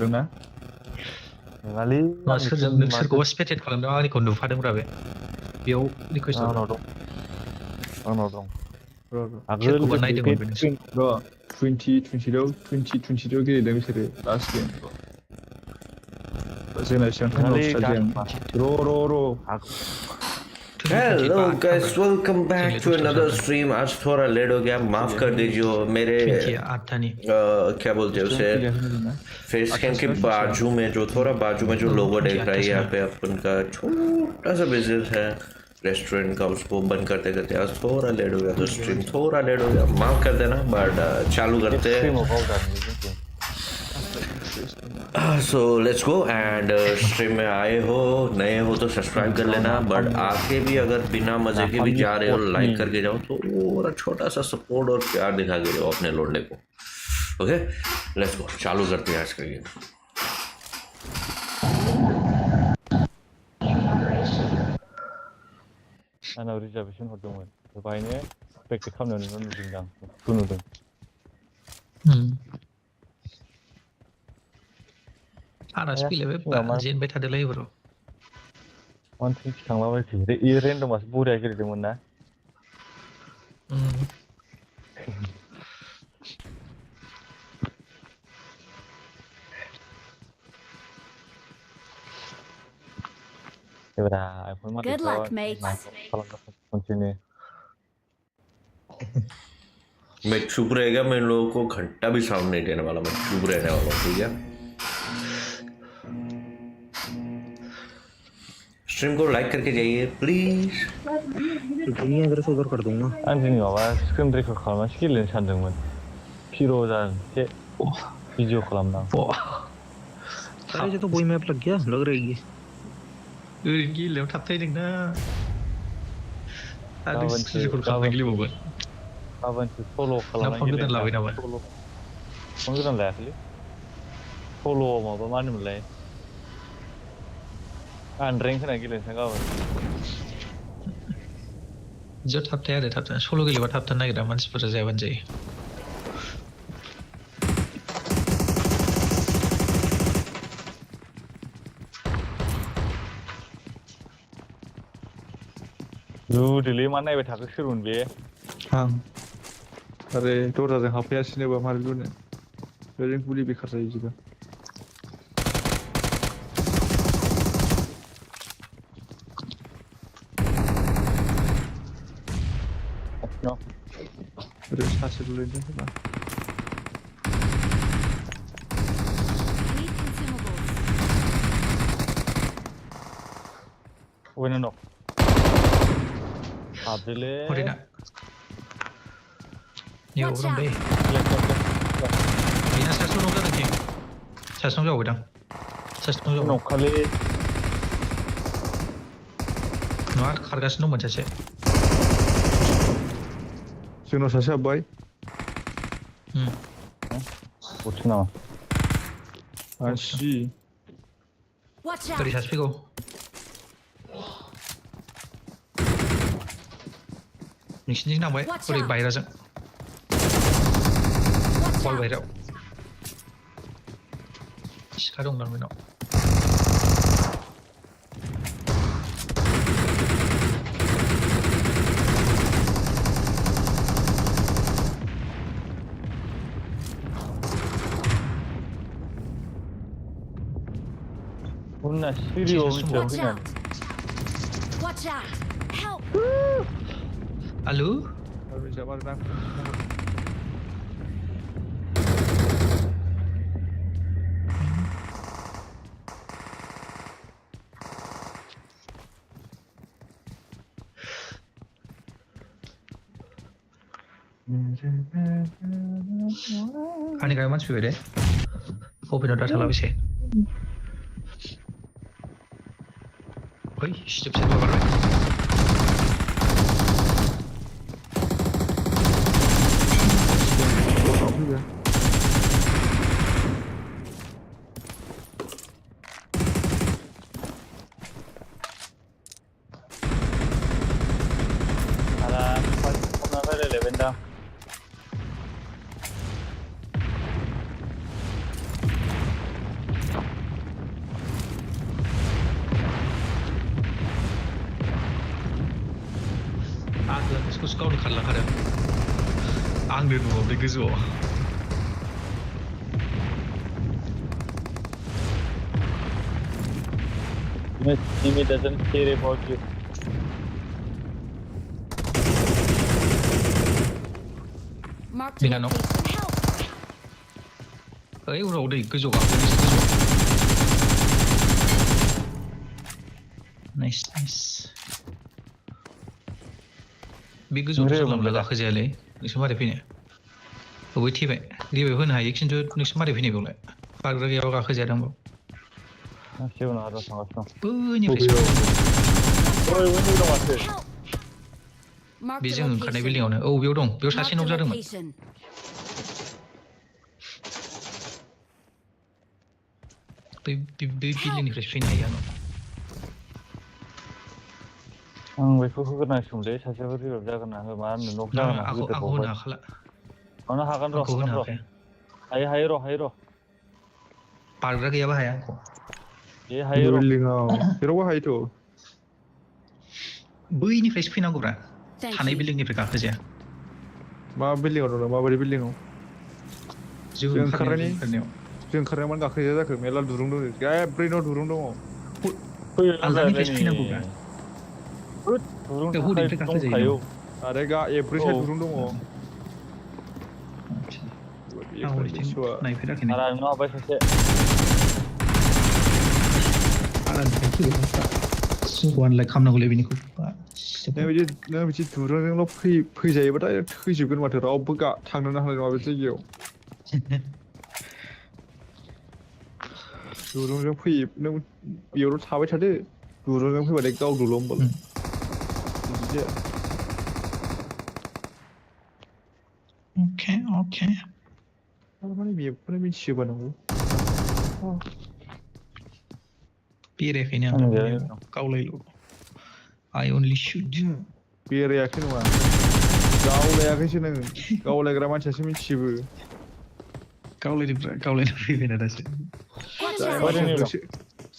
रोंना नङालै नोंसोरखौबो स्पेक्टेट खालामदों आंनिखौ नुफादोंब्रा बे बेयाव रिकुवेस्ट आंनाव दं आंनाव दं आगोल सोरखौबा नायदोंमोन बे नोंसोर 2020 गेलेदों बिसोरो लास्ट गेम जोंना एसेबां टाइमाव स्टार्ट जायामोन र' hello guys welcome back to another stream. आज थोड़ा लेट हो गया, माफ कर दीजिए। मेरे क्या बोलते हैं उसे फेस कैम के बाजू में जो थोड़ा बाजू में जो लोगो देख रहा है यहाँ पे अपन का छोटा सा बिजनेस है रेस्टोरेंट का, उसको बंद करते करते आज थोड़ा लेट हो गया, तो स्ट्रीम थोड़ा लेट हो गया, माफ कर देना। बट चालू करते हैं। So let's go and stream में आए हो नए हो तो सब्सक्राइब कर लेना, बट आके भी अगर बिना मजे के भी जा रहे हो लाइक करके जाओ, तो वो छोटा सा सपोर्ट और प्यार दिखा के जाओ अपने लोडने को। ओके लेट्स गो, चालू करते हैं आज का गेम। आंनाव रिजार्भेसन हरदोंमोन बाहायनो प्रेक्टिस खालामनायाव नुदों आं नुदों आरास फैलायबाय जेनबाय थादोलाय एबाराव मानसि थांलाबायखो इ रेन्डमासो बुरिया गेलेदोंमोन ना एबारा आइफोन कंटिन्यू मैं चुप रहेगा, मैं इन लोगों को घंटा भी साउंड नहीं देने वाला, मैं चुप रहने वाला हूँ, ठीक है। स्ट्रीम को लाइक करके जाइए प्लीज। अगर उधर कर दूंगा आंनि माबा स्क्रिन रेकर्ड खालामनासो गेलेनो सानदोंमोन फिर' जानोसो भिडिअ खालामना अरे ये तो वही मैप लग गया, लग रही है ओरैनो गेलेनायाव थाबथायदोंना आरो स्ट्रिमखौ खालामना गेलेबावगोन गाबोनसो सल' खालामना फन गोदान लाबाय नामा फन गोदान लायाखैलै सल'आव माबा मा होनोमोनलाय आं रेंक होना गेलेनोसै गाबोन बिदियाव थाबथाया आरो थाबथानो सल' गेलेबा थाबथानो नागिरा मानसिफोरा जायाबानो जायो लुदोलै मा नायबाय थाखो सोरमोन बे आं आरो दरजाजों हाबफैयासिनोबा मारै लुनो बेजों गुलि बेखार जायो बिदिबा आरो सासे लुलायदों खोमा अबेना दं हाबदोलै हरैना बेयाव दं दै बेना सासेल' जादों थिं सासेल' जाबायदां सासेल' जाबाय न'खालि नङा खारगासिनो दंमोन सासे जोंनाव सासे हाबबाय बथि नामा आसि ओरै सासे फैगौ नोंसिनिथिं नांबाय ओरै बायराजों बल बायरायाव सिखा दंदां बेनाव उनना सिरियाव मिथियाव फैनानै आलु आंनि गामियाव मानसि फैबाय दे अपेनाव डाटा लाबोसै ओइ स्टेप सेट माबारबाय बेखौसो गावनि खारलांखादों आंनो नुवाखै गोजौआव Jimmy doesn't care about you. Marked a Dengan no. location. Help! เฮ้ยเราได้गोजौ गाखोनो गोजौ नाइस नाइस बे गोजौआव जानला गाखोजायालै नोंसोर मारै फैनो बै थैबाय रिभाइभ होनो हायो खिन्थु नोंसोर मारै फैनो बेयावलाय बारग्रा गैयाबा गाखोजाया दांबाव Siapa nak ada sangat senang. बैनिफ्राय Oi, ini udah masuk. Marked बे a जों ओंखारनाय location. बिल्डिंआवनो औ बेयाव दं बेयाव सासे Marked नक a जादोंमोन location. बै बिल्डिंनिफ्राय फैनो हायो आंनाव Ang बेखौ होग्रोनां सोमलै सासेफोर रिभाइभ जागोन ना मा होनो नक जागोन ना आंखौ होनो हाखाला मानो हागोन र' आंखौ होनो हागोन र' हाखाया हायो र' बारग्रा गैयाबा हाया आंखौ बे हायो र' बिल्डिंआव जेरावबो हायोथ' बैनिफ्रायसो फैनांगौब्रा Thank थानाय you. बिल्डिंनिफ्राय गाखोजाया मा बिल्डिंआव दं माबायदि बिल्डिंआव जों जों ओंखारनायाव जों ओंखारनायाव मानो गाखोजाया जाखो मेरला दुरुं दं ब्रेनाव दुरुं दङ फैयो आलदानिफ्रायसो फैनांगौब्रा दुरुं बे हरैनिफ्राय गाखोजायो दंखायो आरो एब्रै साइड दुरुं दङ आं हरैथिं नायफेराखैनो आरा नोंनाव हाबबाय सासे वानलाइक खालामनांगौलै बेनिखौ नों बिदि दुरुंजोंल' फैजायोबाथाय थैजोबगोन माथो रावबो थांनोनो हानाय नङा बे जायगायाव दुरुंजों फैयो नों बेयावल' थाबाय थादो दुरुंजों फैबाथाय गावदोल' होमबालाय बिदि जाया अके थारमाने बेखौनो मिथियोबा नंगौ बेरायाखैनो आं गावलायल' I only shoot बेरायाखै नङा गावलायाखैसो नों गावलायग्रा मानसियासो मिथिजोबो गावलायनो फैबायना दासो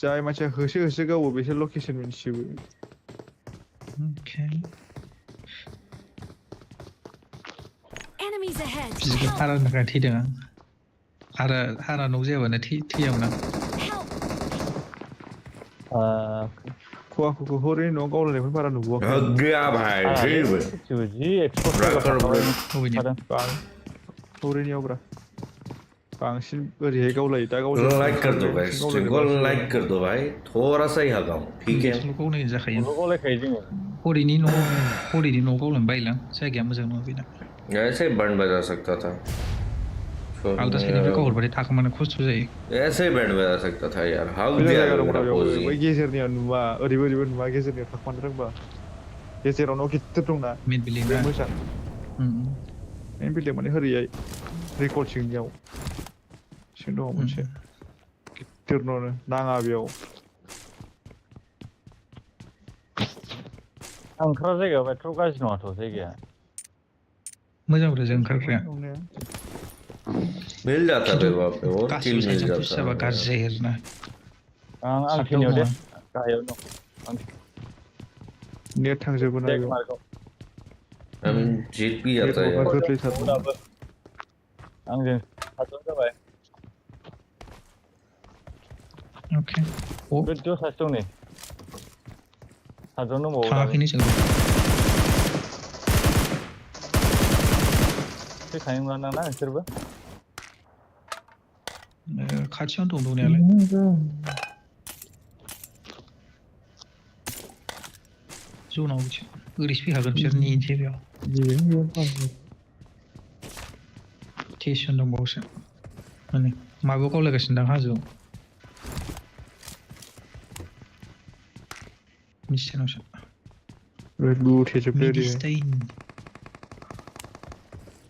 जाय मानसिया होसो गावो बिसोर लकेसन मिथिजोबो Enemies ahead. बिदिखौ Help! हारानि थाखाय थैदों आं हारा न' जायाबानो थैयामोन आं Help! खुवाखौ हरै न'आव गावलायनायखौ बारा नुबोआखै गया भाई जीव जी एक्सपर्ट हरैनियावब्रा बांसिन ओरैहाय गावलायो दा लाइक कर दो भाई स्ट्रीम को लाइक कर दो भाई थोड़ा सा ही हगाऊं ठीक है गावनाय जाखायो गावलायखायो जोङो हरैनि न' गावलायनो बायोलां जायगाया मोजां नङा बेना ऐसे ही बैंड बजा सकता था आलदा साइडनिफ्राय गावहरबाथाय थाखोमानो खस्थ' जायो ऐसे ही बैंड बजा सकता था यार हग मेरा दिया जायगा मेरा दंब्रा पोजी बेयाव बै गेजेरनिया नुवा ओरैबो नुवा गेजेरनियाव थाखोमानो रोंबा गेजेराव न' गिदिर दंना मेन बिल्डिं बे मोजां मेन बिल्डिं माने ओरैहाय रेकर्ड सिंनियाव सिं दङ मोनसे गिदिर न'नो नाङा बेयाव आं ओंखारग्रा जायगायाव एथ' गाज्रि नङाथ' जायगाया मोजांब्रा जों ओंखारग्राया मिल जाता है वहाँ पे और किल मिल गासिबो जाता जाबा गाज्रि जायो आरोना आं थैनायाव दे गाहायाव दं नेट थांजोबो ना बेयाव I mean जीत भी जाता है यार गोरलैथार आंजों साथाम जाबाय अके गोजौआव सासे दं नै साथाम दंबावो थाङाखैनो जों फैखानाय नङा ना नोंसोरबो खाथियावनो दं दंनायालाय जनाव ओरैसो फैखागोन बिसोर नेनोसै बेयाव स्टेसन दंबावोसो माने माबायाव गावलायगासिनो दां हाजोआव मिस्टेनावसो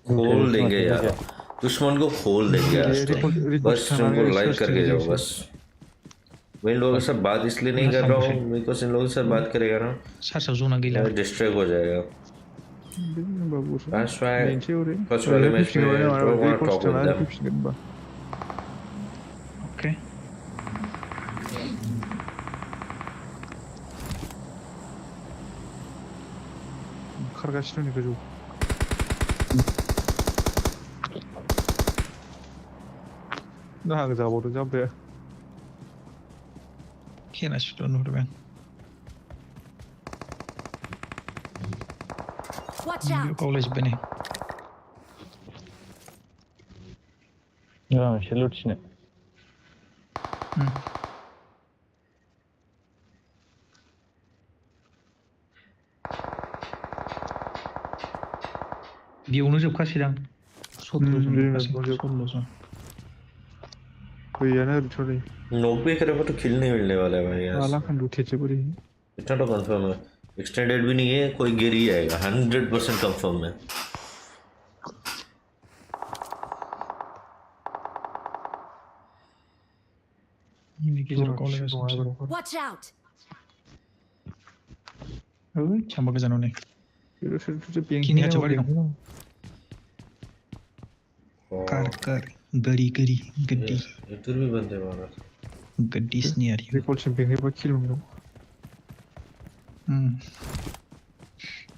खोल देंगे यार दुश्मन को खोल देंगे आज तो बस तुमको लाइक करके जाओ बस मैं इन लोगों से बात इसलिए नहीं कर रहा हूँ बिकॉज इन लोगों से बात करेगा ना सार्चआव जना गैला डिस्ट्रैक्ट हो जाएगा That's why first वाले मैच में don't want to talk with them okay खारगासिनो नै गोजौ नाहां जाबावदों जामबाया पेराशुट नुहुरबाय आं Watch बेयाव out! गावलायजोब्बाय नै एसे लुथिनो बेयावनो जोबखासैदां 17 जन जोबखासै 16 जन गैयानो ओरैथ' नै 90 करे तो किल नहीं मिलने वाला है भाई यार माला खंडू ठेचे बोरी इतना तो कंफर्म है एक्सटेंडेड भी नहीं है कोई गिर ही जाएगा 100% कंफर्म है इनि गेजेराव गावलायगासिनो Watch out! ओइ सामबा गोजानाव नै तुझे किनी खाथियाव गारि दं कार गाड़ी गड्डी इधर भी बंदे मारा गड्डी स्नी आ रही है रिकॉल चैंपियन के बाद किल मिलो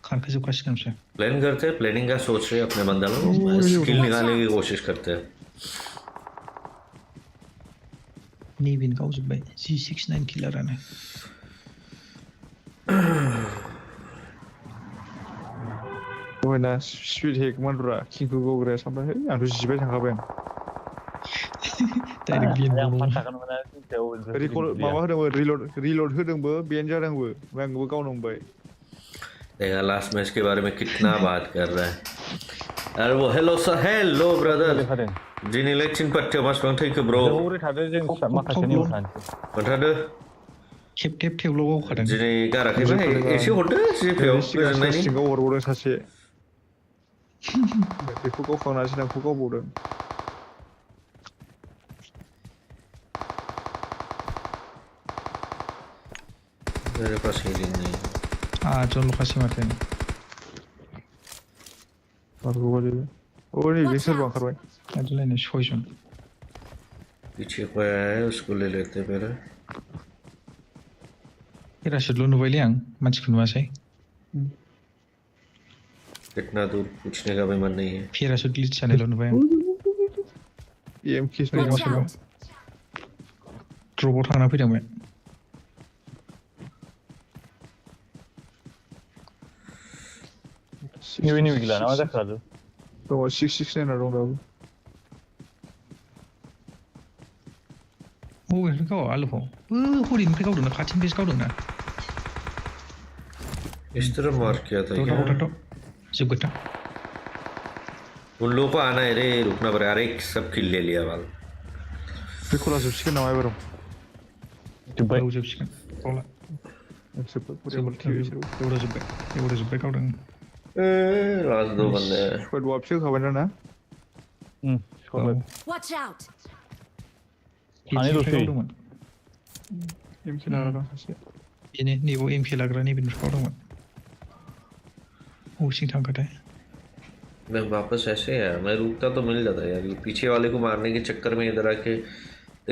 कार के जोबखासिगोन बिसोर प्लान करते हैं प्लानिंग का सोच रहे हैं अपने बंदा लोग स्किल निकालने की कोशिश करते हैं नैबेन गावजोब्बाय G69 किलारानो ना स्पीड हेक मानद्रा किंखौ गग्राया सानबाय है आंथ' जिबाय थांखाबाय आं डाइरेक्ट बिन रिकॉल माबा होदोंबो रिलोड होदोंबो बेन जादोंबो आंबो गावनो हमबाय देखा लास्ट मैच के बारे में कितना बात कर रहा है अरे वो हेलो ब्रदर दिनै लेक्सिन पार्टियाव मासबां थैखो ब्र जौरे थादो जों माखासेनि उनावसो खोन्थादो खेब थेबल' गावखादों दिनै गाराखैबा एसे हरदो जिपेआव गोजोननायनि सिङाव हरबावदों सासे बेखौ गावखांनासो नोंखौ गावबावदों मेरे पास हीलिंग नहीं है जन ल'खासै माथो बारग'बा दे ओ नै सोरबा ओंखारबाय आदलायनो 6 जन पीछे कोई आया है उसको ले लेते पहले पेराशुटल' नुबायलै आं मानसिखौ नुवासै कितना दूर पूछने का भी मन नहीं है पेराशुट ग्लिच जानायल' नुबाय आं एम किस Watch out! ड्रपआव थांना फैदोंमोन नैबे गैला ना मा जाखो आरो दङ 669 दं दाबो बबेनिफ्राय गावा आलुखौ हरिनिफ्राय गावदोंना खाथिनिफ्रायसो गावदोंना इस तरह मार किया था क्या जोबगोन उन लोगों को आना है रे रुकना पड़ेगा अरे सब किल ले लिया बाल रिकॉला जोबसिगोन नामा एबाराव जोब्बाय जोबसिगोन गावला जोब्बाय गावदों लास्ट दो बंदे हैं स्क्वाड वापसो होखाबाय ना Watch out! सानै दसै गावदोंमोन एम के लाग्रा दं सासे बेनो नैबाव एमके लाग्रा नैबेनिफ्राय गावदोंमोन सिं थांखाथाय मैं वापस ऐसे यार मैं रुकता तो मिल जाता यार ये पीछे वाले को मारने के चक्कर में इधर आके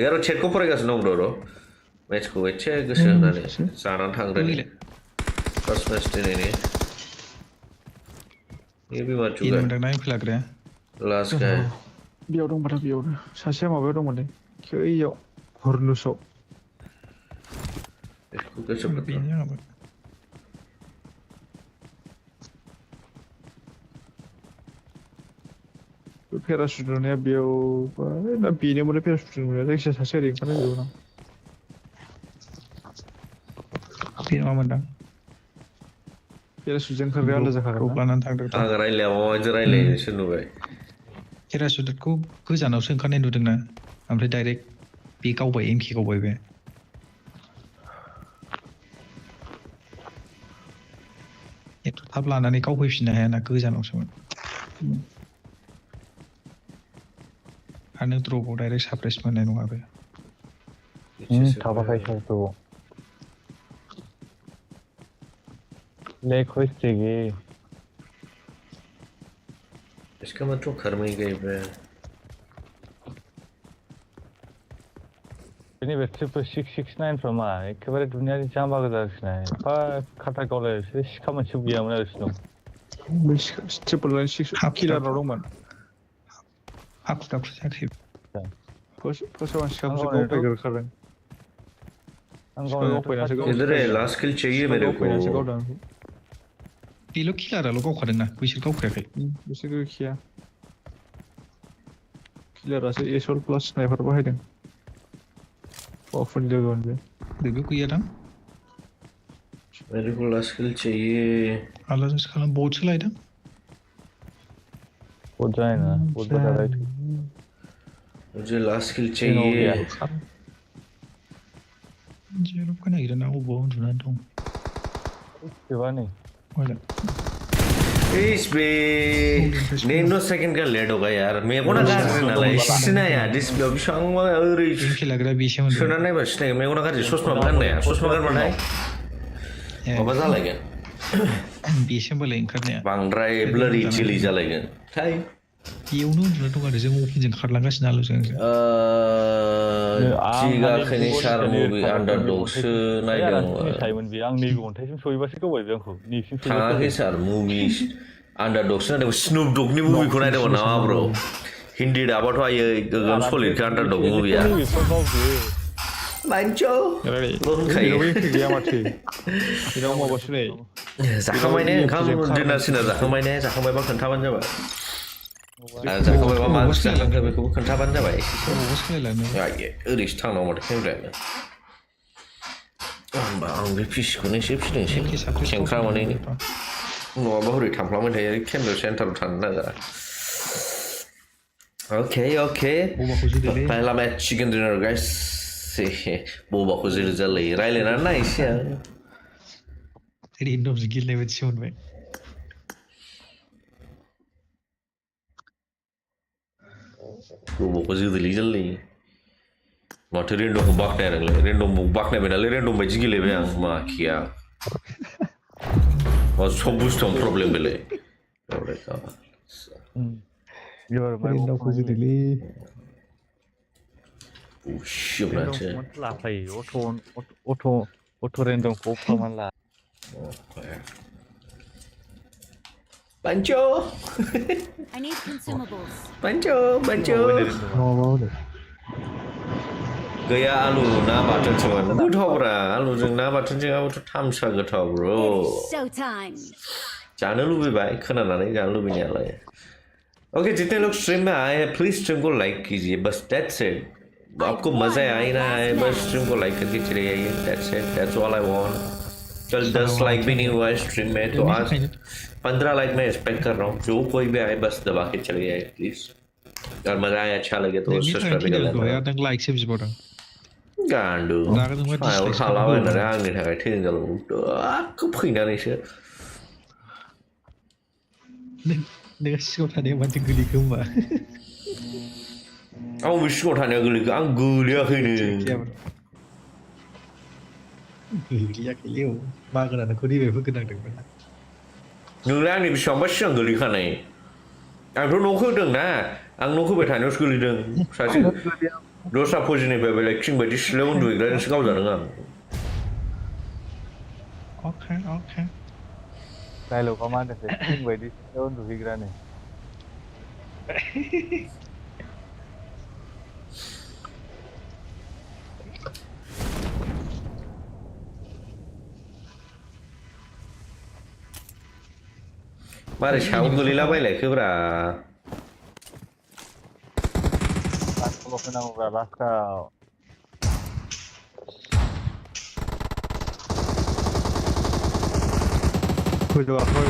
यार वो छेको पड़ेगा स्नो ब्रो मैच को अच्छे गोसो होनानै जानानै थांग्रोनि फर्स्ट मैच दिनैनि ये भी मार चुका है ना एमके लाग्राया लास्ट का है बेयाव दंबाथा बेयावनो सासेया माबायाव दंमोनलै खैयाव हरनुसआव इसको कैसे पता बेनो आंहाबो पेराशुट नुनाया बेयाव ना बेनोमोन पेराशुट नुनाया जायखिजाया सासे ओरै ओंखारनाय बेयाव ना बे नङामोनदां पेराशुटजों ओंखारग्राया आलादा जाखागोन ग्रुप लानानै थांदों आं रायलाया माबायदि रायलायोसो नुबाय पेराशुटखौ गोजानावसो ओंखारनाय नुदोंना ओमफ्राय डाइरेक्ट बे गावबाय एमके गावबाय बे एथ' थाब लानानै गावफैफिननो हायाना गोजानावसोमोन आरो नों द्रपआव डाइरेक्ट सारप्राइज मोननाय नङा बे थाबाखाय सारखौ लेक होस्टेगे इसका मतलब घर में ही गए हुए हैं बेनिफ्राय ट्रिपल 669 फ्रा मा एखेबारे दुनियानि जाम्बा गोजा आरोखि ना एफा खाथा गावलायसो सिखा मोनसे गैयामोन आरोखि दं ट्रिपल लाइन सिक्स किलाराव दंमोन हाखु दाखु जायाखै फर्स्टआव आं सिखाखौसो गावफैग्रोखादों इधर है लास्ट किल चाहिए मेरे को गावफैनासो गावदों आंखौ बेल' किलाराल' गावखादोंना बैसोर गावखायाखै बिसोर गैखाया किलारासो एसर प्लास स्नाइपार बाहायदों बावफोरनि लोगोमोन बे बेबो गैयादां मेरे को लास्ट किल चाहिए आलादासो खालाम बटसो लायदों बट जानाय नङा बट बादा राइट मुझे लास्ट किल चाहिए जेरावबो नागिरो ना अबाव उन्दुनानै दं जोबा नै इस बे नैनो सेकंड का लेट होगा यार मेरे को ना गाज्रि नालाय सिनाया डिसप्लेआव बेसेबांबा ओरै खेलाग्रा बेसेमोन सोना नायबा सिनायगोन मेगना गाज्रि ससमा गाननाया ससमा गानबाथाय माबा जालायगोन बेसेमबालाय ओंखारनाया बांद्राय ब्लारि चिलि जालायगोन थाय बेयावनो उन्दुना दं आरो जों अफिनजों खारलांगासिनो आलो जों जिगाखैनि सार मुभि आन्डारडगसो नायदों थायोमोन बे आं नैबे अन्थाइसिम सहैबासो गावबाय बे आंखौ नैसिम थाङाखै सार मुभि आन्डारडगसो नायदों स्नुप डगनि मुभिखौ नायदोंमोन नामा ब्र हिन्दी दाबाथ' आयै गोगोम सलिडखा आन्डारडग मुभिया मानचो होनखायो जाखांबाय ने ओंखाम डिनार सिनार जाखांबाय ने जाखांबायबा खोन्थाबानो जाबाय जाखांबायबा मा ओंख्रि जाखांखो बेखौबो खोन्थाबानो जाबाय ओरैसो थांनांगौ माथो फेमिलियानो होमबा आं बे फिसिखौनो एसे फिसिनोसै खेंख्रा मोनैनि नङाबा हरै थांफ्लांबाय थायो केन्द्र सेन्टाराव थांनो नागिरा Okay. Pahla मैं chicken dinner guys से बोबाखौ जेरै जालायो रायलायनानै नायसै आं रेन्डमसो गेलेनाय बायदिसो मोनबाय बोबाखौ जोदोलै जालायो माथो रेन्डमखौ बाखनाया नोंलाय रेन्डमखौ बाखनायबाय नालाय रेन्डम बायदि गेलेबाय आं माखिया सब बुस्थुआवनो प्रब्लेम बेलाय रेन्डमखौ जोदोलै Usiągnącie. Oto रेन्डमखौ खालामनानै ला Banjo! I need consumables. Banjo! गैया आलु ना बाथोनसोमोन गोथावब्रा आलुजों ना बाथोनजोंआबोथ' थामसा गोथाव ब्रो जानो लुबैबाय खोनानानै जानो लुबैनायालाय ओके जितने लोग स्ट्रीम में आए हैं प्लीज स्ट्रीम को लाइक कीजिए बस दैट्स इट आपको मजा आए ना आए बस स्ट्रीम को लाइक करके चले जाइए दैट्स ऑल आई वांट कल 10 लाइक भी नहीं हुआ है स्ट्रीम में तो आज 15 लाइक मैं एक्सपेक्ट कर रहा हूँ जो कोई भी आए बस दबा के चले जाए प्लीज अगर मजा आए अच्छा लगे तो सब्सक्राइब कर लेना लाइक से बिबोदों गांडु फाइल खालाबायनानै आंनि थाखाय थैन जालांगौ आखौ फैनानैसो नों सिगाङाव थानाया माथो गोलैखो होमबा आं बे सिगाङाव थानाया गोलैखो आं गोलैयाखैनो गोलैयाखैलै औ मागोना नोंखौ रिभाइभ होगोनांदोंमोन नोंलाय आंनि बेसेबांबा सिगां गोलैखानाय आंथ' न'खौ होदोंना आं न' होबाय थानायावसो गोलैदों सासे दस्रा फौजिनिफ्राय बेलेग किं बायदि सिलायाव उन्दुहैग्राजोंसो गावजादों आं अके डायलगा मा होनदों किं बायदि सिलायाव उन्दुहैग्रानो मारै सायाव गोलैलाबायलायखोब्रा लास्टआव फैनांगौब्रा लास्टआव फैदोंआखै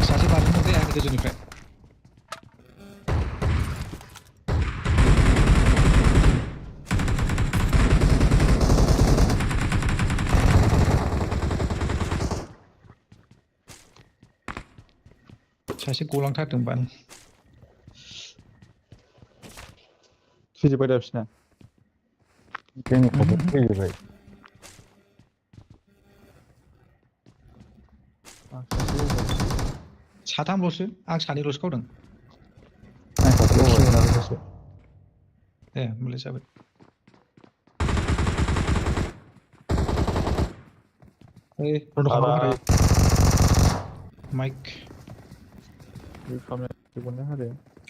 सासे बारलांबाय आंनि गोजौनिफ्राय सासे गलांथारदों बाल थैजोब्बाय दा बिसिना जोंनि खाथियाव फैजोब्बाय साथामल'सो आं सानैल'सो गावदों ए होमबालाय जाबाय रड खालामबाय माइक खालामनाय हारे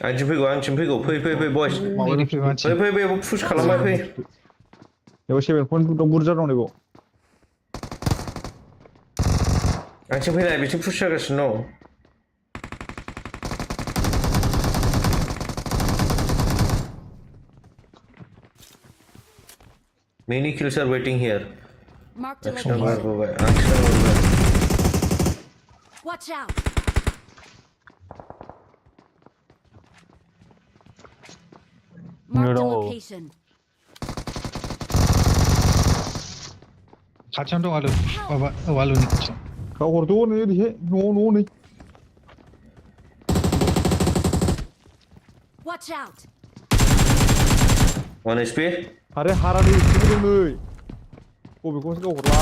आंसिम फैगौ फै बयस माबानिफ्राय फै पुश खालामबाय फै बेयाव 7 पइन्ट दं बुरजा दं बेयाव आंसिम फैनाय बिथिं पुश जागासिनो दं Many kills are waiting here. Marked a Extra location. Watch out. Marked a location. खाथियावनो दं आलु माबा आलुनि खाथियाव गाव हरदो नै ओरैहाय न' नै Watch out. 1 HP. आरे हारानि एसेबो दं नै बबेखौसो गाव हरला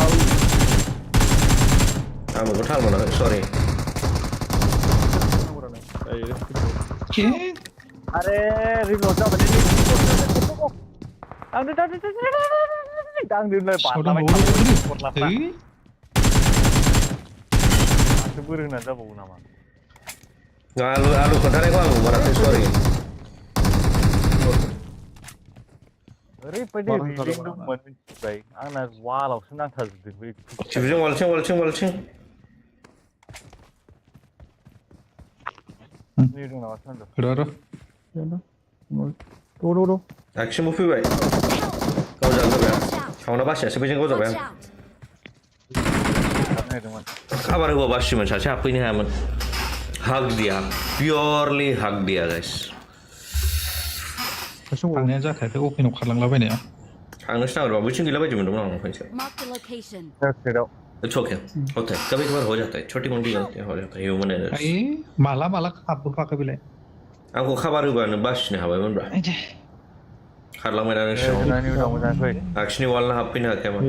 आं बेखौ थाल मोनाखै सरि अरे रिल'ड जाबाय दांदोंलाय बारलाबाय दासो बोरो होनानै जाबावो नामा आलु खोन्थानायखौ आं नुमाराखै सरि ओरैबायदि रिलिं दंमोन मिथिबाय आंना वालावसो नांथाजोबदों बे चिपजों वालथिं नै दं नामा सानदों र' आखिमबो फैबाय गाव जाबाय सावना बासियासो बैजों गाव जाबाय आं खाबार होबा बासिमोन सासे हाबफैनो हायामोन हाग दिया पियरलि हाग दिया गाइस थांनाया जाखायाखै अपेनाव खारलांलाबायनाया थांनोसो नागिरबा बैथिं गैला बायदि मोनदोंमोन आं फैसा Marked a location. It's okay होता है कभी कभार हो जाता है छोटी मोटी गलतियां हो जाता है ह्यूमन एरर्स माला खाबबोफाखै बेलाय आंखौ खाबार होबानो बासिनो हाबायमोनब्रा खारलांबाय ना नोंसिनाव आखिनि वालना हाबफैनो हाखायामोन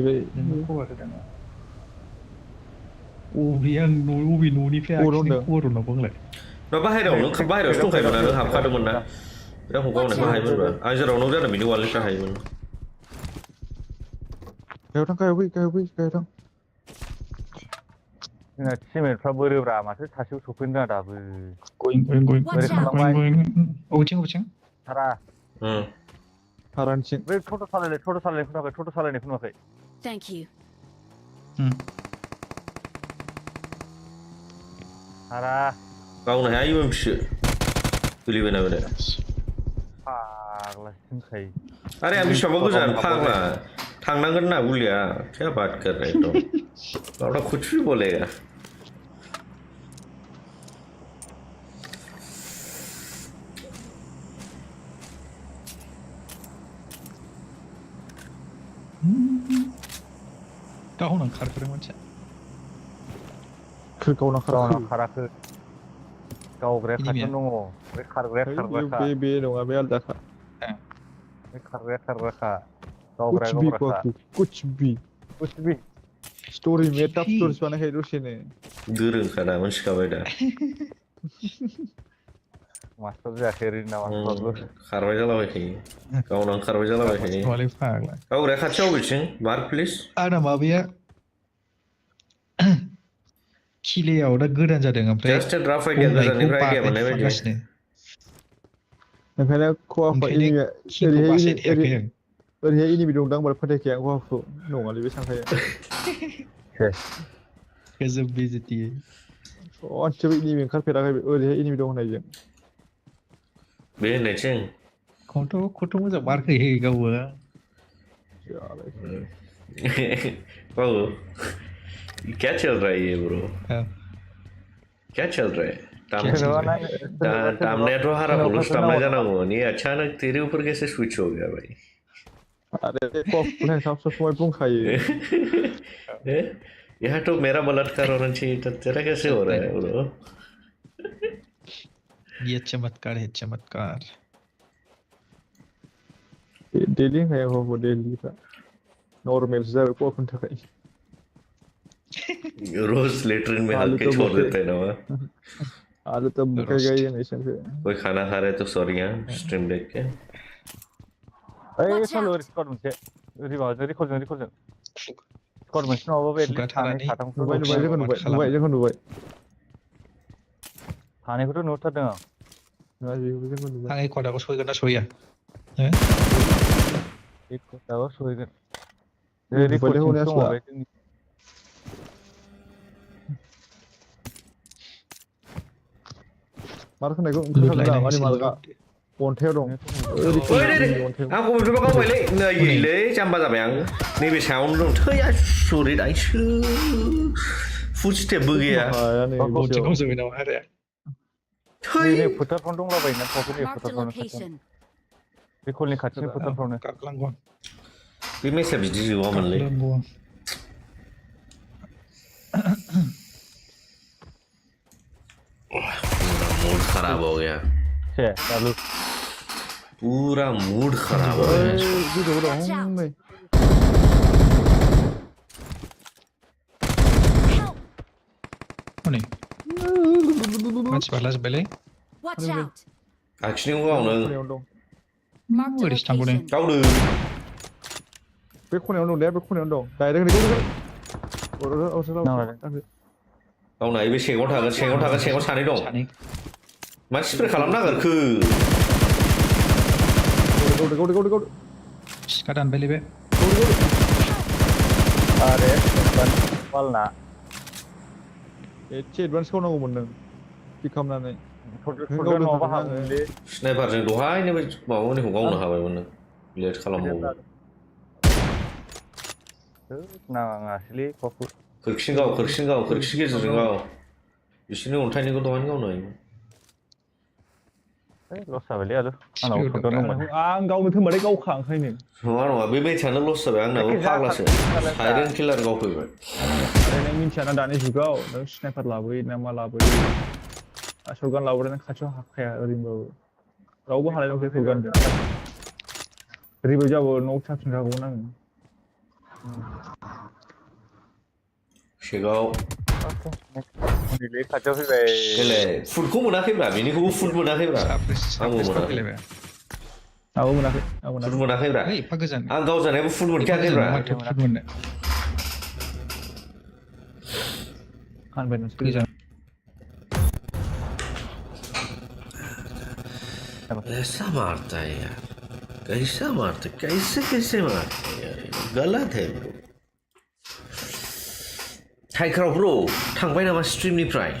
अबे न'निफ्राय आखिनि खबर हरनांगौ आंलाय बाहेरायावसो दंखायोमोन नों हाबखादोंमोन ना बिराद गावनायखौ हायोमोनब्रा आं जेराव नों जादों बिनि वालनिफ्राय हायोमोन गाहायाव फै जोंना टिममेटफ्रा बोरोब्रा माथो सासेयाव सफैनो रोङा दाबो going अबेथिं हारा हारानिथिं बै टट' सालायनायखौ नुवाखै Thank you. हारा गावनो हाया इउएमपिसो सोलिबायना बेलाय फाग्ला सिमखायो अरे आं बेसेबांबा गोजान फाग्ला थांनांगोन ना गुलिया क्या बात कर रहे हो लौड़ा कुछ भी बोलेगा गावनां खारखोदों मानसिया गावना खाराखै गावग्राया खाथियावनो दङ बे खारग्राया बे नङा बे आलदाखा बे खारग्राखा गावग्राखा कुछ भी स्टोरी मेटआप स्टोरीस बानायखायो दसेनो गोरोंखाना मोनथिखाबाय दा मास्टार जायाखै ओरैनो नामा खारबाय जालाबायखायो गावनां खारबाय जालाबायखायो गावग्राया खाथियाव अबेथिं मार्क प्लिज आंना माबाया खिलेयाव दा गोदान जादों ओमफ्राय जास्ट ड्राफ्ट आइडिया गोजाननिफ्राय आइडिया मोननाय बायदि ओंखायनो खवाफा ओरैहाय इनिमि दं दां बार फोथायखाया खवाफखौ नङालै बे सानखायो गजब बेइज्जती ससेबो इनिमि ओंखारफेराखै ओरैहाय इनिमि दं होननायजों बे होननायथिं खथ' मोजां मार्क होयो गावबो बाबू क्या चल रहा है ये ब्रो क्या चल रहा है टामने तो हारा पुलिस टामने जानांगौमोन ये अचानक तेरे ऊपर कैसे स्विच हो गया भाई अरे कॉपलाइन सब समय बुंखायो यहाँ तो मेरा बलात्कार होना चाहिए तो तेरा कैसे हो रहा है ब्रो ये चमत्कार है चमत्कार डेली है वो डेली का नॉर्मल से को अपन थाखाय रोज लेटरिन में हल्के छोड़ देते हैं ना आलू तो मुके गई है नेशन पे कोई खाना खा रहे तो सॉरी यार स्ट्रीम देख के ओइ सालो रिकॉर्ड मोनसे रिकॉर्ड स्क्वाड मोनसे नङाबाबो एटलिस्ट खुगाथारानि साथामखौथ' नुबाय जोंखौ नुबाय सानैखौथ' नुथारदों आं जोंखौ नुबाय आं एकवादाखौ सहैगोन ना सहैया हो दाबो सहैगोन नुबायलै हनै रेकर्डसिमसो दङ आसुआ बे जोंनि मार्क होनायखौ लुट ओंखारखागोन दा लायनाय माने एसे मार्कआ लुट अन्थायाव दं ओरै ओइ दे दे अन्थायाव आं कम्पिउटारबा गावबायलै नैलै जाम्बा जाबाय आं नैबे सायावनो दं थैया सुरि दाइसो फुटस्टेपबो गैया हाया नै बन्थि लसेयाव दंजोबो नामा आरो नै फोथारफ्रावनो दंलाबायोना खावसे नै Marked a फोथारफ्रावनो खाथियावनो location. रिकलनि खाथिनि फोथारफ्रावनो गाखोलांगौ आं बे मेचआ बिदि जोबामोनलै गाखोलांगौ आं मूड खराब हो गया छे चालू पूरा मूड खराब हो गया गोजौआव दं Watch out. नै Help! हनै मानसि बारलाजोब्बायलै Watch out. आखिनिखौ गावनो खनायावनो दं Marked a ओरैसो थांगौ ने location. गावनो बे खनायावनो दं दे बे खनायावनो दं डाइरेक्ट गावनो हायो बे सेगाव थागोन सेगाव सानै दं सानै मा स्प्रे खालामनो नागिरखो गावदो सिखा दानबायलै बे अरे पालना एसे एडभान्स खालामनांगौमोन नों पिक खालामनानै थरद नङाबा हागौमोनलै स्नाइपारजों दहायनो बे माबानिखौ गावनो हाबायमोन नों लेट खालामबावो नाङासैलै क'खौ खोरखिजों गाव खोरखि गेजेरजों गाव बिसोरनि अन्थाइनिखौ दहायनो गावनो हायोमोन लस जाबायलै आरो आंनाव स्पिड थरद दंमोन आं गावनो थोनबाथाय गावखा ओंखायनो नङा बे मेचआनो लस जाबाय आंनाबो फाग्लासो साइरेन किलार गावफैबाय आरे नों मिन्थियाना दानि जुगाव नों स्नाइपार लाबोयो ना मा लाबोयो शटगान लाबोदों नों खाथियाव हाबखाया ओरैनोबाबो रावबो हानाय नंखाया शटगानजों रिभाइभ जाबाबो न'आव साबसिन जागौमोन आङो सेगाव खाथियाव फैबाय देलाय फुडखौ मोनाखैब्रा बेनिखौबो फुड मोनाखैब्रा आंबो मोनाखै फैलायबाय आंबो मोनाखै फुड मोनाखैब्रा ओइ एफा गोजान आं गावजानायबो फुड मोनखायाखैब्रा माथो फुट मोननो फानबाय नोंसो गोजान ऐसा मारता है यार कैसा मारता है कैसे मारता है यार गलत है ब्रो हाइक्राव ब्रो थांबाय नामा स्ट्रिमनिफ्राय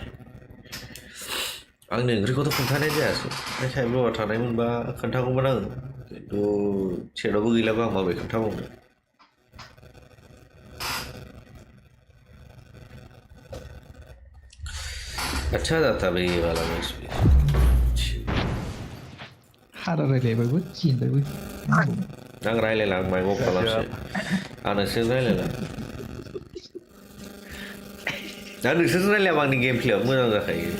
आंनो ओंख्रिखौथ' खोन्थानाय जायासै नाथाय ब्र'आ थानायमोनबा खोन्थागौमोन आङो खिन्थु सेटआवबो गैलाबा आं माबोरै खोन्थाबावनो अच्छा जाता भाई ये वाला मैच भी हारा रायलायबायबो गिबायबो आं रायलायला आं माइक अफ खालामसै आं नोंसोर रायलायला दा नोंसोर रायलायाबा आंनि गेम प्लेयाव मोजां जाखायो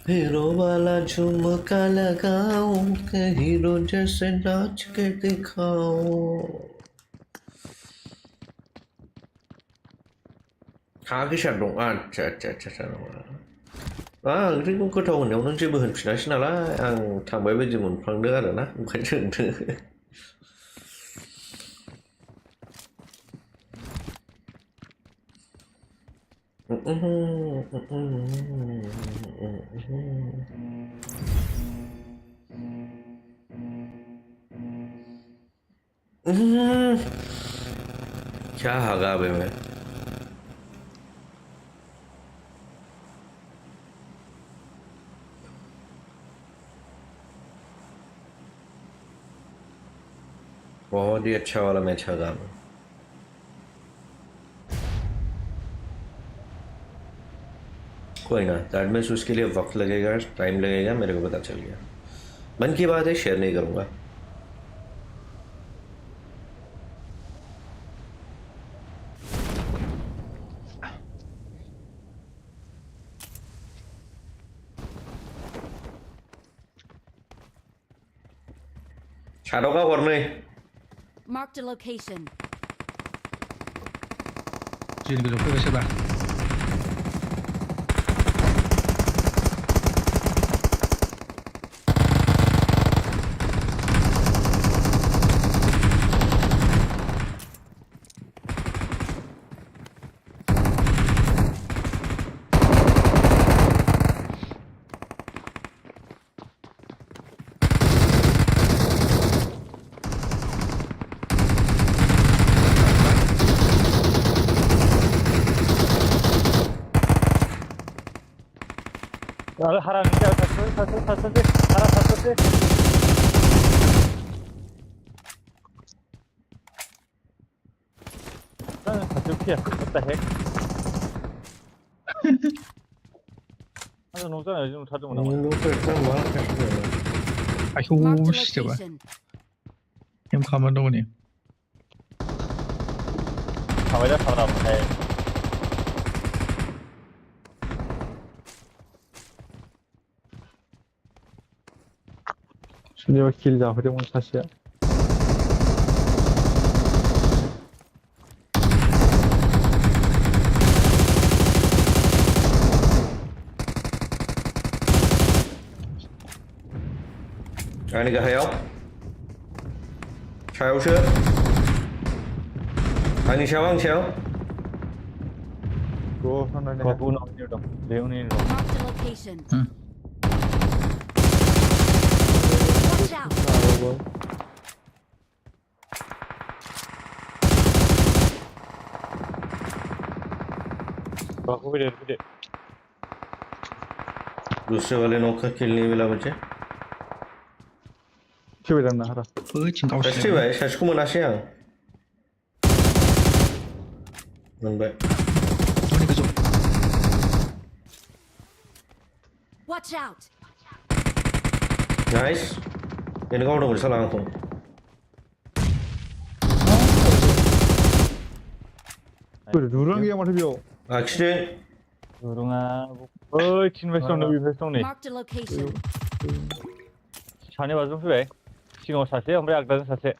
हीरो वाला झुमका लगाओ के हीरो जैसे नाच के दिखाओ खाखै सार दं आच्छा नङा ओंख्रिखौ गोथाव होननायाव नों जेबो होनफिनासै नालाय आं थांबाय बायदि मोनफ्लांदों आरोना ओंखायनो सोंदों क्या हागा बे मैं बहुत ही अच्छा वाला मैच हागा मैं कोई ना दैट मीन्स उसके लिए वक्त लगेगा टाइम लगेगा मेरे को पता चल गया मन की बात है शेयर नहीं करूँगा शाडोका गर्नै Marked a location. जोंनि गोजौआव फैबाय सोरबा 하라 진짜 탔었지 하라 탔었지 나는 탔을 피야 what the heck 하나 농사는 요즘 찾으면 나와 Marked a 아이고 진짜 봐 location. 형 가만 둬보니 가만히 살아 해 şimdi bak kill daha bunu taşıya. Einige Heil. Chào chưa? Anh chào anh chào. Go sana ne? 거부는 없니로 레오니로 Marked a location. 응. Watch out. 거부를 이렇게 दूसरे वाले नौक का किल नहीं मिला मुझे Kibeden hara. เฮ้ยชิงเกา Sashti भाई शश को मनाशे हैं number ตัวนี้กระจก Watch out. Nice इनका उड़ा मुझे सलाम को Böyle duran ya mata biyo. Accident 조롱아 어이 친ve스톤 너비 베스톤이 Marked a location. 자네 와서 왜 지금 사세 hombre agdan 사세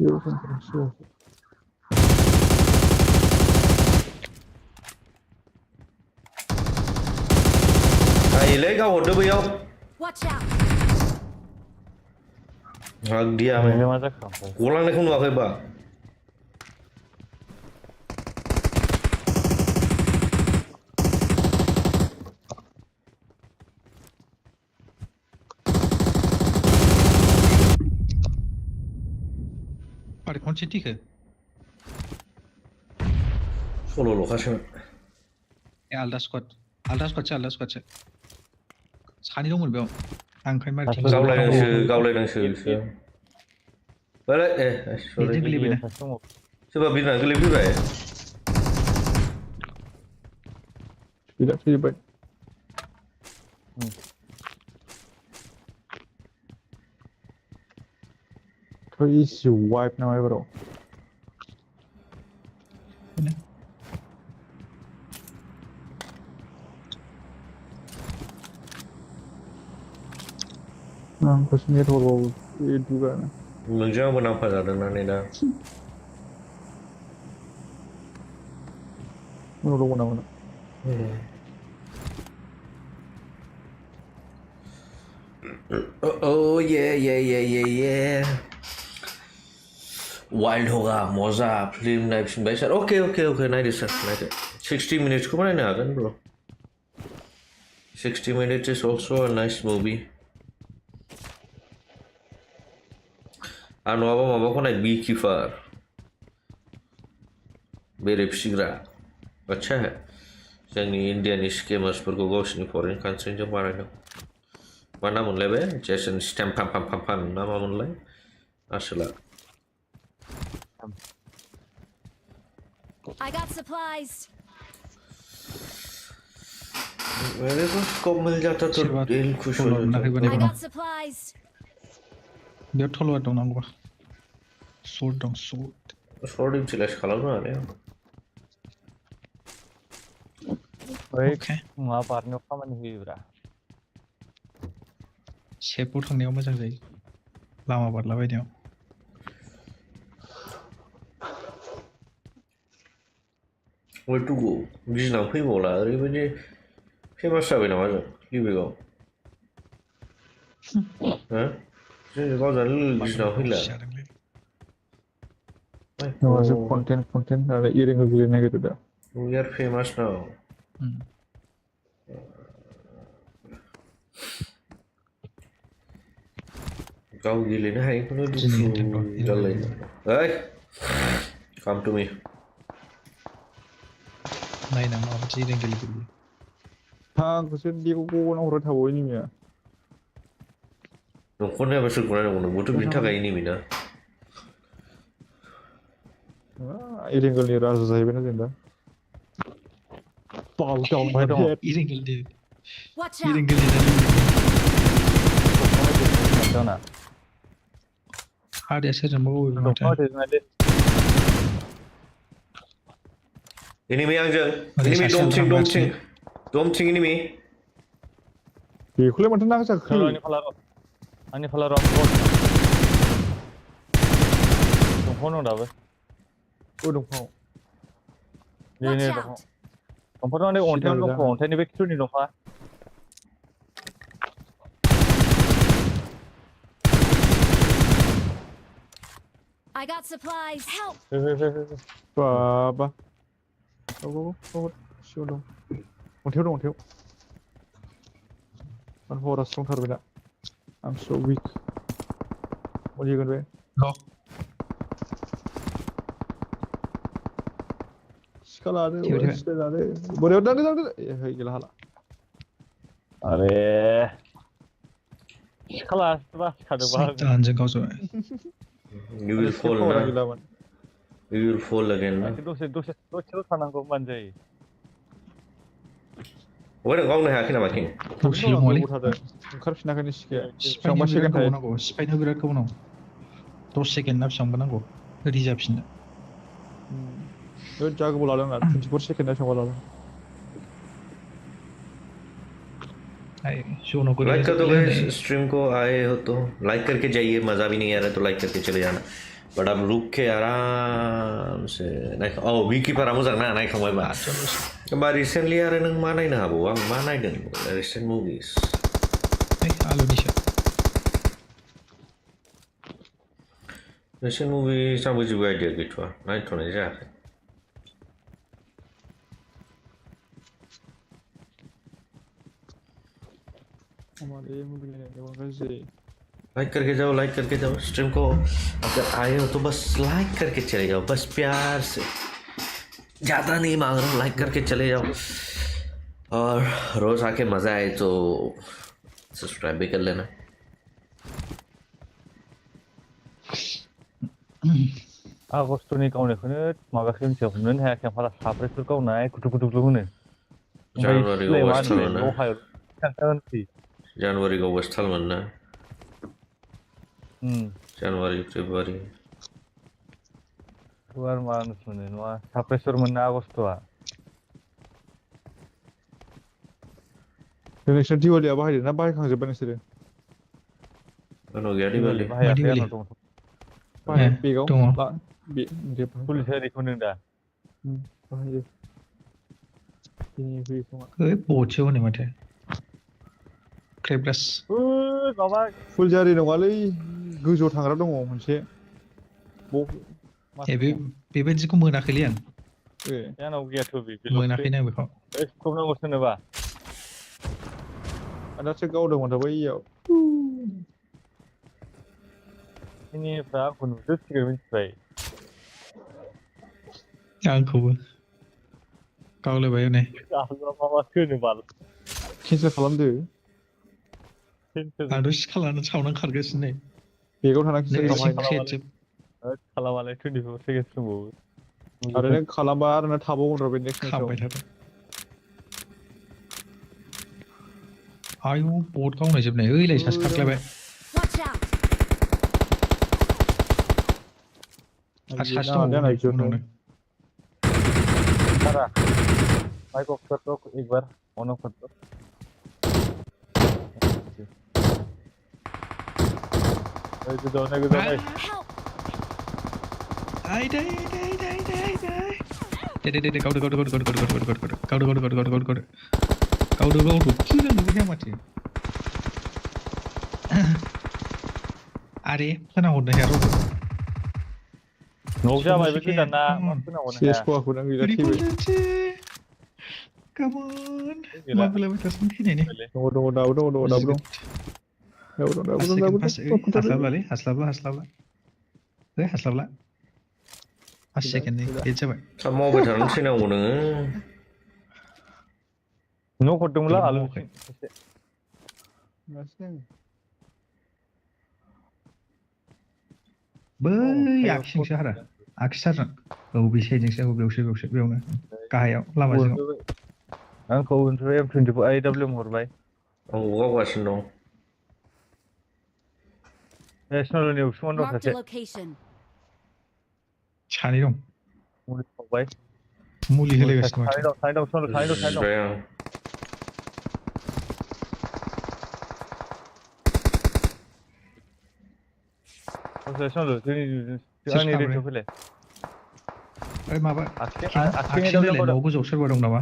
Yorulsun burası. I लेगा वो डूब जाओ Watch out. हक दिया मैं मैं 맞아 가 गोला नहीं खुलवा के बा 아래 건치 티그 सोलो लोकेशन 알다 스쿼트 사니 동물 배워 안 칼 말이 गावलायदोंसो बोले ए सॉरी गोलैबायना सोरबा बिरनानै गोलैफैबाय Tidak tidak. Kau isi wipe namanya bro. Nah, kau sendiri kalau itu kan. नोंजों आंबो नांफा जादोंना नै दा Mana. Oh yeah वाइल्ड होगा मजा फिल्म नायफिनबाय सार ओके नायदो सार नायदो 60 minutes खौबो नायनो हागोन bro 60 minutes is also a nice movie आं नङाबा माबाखौ नाय बीकीपर बेरे फिसिग्रा अच्छा है जोंनि इन्डियानि स्केमार्सफोरखौ गावसिनि फरेन कान्ट्रिजों बानायदों मा नाम मोनलाय बे जेसन स्टेम फाम ना मा मोनलाय आसोला I got supplies. मेरे को स्कोप मिल जाता तो दिल खुश हो जाता I got supplies. बेयाव थलवार दं नांगौबा sword दं sword Short imchilash खालामनो हानाया बै Okay. मा बारनायाव खामानि होयोब्रा सेफआव थांनायाव मोजां जायो लामा बारलाबायनायाव Where to go? गिनां फैबावला ओरैबायदि फेमास जाबाय नामा जों लिबेगाव हो जों गावजानो लोगो गिनां फैला जादोंलै माबासो कन्टेन्ट आरो इरेंग गेलेनो नागिरदों दा We are famous now. गाव गेलेनो हायैखौनो दुखु जालायो ओइ come to me नायना माबायदि इरें गेलेयो थांखौसो बेखौ गगनाव हरबाय थाबावो एनिमिया न'खर नायाबा सोरखौ नायनांगौ नोंबोथ' बिनि थाखाय एनिमि ना इरेंगलनि राजा जाहैबायना जों दा Fall down my दङ head इरें गेलेयो Watch इरें out! गेलेनानै दंना हारिया सोरजोंबा बबेबा माथो दंफां होथेजोबनाय एनिमि आंजों ओरै एनिमि सासेया दमथिं एनिमि बेखौलाय माथो नांजाखो आंनि फालाराव दंफां दं दाबो दंफाङाव Watch नै out! दंफां दं अन्थाइयावनो दंख' अन्थाइनि बे खिथुनि दंफाङा I got supplies. Help! बाबा सिगाङाव दं अन्थाइयाव आं हरा स्ट्रंथारबाय दा I'm so weak मोनहैगोन बे सिखा लादो सिखा लादो बोरैयाव दांदो गैला हाला आरे सिखा लाबा सिखादोंबा दानजों गावजों You will fall ना You will fall again ना दसेल' थानांगौ होनबानो जायो ओमफ्राय नों गावनो हायाखै नामा किं दसेल' नङालै ओंखारफिनाखैनो सिखाया सिफायनो बिराद गोबाव नांगौ सिफायनो बिराद गोबाव नांगौ 10 सेकेन्ड ना बेसेबांबा नांगौ रेडि जाफिननो जा गोबाव लादों आंना 24 सेकेन्ड ना बेसेबांबा लादों लाइक कर दो गाइस स्ट्रीम को आए हो तो लाइक करके जाइए मज़ा भी नहीं आ रहा तो लाइक करके चले जाना बट अब रुक के आराम से वीकीपारा मोजां ना नायखांबायबा होमबा रिसेन्टलि आरो नों मा नायनो हाबावो आं मा नायदों रिसेन्ट मुभिस आलुनिसो रिसेन्ट मुभिस आंबो जेबो आइडिया गैथ'वा नायथ'नाय जायाखै लाइक करके जाओ स्ट्रीम को अगर आए हो तो बस लाइक करके चले जाओ बस प्यार से ज़्यादा नहीं मांग रहा हूँ लाइक करके चले जाओ और रोज़ आके मज़ा आए तो सब्सक्राइब भी कर लेना आगस्ट'नि गावनायखौनो माबाखौ मिथिया हमनोनो हायाखै आं फाला साब्रैफोर गावनाय गुदुग होनो जानुवारि गावबासो थालमोन ना जानुवारि फेब्रुवारि आरो मा मोनो नङा साप्रेसरमोन ना आगस्ट'आ नोंसोर दिवालिया बाहायदों ना बाहायखांजोब्बाय नोंसोरो आंनाव गैया दिवालि बाहायाखै आंनाव दं बाहाय बेगाव दङ पुलिस एरिखौ नों दा बाहायो बटसो होनो माथो क्रेब्रास माबा फुल जारि नङालै गोजौआव थांग्रा दङ मोनसे बेबायदिखौ मोनाखैलै आं आंनाव गैयाथ' मोनाखैनो बेखौ नांगौ सोरनोबा दासो गावदोंमोन दा बैयाव जोंनिफ्रा आंखौ नुजोबसिगोन मिथिबाय आंखौबो गावलायबाय हनै माबा सोनो बाल केन्सेल खालामदो आंथ' सिखा लानानै सावनानै खारगासिनो नै बेगाव थाना केन्सेल खालामालाय 24 सेकेन्डस दंबावो आरो नों खालामबा आरो नों थाबावगोन र' बे नेक्स्ट मेचआव खामबाय थादों आयु बट गावनाय जोबनाय ओइलाय सासे खारख्लायबाय Watch out! सासे ना दंबावो नहीं क्यों उनावनो सारा माइक ऑफ कर दो एक बार ऑन ऑफ कर दो नहीं Help! Ay, day, day, day, day, day. Day, kau dah. Kira lu dia mati. Are, sana horde hero. नौजा भाई बेटी दाना मास्क ना होने CS को aku nak gila Ready TV. for that? Come on. Mabla betul sendiri ni. Udah bro. Ya udah. Haslabla. Pas second ni, dia coba. Sama apa jalan sini aku nih. नो कोटुमला आलू बै आखिजोंसो हारा आखिथारजों औ बे साइडजोंसो औ बेयावनो गाहायाव लामाजों आंखौ ओमफ्राय M24 AW हरबाय Aku gawasin dong. नेशनल उसमन दं Marked सासे a location. सानै दं मुलि खावबाय मुलि होलायगासिनो माथो सानै दं Bayang. नेशनल जोंनि आंनि रेडियो फैलाय ओइ माबा आखिं आखिनायलाय न' गोजौआव सोरबा दं नामा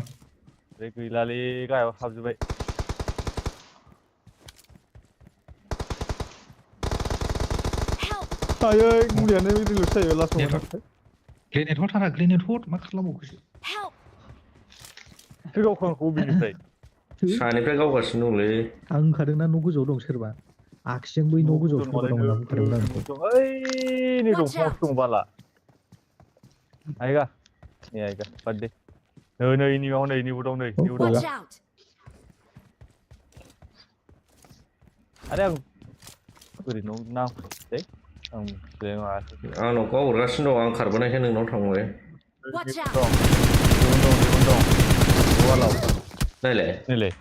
बे गैलालै गाहायाव हाबजोब्बाय Help! Ayo, muliaनो रिल'स जायो लास्टआव ग्रेनेड हट मा खालामबावखोसो Help! गावखौ बिनिफ्राय Saniफ्राय गावगासिनो दंलै आं ओंखारदोंना न' गोजौआव दं सोरबा आखिजों बै न' गोजौआव सोरबा दं होनना बुंखादोंमोन आं नोंखौ ओइ नै दंफाङावसो दं बाला आइगा नै आइगा बाददे नै इनियाव नै इनिबो दं नै इनिबो दं Watch out! आरे आं ओरैनो नांफैसै आं मिथिलाय माथो आंनाव गावहरगासिनो दं आं खारबोनायखाय नोंनाव थांबाय Watch out! दं वालाव नायलाय नैलाय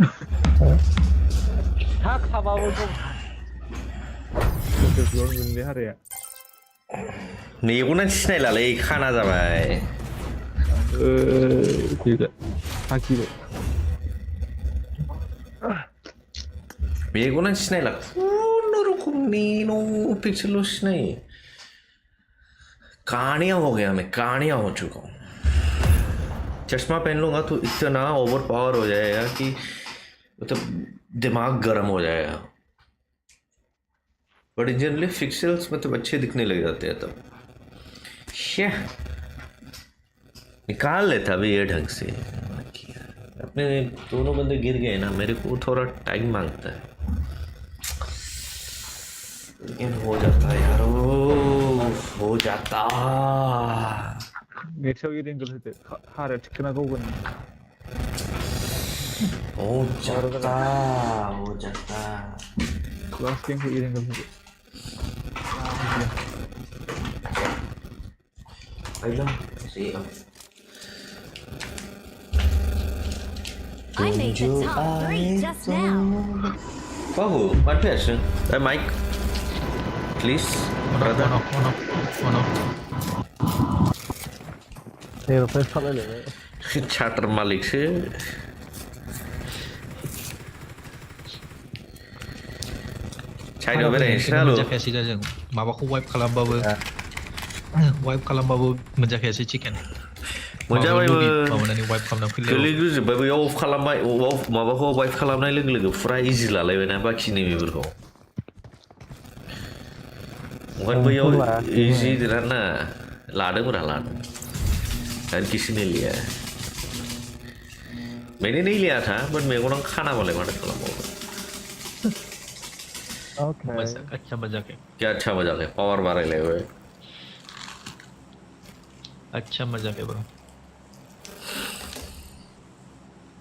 हा खाबाबो दं बेयाव गोलैनाय हाराया मेगनानो सिनायलालै खाना जाबाय गैला हाखिबाय मेगनानो सिनायला खुनुरुखुमनि न' पिक्चरल' सिनायो कानिया हो गया मैं कानिया हो चुका हूँ चश्मा पहन लूंगा तो इतना ओवर पावर हो जाएगा कि मतलब दिमाग गर्म हो जाएगा बट जनरली पिक्सेल्स मतलब अच्छे दिखने लग जाते हैं तब निकाल लेता अभी ये ढंग से अपने दोनों बंदे गिर गए ना मेरे को थोड़ा टाइम मांगता है लेकिन हो जाता है यार हो जाता नेक्स्टआव एंगल होदो हाराया थिखोना गावगोन हो जाता लास्ट गेमखौ एंगल होदो I made the top 3 just now. Bahu, what person? Mike, please, brother. Ono. Aeroplane सालायलायबाय चार्टर मालिकसो चाइनायाव बेरायनोसै ना मोनजाखायासै दा जों माबाखौ वाइप खालामबाबो मोनजाखायासै चिकेन मोनजाबायबो माबानानै वाइप खालामना फैलाय गोलैग्रोजोब्बाय बैयाव अफ खालामबाय माबाखौ वाइप खालामनाय लोगो लोगो फुरा इजि लालायबायना बाखि नैबेफोरखौ ओंखायनो बैयाव इजि देरहाना लादोंब्रा लादों यार किसी ने लिया है मैंने नहीं लिया था बट मेरे को ना खाना वाले मार्ट खिला अच्छा मजाक है क्या अच्छा मजाक है पावर बारह ले हुए अच्छा मजाक है ब्रो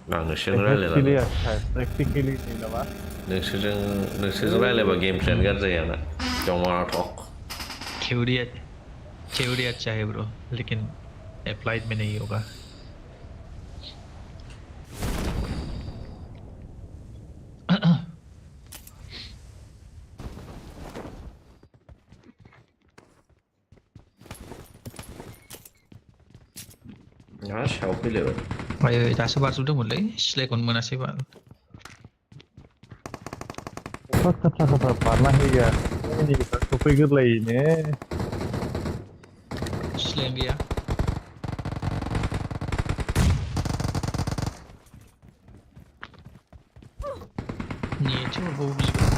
ना नोंसोरजों रायलायला प्रेक्टिकेलि नामा नोंसोरजों रायलायबा गेम प्लेन गाज्रि जायाना जमा टक थ्योरी अच्छा है ब्रो लेकिन अप्लाइड में नहीं होगा सायाव फैलायबाय ओमफ्राय दासो बारजोबदोंमोनलै सिलायखौनो मोनासै बा खाथा बारना होया सफै गोरलैयैनो सिलायानो गैया नेटसो हरबावो बिबो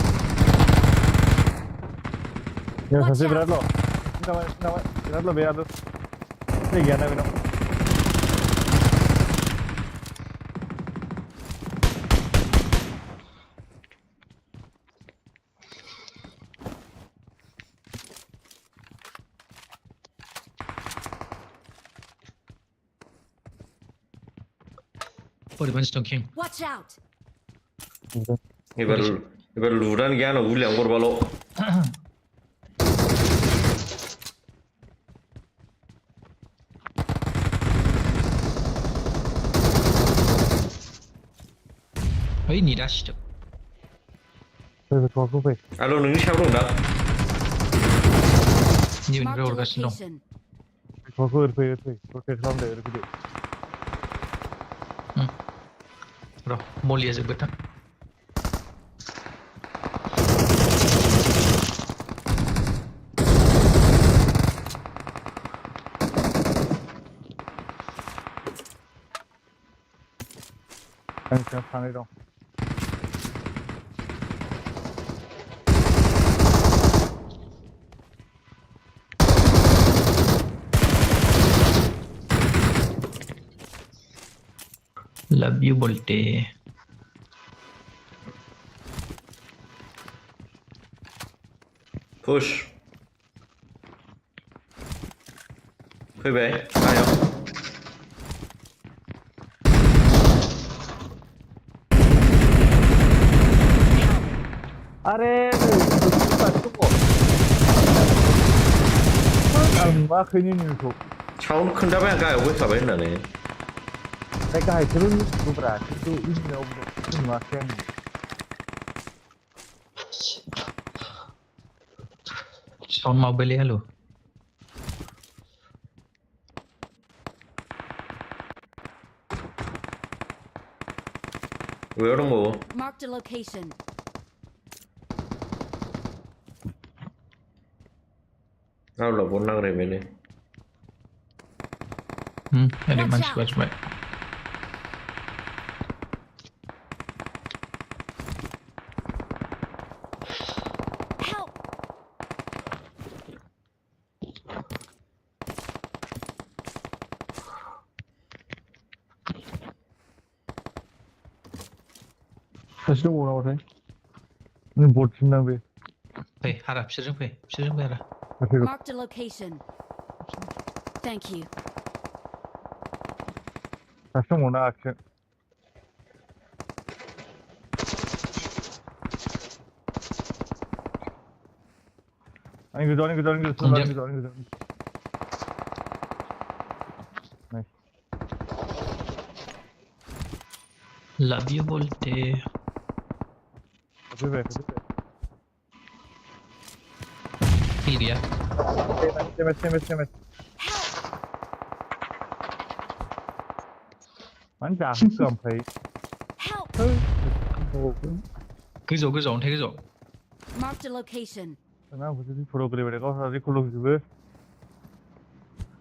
Ya saksi berat lo. Berat lo biar tuh. Ini gimana benar? बोरैबानि स्टंकिं Watch out! एबार लुरानो गैया आंनाव गुलियानो गरबाल' ओइ नेटआ सिथोब Fai. आल' नोंनि सायाव दं दा नैबेनिफ्राय Marked a हरगासिनो दं location. Fai. Rotate खालामदो ओरैबायदि. र' मलिया जोब्बाय Yang siap sana dong. Love you बोलते push फैबाय आयाव अरे आं मा खैनि नोंखौ साउन्ड खोन्थाबाय आं गाहायाव फैखाबाय होननानै दा गाहायखौल' मिथिगौब्रा खिन्थु इन्जिनाव नुवाखै आं साउन्ड माबायलै हेल' बबेयाव दंबावो Marked a location. आउला बन नांरायबायलै ओरै मानसि बाजबाय Help! सासे दंबावो नामाथाय नों बटसिम नां बे फै हारा बिसोरजों फै हारा Marked a location. Thank you. सासे दंबावो ना आखिजों आंनि गोजौआव लव यू बोलते फैबाय हिल गया सेमेस मानो जाहोखो ओमफ्राय Help! गोजौ अन्थाइ गोजौ Marked a location. ना बुझि फट' गोलैबाय गावस्रा रिकल होजोबो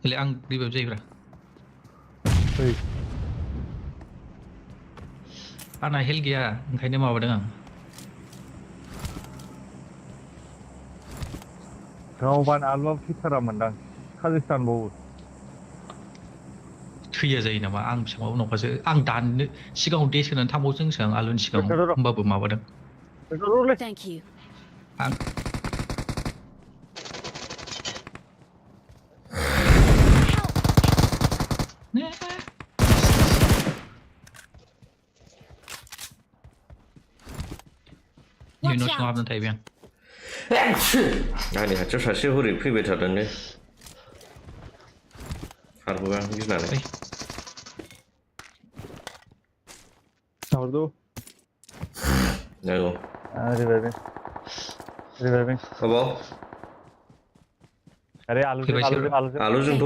हले आं रिभाइभ जायोब्रा फै आंना हेल्थ गैया ओंखायनो माबादों आं गावबान आलुआव फिथारा मोनदां खाजिसो दानबावो थैया जायो नामा आं बेसेबां उनावखासो आं दाननो सिगाङाव देस होनानै थांबावजोंसो आं आलुनि सिगाङाव होमबाबो माबादों Thank you. आं Watch न' out! सिङाव हाबनानै थाहैबाय आं आंनि खाथियाव सासे हरै फैबाय थादोंनो खारबोबाय आं गिनानै साहरदो नंगौ रिभाइभिं अबाव अरे आलुजोंथ'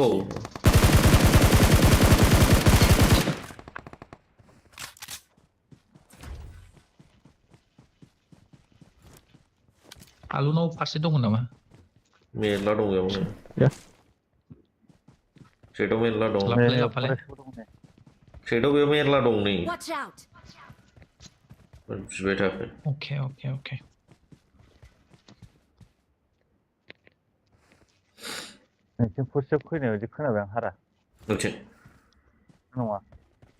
आलुनाव फारसे दङ नामा मेरला दं बेयावनो या सेटआव मेरला दं लाफालाय लाफालाय सेटआव बेयाव मेरला दं नै Watch out! बिबाय थाखो अके नोंसिम फुसजोब फैनाय बायदि खोनाबाय आं हारा नोंथिं नङा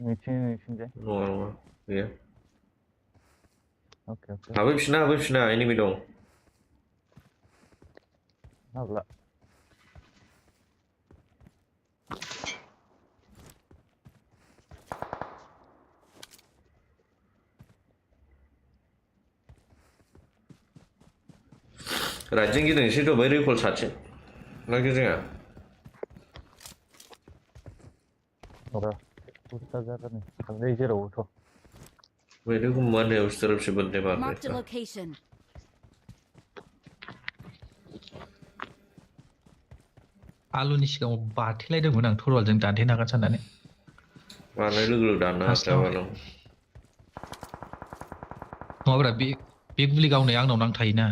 नोंसिनिजाय नङा गैया अके हाबैफिना एनिमि दं हाबला राइटजों गिदिंनोसै थ' बै रिकल साथिं ना गिदिङा र' बुस्टा जागोन थांनाय जेरावबोथ' मेरे को मन है उस तरफ से बंदे मार Marked a रहे location. आलुनि सिगाङाव बाथेलायदोंमोन आं थरवालजों दानथेनो हागोन साननानै मारनाय लोगो लोगो दानना हाखायाबाल' नङाब्रा बे गुलि गावनाया आंनाव नांथायोना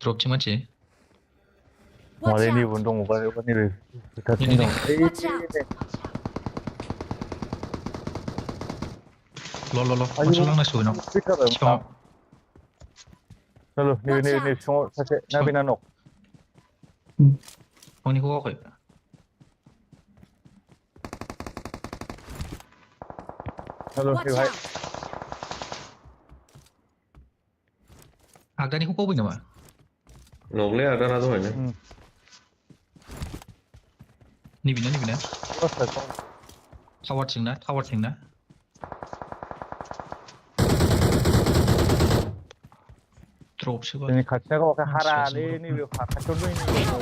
ड्रपथिं मानसि Watch मालाय out! नैबो दङ नैबे फोथारथिं दं Watch out! ल खनसे लांनांसिगौ बेनाव बिफाङाव चल नैबे बिफाङाव सासे ना बेना न' बिफांनिखौ गावाखै चल Watch बेवहाय out! आगदानिखौ गावबाय नामा नंलै आदाना दहायनो नैबेना टावारथिं ना ड्रपसोबा जोंनि खाथिना गावाखै हारालै नैबे खाथियावनो दं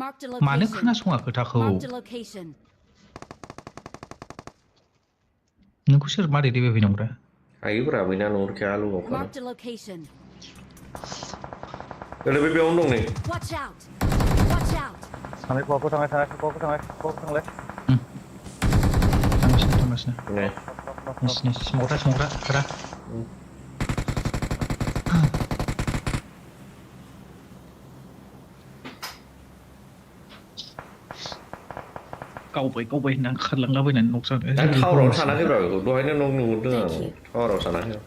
Marked a मानो location. खोनासङा खोथाखौ Marked a location. नोंखौ सोर मारै रिभाइभ हैनांगौरा हायोब्रा बैना न'रखे आलु गावखाना Marked a location. ओरै बे बेयावनो दं नै Watch out! Watch out! थांलाय खवाखौ थांलाय थांगासिनो नै नोंसिनि स्मग्रा खारा गावबाय होनना खारलांलाबायनानै नक जानो दा टावारावनो सानाखैब्रा बेखौ दहायनो नक नुहरदों आं टावाराव सानाखै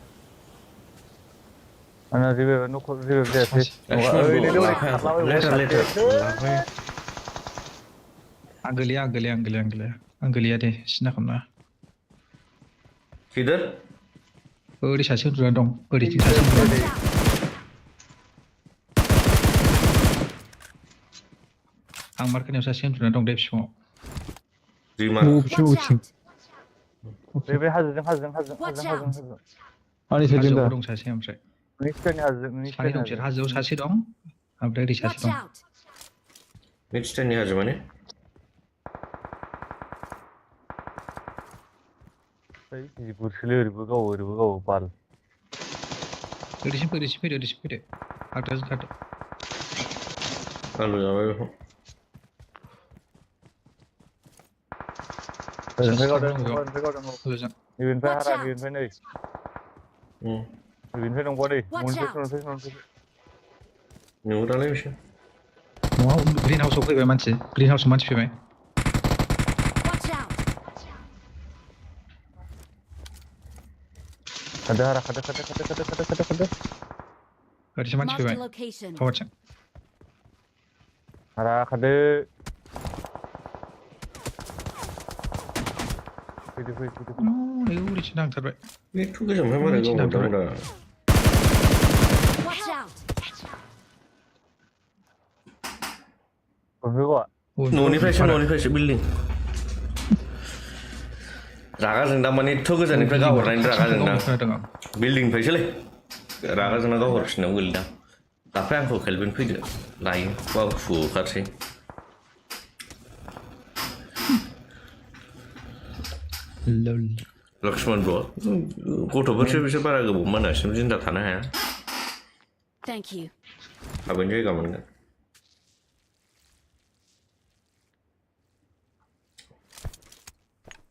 आंना रिभाइभ जायासै आं गोलैया दे सिन्था खालामना किधर ओरै सासे उन्दुना दं ओरैथिं सासे उन्दुना दं आं मार्केटआव सासे उन्दुना दं दे बिफाङाव रिमार Watch out! बे हाजोजों Watch out! आंनि साइडजों दा हाजोआव दं सासे ओमफ्राय सानै दं बिसोर हाजोआव सासे दं ओमफ्राय ओरै सासे Watch दं out! मिडस्टेननि हाजो माने बुरसोलै ओरैबो गावो बाल ओरैसिम फैदो आगदाजों खारदो आलु जाबाय बेखौ ओरैनिफ्राय गावदों ओजों नैबेनिफ्राय Watch हारा out! नैबेनिफ्राय नै नैबेनिफ्राय नंगौ नै Watch out! नुहुरालै बिसोर न'आव ग्रिन हाउसआव फैबाय मानसि फैबाय Watch out! खारदो हारा खारदो ओरैसो मानसि Marked फैबाय a location. टावारथिं हारा खारदो फैदो ओरैसो नांथारबाय बेथ' गोजाननिफ्राय मारै गावहरदांब्रा Watch out! न'निफ्रायसो बिल्डिं रागा जोंदा माने एथ' गोजाननिफ्राय गावहरनायनि रागा जोंदां बिल्डिंनिफ्रायसोलै रागा जोंना गावहरफिननायाव गोलैदां दाफाय आंखौ खेलबिन फैदो लायो बाबु फुखारसै लक्ष्मण ब्र गथ'फोरसो बिसोर बारा गोबाव मोनासिम जिन्दा थानो हाया Thank you. थाबैनो जायगा मोनगोन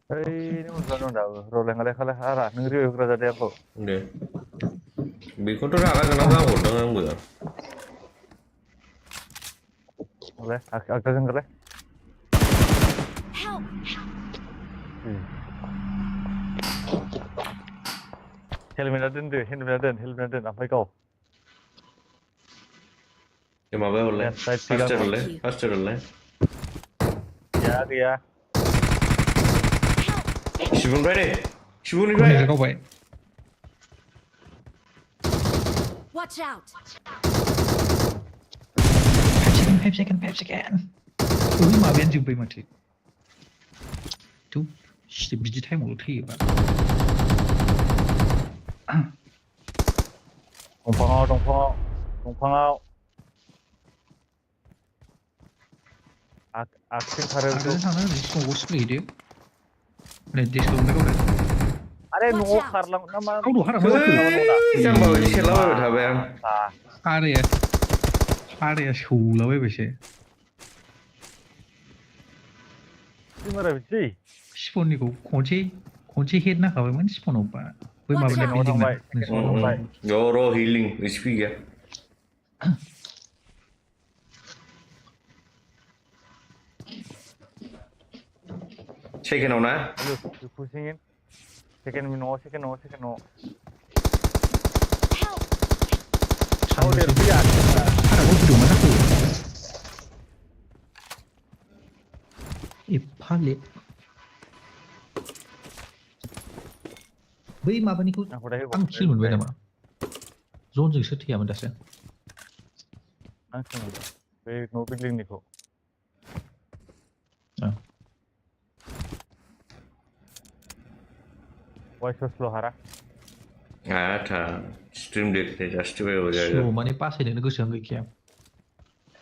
ओइ उन्दुना दं दाबो रलाय खालाय हारा नों रिभाइभ होग्रा जादों आंखौ दे बेखौथ' रागा जोंना गाहरदों आंबो ले आगदाजों ओंखारलाय Help! हेलमेटआ दोनदो हेलमेटआ दोन ओमफ्राय गाव माबाया हरलाय Left side फार्स्ट tiga. हरलाय फार्स्ट हरलाय गैया शिबुनिफ्राय दे खौ शिबुनिफ्राय नेट गावबाय Watch out! 5 सेकेन्ड माबायानो जोब्बाय माथो थ' बिदि टाइमावल' थैयोबा दंफाङाव आगसिं खारो आगदाजों थांना ओरै स्मकआव सिप्लेहैदो नै देसखौ ओमफ्राय गावदो आरे न'आव Watch out. खारलां ना मा गावद' हारा मा जाखो जाम्बा बायदि सेरलाबायबाय थाबाय आं हाराया सौलाबायबायसो मारा बिदि स्पननिखौ खनसे हेड नाखाबायमोन स्पनाव बा बै Watch माबानिया out. बिल्डिंना र' हिलिं एचपि गैया सेकेन्डआव ना pushing in second न'आव Help! हारा गावफैदों मा जाखो एफा लेट बै माबानिखौ आं किल मोनबाय नामा जनजोंसो थैयामोन दासो आं सोंदों बे न' बिल्डिंनिखौ वाइसल हारा आथा स्ट्रीम देख ले जास्टिफाई हो जाएगा स्ल' माने बासायनोनो गोसोआनो गैखाया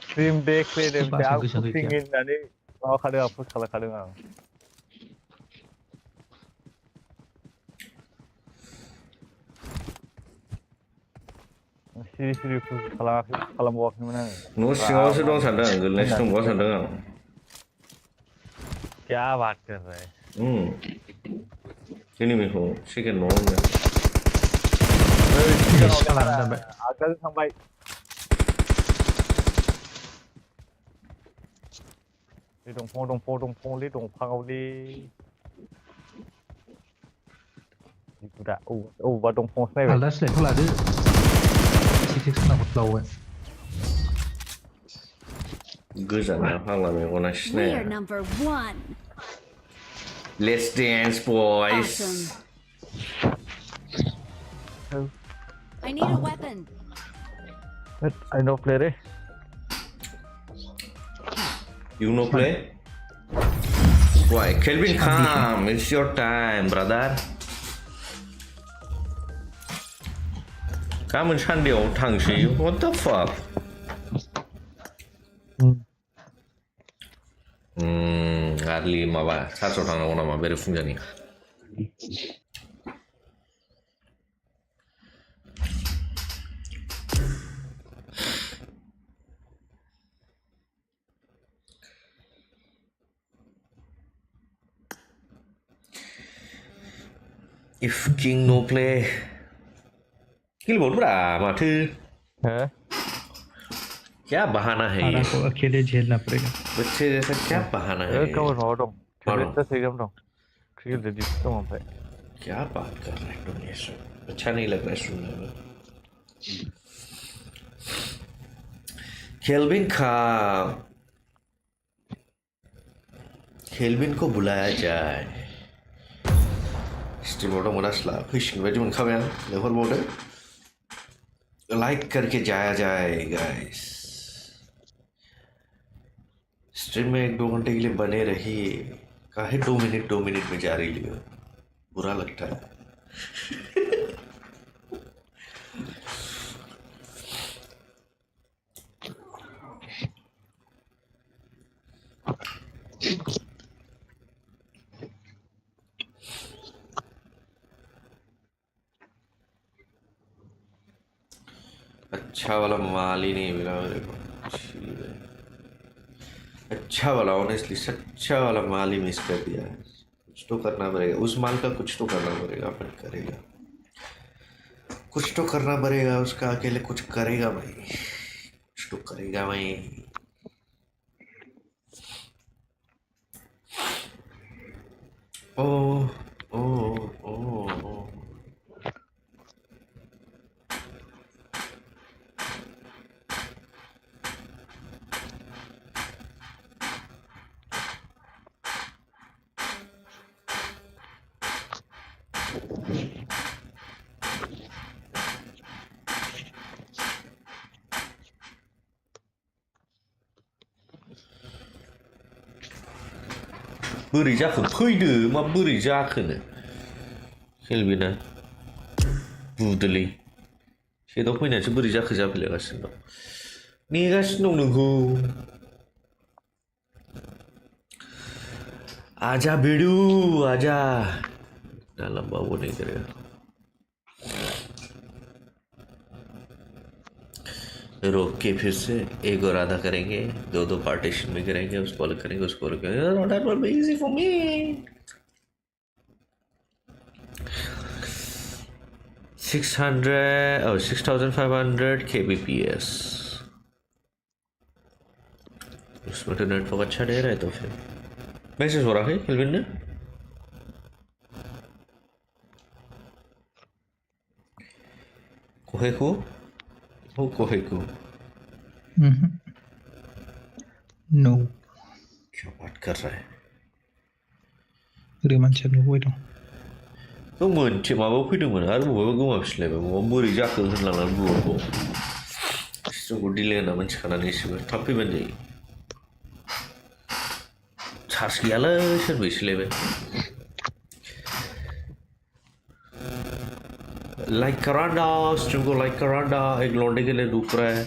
स्ट्रीम देख ले बासा आं गोसोआनो pushing गैखाया in होननानै माबाखादों आं पुश खालामखादों आं सिरि पुश खालामबावाखैमोन आङो न' सिङावसो दं सानदों आं गोलैनायसो दंबावो सानदों आं क्या बात कर रहा है एनिमिखौ सेकेन्ड न'आव होनो आगदाजों थांबाय बे दंफाङावलै दा अबेबा दंफाङावसो नायबाय आलदा स्लाइडखौ लादो सिक्स नांगौ गोजाना फाग्ला मेगना We are सिनाया number one. Let's dance boys Awesome. I need a weapon. I know play re You know play? Why? Kelvin, come. It's your time, brother. 가면 산대요 당시. What the fuck? 알리 마바 사초 당하거나 마 베르 풍자니. If king no play किल बोल रहा माथु है क्या बहाना है ये को अकेले झेलना पड़ेगा बच्चे जैसा क्या बहाना है ये? गाबोन माबा दं मानो? एग्जाम दं क्रिकेट रेडिस दं ओमफ्राय क्या बात कर रहे हैं तुम ये सब अच्छा नहीं लग रहा है सुनने में केल्विन को बुलाया जाए स्ट्रीमोडो मुनासला फिशिंग वेज मन खावे लेवल बोर्ड लाइक करके जाया जाए गाइस स्ट्रीम में 1-2 घंटे के लिए बने रहिए काहे 2 मिनट में जा रही है बुरा लगता है अच्छा वाला माल ही नहीं मिला मेरे को अच्छा वाला ऑनेस्टली अच्छा वाला माल ही मिस कर दिया है कुछ तो करना पड़ेगा उस माल का कुछ तो करना पड़ेगा अपन करेगा कुछ तो करना पड़ेगा उसका, अकेले कुछ करेगा भाई, कुछ तो करेगा भाई। ओ ओ ओ ओ बोरै जाखो फैदो मा बोरै जाखोनो केलभिना बुदोलै सेटआव फैनानैसो बोरै जाखो जाफैलायगासिनो दं नेगासिनो दं नोंखौ आजा बेडू आजा ना लंबा वो नहीं करेगा रोक के फिर से एक और आधा करेंगे दो पार्टीशन में करेंगे उसको अलग करेंगे उसको अलग करेंगे that will be easy for me 6500 kbps उसमें तो नेटवर्क अच्छा दे रहा है तो फिर मैसेज हो रहा है केल्विन ने कोहेको हो कोहेको नो क्या बात कर रहा है ओरै मानसिया नुबाय दं तो मोनसे माबायाव फैदोंमोन आरो बबेबा गोमाफिनलायबाय बबेबा बोरै जाखो होनलांनानै बुंबावगौ जोंखौ डिले होनना मिथिखानानै एसेबो थाब फैबानो जायो चार्ज गैयालै सोरबैसोलायबाय लाइक करांडा स्ट्रीम को लाइक करांडा एक लौंडे के लिए रुक रहा है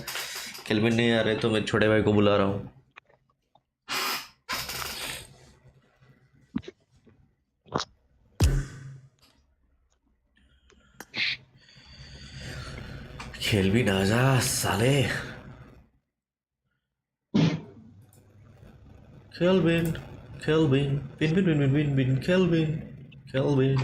केल्विन नहीं आ रहे तो मैं छोटे भाई को बुला रहा हूँ केल्विन आजा साले केल्विन केल्विन बिन बिन बिन बिन बिन बिन केल्विन केल्विन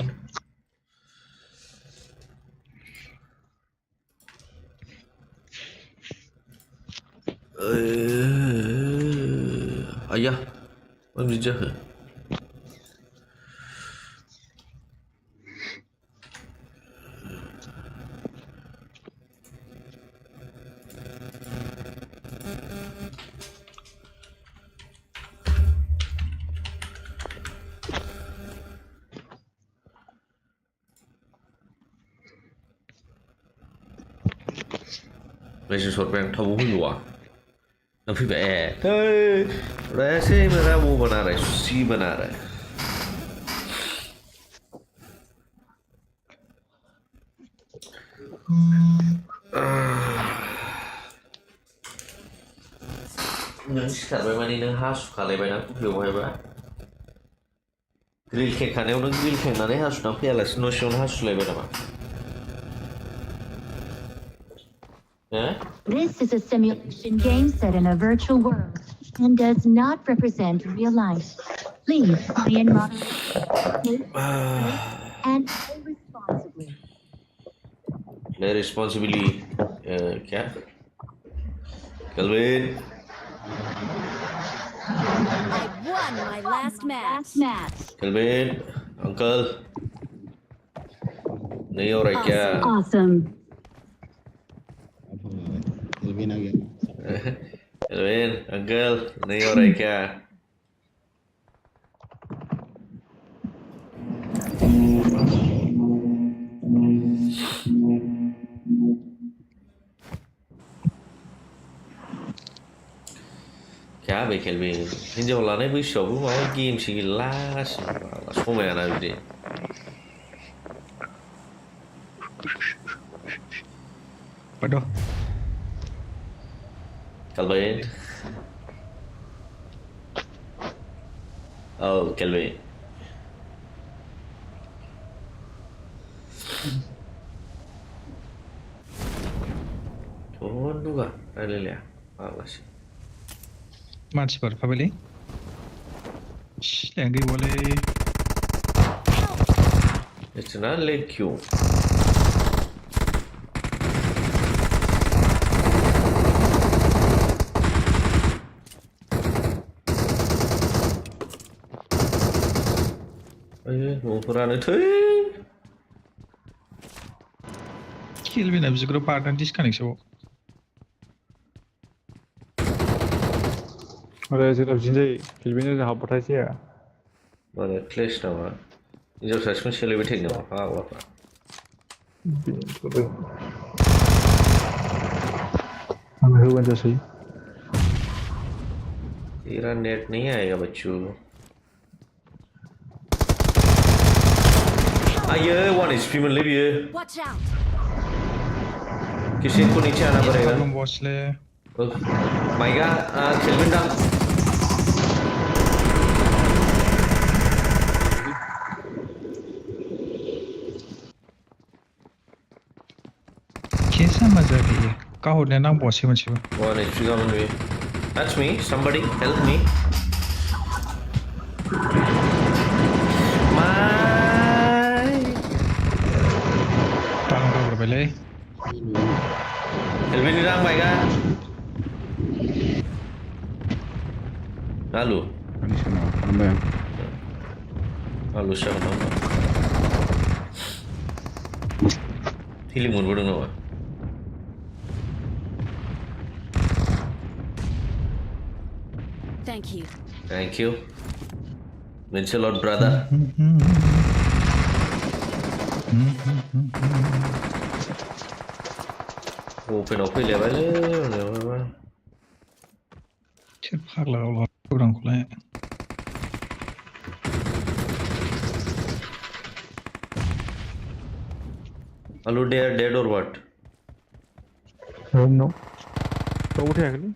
आया मा बिदि जाखो मैसेज हरबाय आं थाबाव फैगौआ नों फैबाय ए ऐसे मेरा वो बना रहा है सी बना रहा है नों सिखारबाय माने नों हासुखालायबाय ना बेवहायबा ग्रिल खेंखानायाव नों ग्रिल खेंनानै हासुना फैयालासिनो न' सिङावनो हासुलायबाय नामा This is a simulation game set in a virtual world and does not represent real life. Please play in moderation and play responsibly. Play responsibly. क्या? Kelvin. I won my last match. Kelvin, uncle. नहीं हो रहा क्या? Awesome. Kelvin आ गया kelvin uncle नहीं हो रहा है क्या क्या बे केल्विन हिन्जाव लानाय बैसोआवबो माबा गेमसो गेलेलागासिनो समायाना बिदि Paduh. Kelvin. Oh, Kelvin. Turun juga, ada lihat. Alas. मानसिफोर फाबायलै सिलायनो गैबावलै It's not like you. न'फोरानो थै केलविना बिग्रो पार्टना डिसकानेक्टसो आरो जोंना बिदिनो जायो फिल्डनि जों हाबबाथाय जाया माने क्लेस नामा हिनजाव सासेखौनो सेलायबाय थायो नामा फाग्लाफ्रा आं होबानो जासै तेरा नेट नहीं आएगा बच्चों आये 1 HP मोनलै बियो Watch out! किसी को नीचे आना पड़ेगा प्रॉब्लम बॉसले माइगा केल्विन डाउन कैसा मजा है ये का होने ना बॉसे मुझे 1 HP coming me that's me somebody help me पालन कर पहले Kelvin hilang Maika lalu lalu siapa nama healing moon bodoh nama Thank you. thank you means a lot brother open level चल भाग लगा लो प्रोग्राम खुला है Alu they are dead or what no तो उठे अगली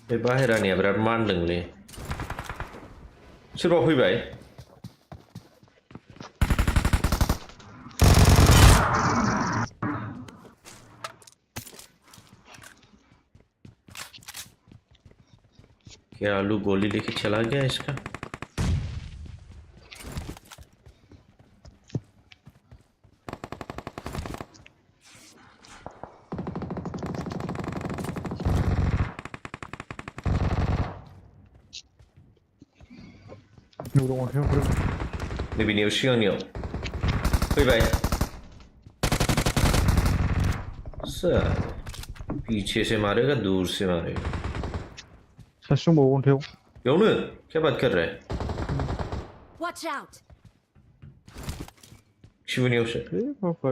बे बाहेरानिया बिराद मानदोंलै सोरबा फैबाय क्या आलू गोली लेके चला गया इसका Maybe near Xiongniu. फैबाय सर पीछे से मारेगा दूर से मारेगा सासुं बाव अन्थायाव बेयावनो क्या बात कर रहा है Watch out! शिवनियावसो ए बाबा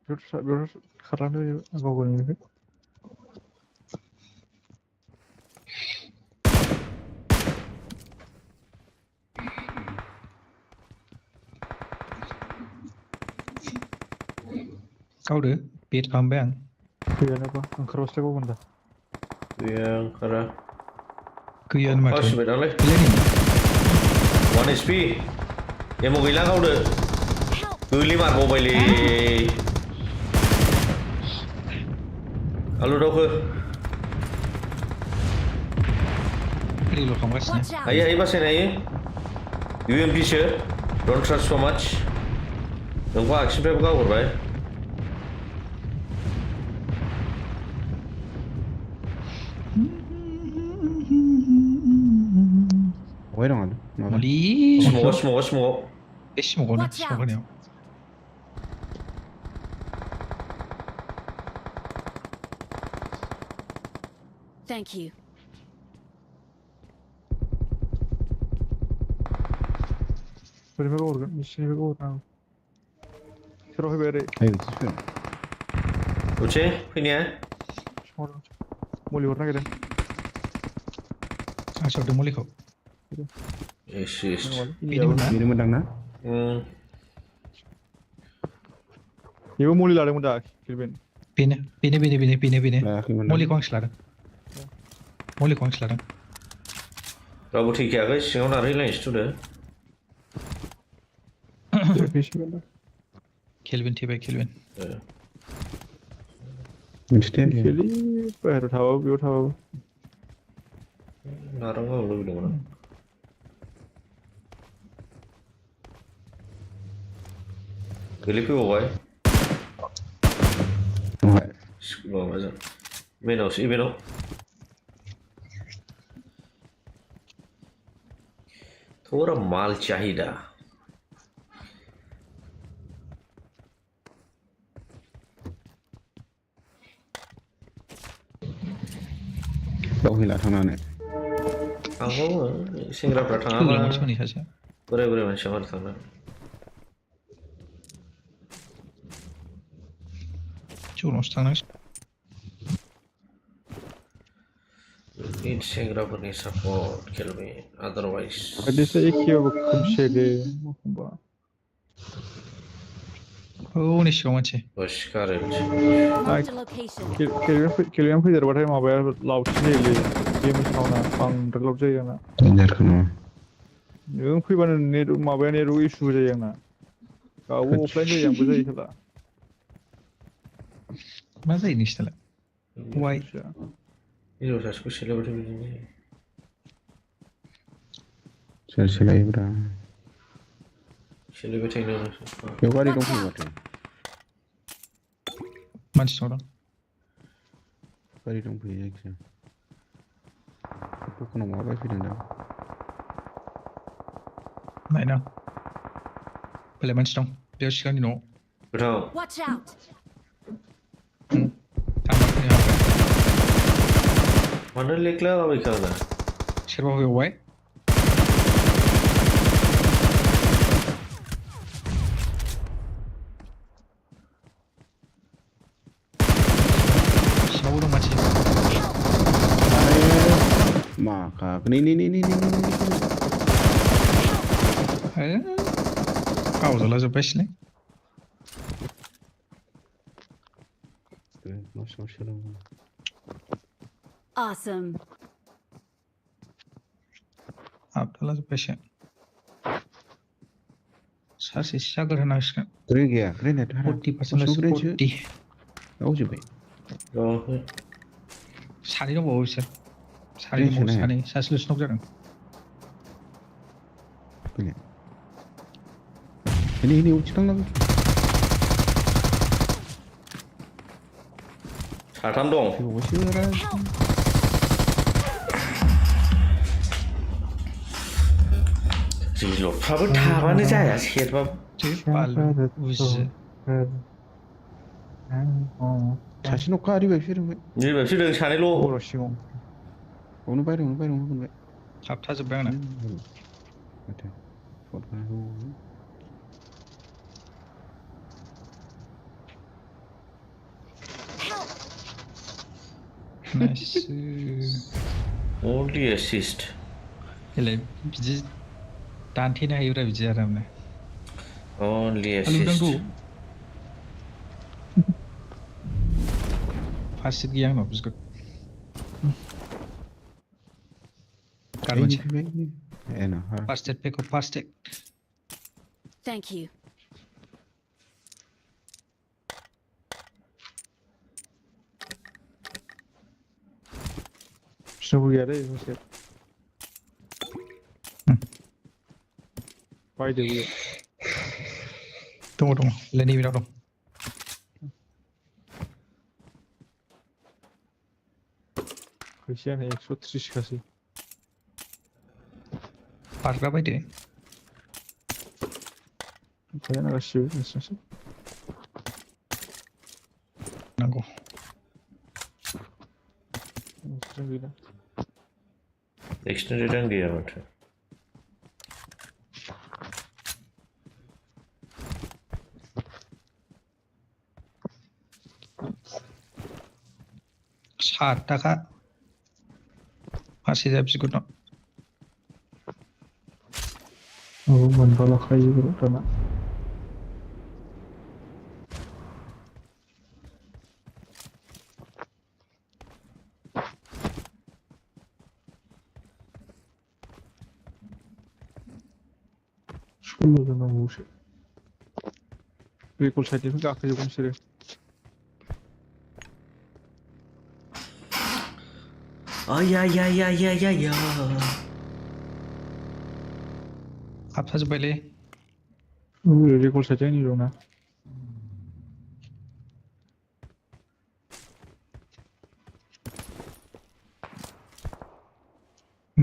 बेयाव खारलांदो गावगावनिफ्राय गावदो बेट खालामबाय आं गैयानोबा ओंखारबासो गावगोन दा गैया ओंखारा गैयानो माथो गावसिबाय दांलै 1 HP एम' गैला गावदो गोलि मारबावबायलै आलु दावखो रिल'ड खालामगासिनो Watch out! हायो हायो बासायनो हायो UMP सो don't trust so much नोंखौ आगसिनिफ्रायबो गावहरबाय Wait on. मुलि स्मोकआव बे स्मोकआवनो Watch out. स्मोक होनायाव Thank you. बोरैबा गावहरगोन बिसिनिफ्राय गावहरनांगौ सोरबा फैबाय ओरै Hey, this is good. उचे फैनाया मुलि हरनो नागिरदों आं सावदों मुलिखौ एसिस्ट बेनोमोन ना Ini menang na? बेबो मुलि लादोंमोन दा किलबिन बेनो Layakin menang. मुलिखौ आंसो लादों मुलिखौ आंसो लादों रावबो थैखायाखै सिङाव नारहैलायनोसै थुदो फैसिगोन दा केलविन थैबाय केलविन Mesti dia. खेलि बाहेरायाव थाबाबो बेयाव थाबाबो नारांगाव लुबैदोंमोन आं गोलैफैबावबाय Oh, स्कुलाव माबाजों Menos, y menos. थोड़ा माल चाहिए Đâu thì là thằng nào này? आहो सेंग्राफ्रा थाङाबा थौलां मानसिफोरनि सासे बोराय बोराय मानसिया मानो थांनो जौनावसो थांनांसिगोन need सेंग्राफोरनि support kill me otherwise Adese ekiyor bakım şeyde. Bakımba. हौनि सिगाङाव मानसि push courage Marked a location. Kelime fैदेरबाथाय माबाया लावथि जायोलै गेम साउन्डआ बांद्राय लाउड जायो आंना Injar kan mau. नों फैबानो नेट माबाया नेटवर्क इसु जायो आंना गावबो अफलाइन जायो आंबो जायो खेला मा जायो नोंसिनालाय वाइ हिरो सासेखौ सेलायबाथाय बिदिनो जायो Silsilah bra. सेलायबाय थायो Yo kali dong Watch punya out. batu. मानसि दं Kali dong punya aja. Aku kena mau apa sih dah? नायना बेलाय मानसि दं बेयाव सिगांनि न'आव गोथाव Watch out. थांना फैनो हाबाय मानो लेख्लाबायखो आंना सोरबा बेवहाय सिङावबो दं मानसि Maka ini. गावजाला जोब्बायसैलै Masuk. Awesome. हाबथाला जोब्बायसो सासे Sagar होनांसिगोन Keren ya, keren ya. 40% ल'सो 40 Tahu juga. गावाखै सानै दंबावो बिसोर सानै दंबावो सानै सासेल'सो नक जादों Keren. Ini ucitan lagi. साथाम दं रिलडफ्राबो थाबानो जाया सेरबाबो बालु उजि Sashi no kari bai firu bai. बिमा फिदों सानैल' बर' सिङाव Onu bayar, onu bai. थाबथाजोब्बाय आंना Ada. Fort baru. Nice only assist बेलाय बिदि दानथेनो हायोब्रा बिदि आरामनो only आलुदां assist दं फार्स्ट एड गैया आंनाव बिस्कुट गार Ini मोनसे ini. Enak. फार्स्ट एड पेकआव फार्स्ट एड Thank you. बिसिनावबो गैया दै मोनसे बायदो बेयो दङ लेनि बिनाव दं फैसायानो 130 खासै बारग्रा बायदो फैसायानो गासिबो नोंसिनासो नांगौ नोंसिना गैला एक्सटेन्डेड आं गैया माथो सात थाखा फार्स्ट एडआ बिस्कुटनाव औ मोनबाला खायो दाना सल्ल' जानांगौसो बेकल साइडनिफ्राय गाखोजोबगोन बिसोरो आया हाबथाजोब्बायलै बेकल साइडजों आंनि दंना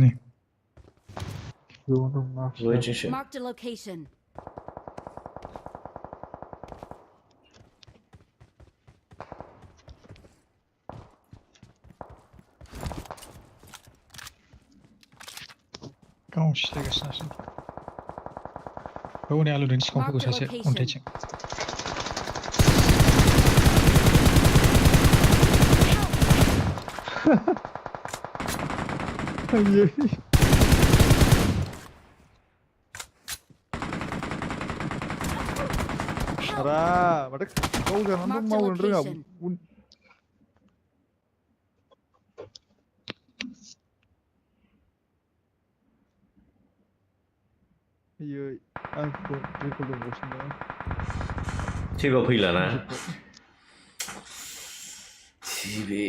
นี่ อยู่ตรงนั้น Wo ist ich? Marked a location. 刚我去这个上身。我俩路人情况不够下去，我这请。 Ara, mereka kau jangan tuh mau bener nggak? Iya, aku belum bosan banget. Tiba pila na. Tiba.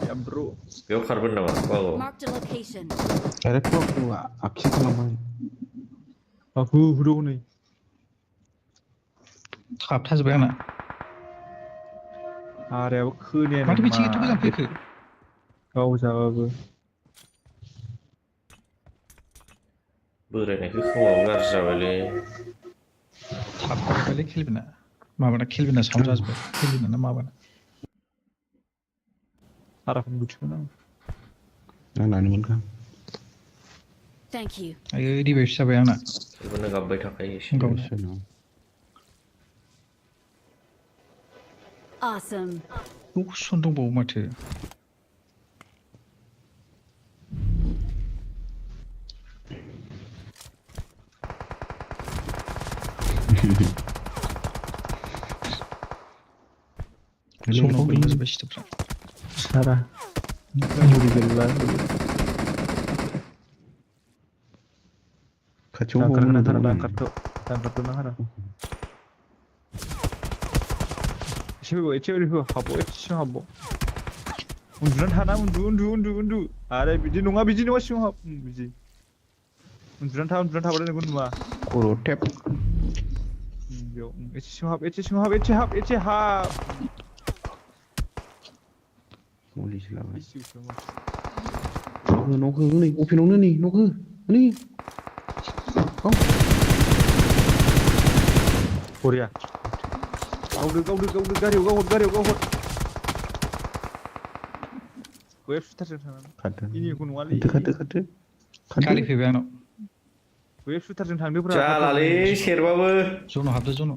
Ya bro. Yo karbon nama. Wow. Marked a location. Ada aku aksi selama. Aku udah nih. ขับท่าจะไปไหน Ada aku nih. มาที่พิชิตทุกอย่างคือ Kau jawab. Berani aku kau nggak jawabnya. ขับไปเลยคิลบินะมาวันนั้นคิลบินะสองจานไปคิลบินะมาวัน Arafin bucu na. Nah, ini kan. Thank you. Ayo di bawah siapa yang nak? Ibu nak gambar tak kaya sih. Engkau. Awesome. Sondong bau mata. Sondong bau mata begitu pula. Sarah. Nyuri gelar. Kacau. Tangkar tuh nahara. Cewek itu habo. Unduran hana undu. Ada biji nunga sih hab biji. Unduran habo ada nih gua. Koro tap. Yo, ece hab. Boleh selamat. Nok nih, opin nih, nok nih. Kau. Korea. Kau udah gario. Gue sudah Kata. ini aku nuali. Kata. Kali fibel no. Gue sudah tangde berapa? Jalali, share bawa. Zono habis zono.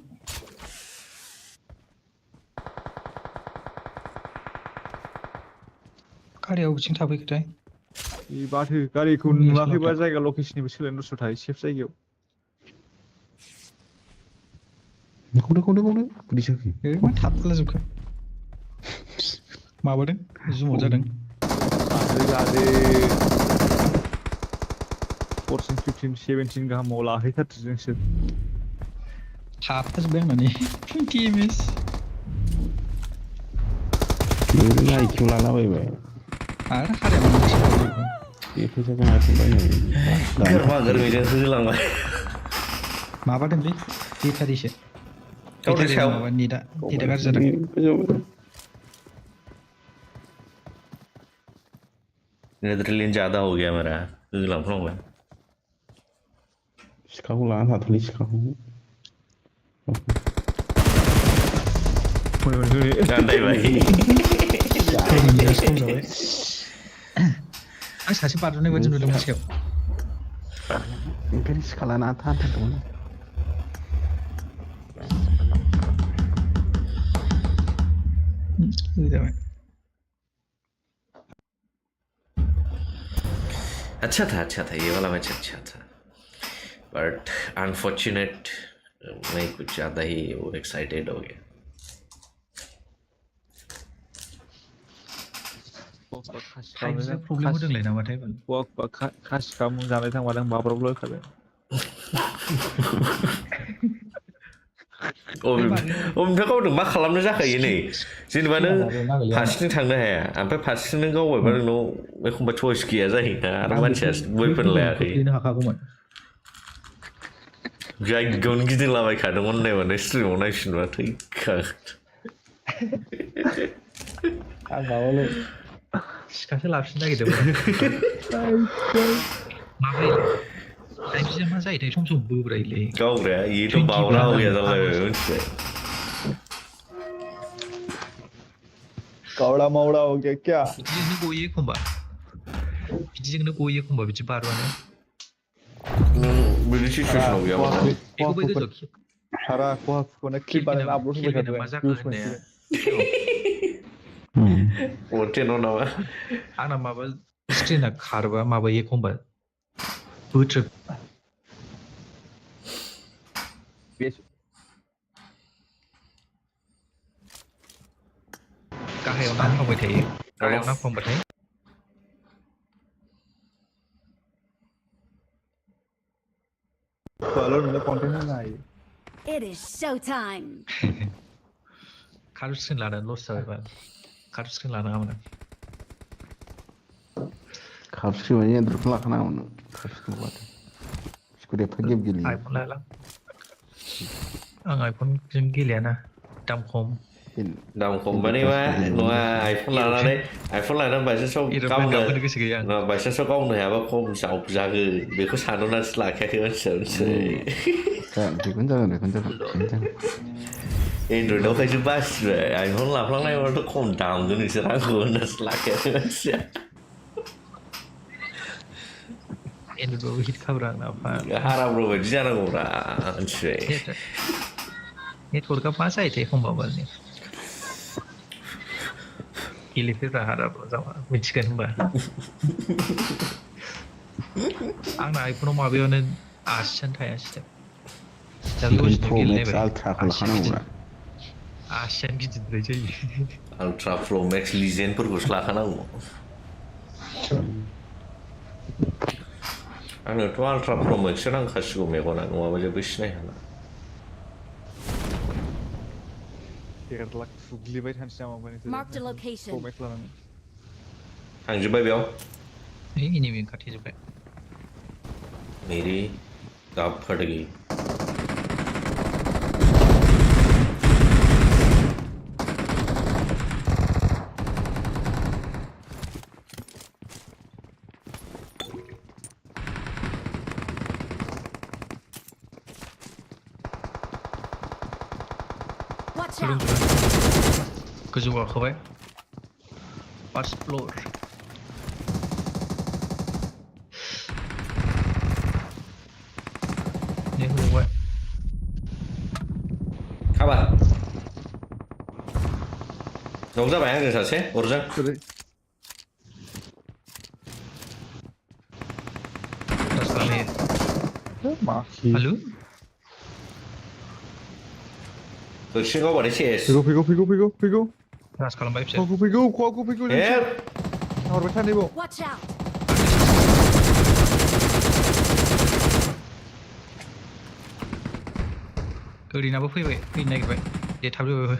Kali aku cinta apa kita? Ibadah kali aku nuali baca kalau lokasi ini bisa lendu sudah siap saya. Kau udah. Bisa sih. Mana tak lah juga. Mau berdeng? Zoom aja deng. Ada 14, 15, 17 gak mau lahir kan terjengsit. Tak sebenarnya nih. Kimis. Ini IQ lala baik. Ada yang mana? Itu saya nggak banyak. Germa dia hilang lah. Mau berdeng deh. Kita di sini. Kau udah siap. Tidak kerja deng. Netherlands ज़्यादा हो गया मेरा हिlang pun lah. Sekolah lah, tulis sekolah. Gandai baik. Saya sih paruh nih wajib dulu masih. Ini sekolah Nathan teman. अच्छा था ये वाला match अच्छा था बट अनफॉर्चुनेट मैं कुछ ज़्यादा ही वो एक्साइटेड हो गया प्रॉब्लम होदों लाय नामाथाय खास kamu जानाय थांबादों बाब्राबल खाबाय ओमफ्राय गावदों मा खालामनो जाखायो नै जेनेबा नों फारसेथिं थांनो हाया ओमफ्राय फारसेथिं नों गावबायबा नोंनाव एखमबा चइस गैया जायोना आरो मानसिया वेपन लायाखै गावनि गिदिंलाबायखादोंमोन होननायमोन स्ट्रिमाव नायफिनबा थैखागोन आं माबाल' सिखासो लाफिननो नागिरदोंमोन माबायो टाइमसिया मा जायोथाय सम सम बोब्रायोलै गावग्राया इयोथ' बावला गैया जालायबाय मिथिबाय कावड़ा मावड़ा हो गया क्या बिदिजोंनो गयो एखमबा बिदि बारबानो नों बिदि सिचुवेसनाव गैयामोन ना बेखौ बै गोजौ सारा खहा खुखौनो क्लिप बानायना आपल'ड होबाय थादों मा जाखो भिउस होननाया मोनसिगोन अरथेन' नामा आंना माबा स्क्रिना खारबा माबायो एखमबा बोथ्रोब गाहायाव नांफ्लांबाय थायो गाहायाव नांफ्लांबाथाय कन्टेन्ट होनो हायो It is showtime. Card screen लानानै लस जाबायबा कार्ड स्क्रिन लानाङामोन खाबसिखौ माने एन्ड्रइडखौ लाखानांगौमोन खाबसिखौ बाथो स्कुल एफा गेम गेलेयो आइफन लालां आं आइफनजों गेलेयाना दाम खम दाम खम माने मा नङा आइफन लानानै बायसान्सआव गावनो गोसो गैया आं बायसान्सआव गावनो हायाबा खम जागोन बेखौ साननानैसो लाखायाखै मानसिया बेखौनो जागोन एन्ड्रइडआवखायसो बासिबाय आइफन लाफ्लांनायबाथ' खम दामगोन नोंसोर आंखौ होननासो लाखायाखै मानसिया एन्ड्रइडबाबो हिट खाब्रा आंना हाराब्र' बायदि जानांगौब्रा मिथिबाय नेटवर्कआ मा जायोथाय एखमबा बारनि गेलेफेरग्रा हाराब्र' जाबा मिथिगोन होनबा आंना आइफनाव माबायावनो आसियानो थाया सिटेप आसियानो गिदिरद्राय जायो आल्ट्रा प्र' मेक्स लिजेन्डफोरखौसो लाखानांगौ आंनोथ' आल्ट्रा प्र' मेक्ससो नांखासिगौ मेगना नङाबा जेबो सिनाय हाला फुग्लिबाय थानोसै नामा Marked a location. थांजोब्बाय बेयाव एनिमि ओंखारथेजोब्बाय मेरी गाब फट गई Watch out. गोजौ गाखोबाय फार्स्ट फ्लोर नेहरबाय हाबा न'क जाबाय आंजों सासे अरजों हेलौ सिङाव बादै सेस फैगौ राज खालामबाय फिसा फैगौ हरबाय थानायबाव Watch out. ओरैनाबो फैनो नागिरबाय दे थाब जोबाय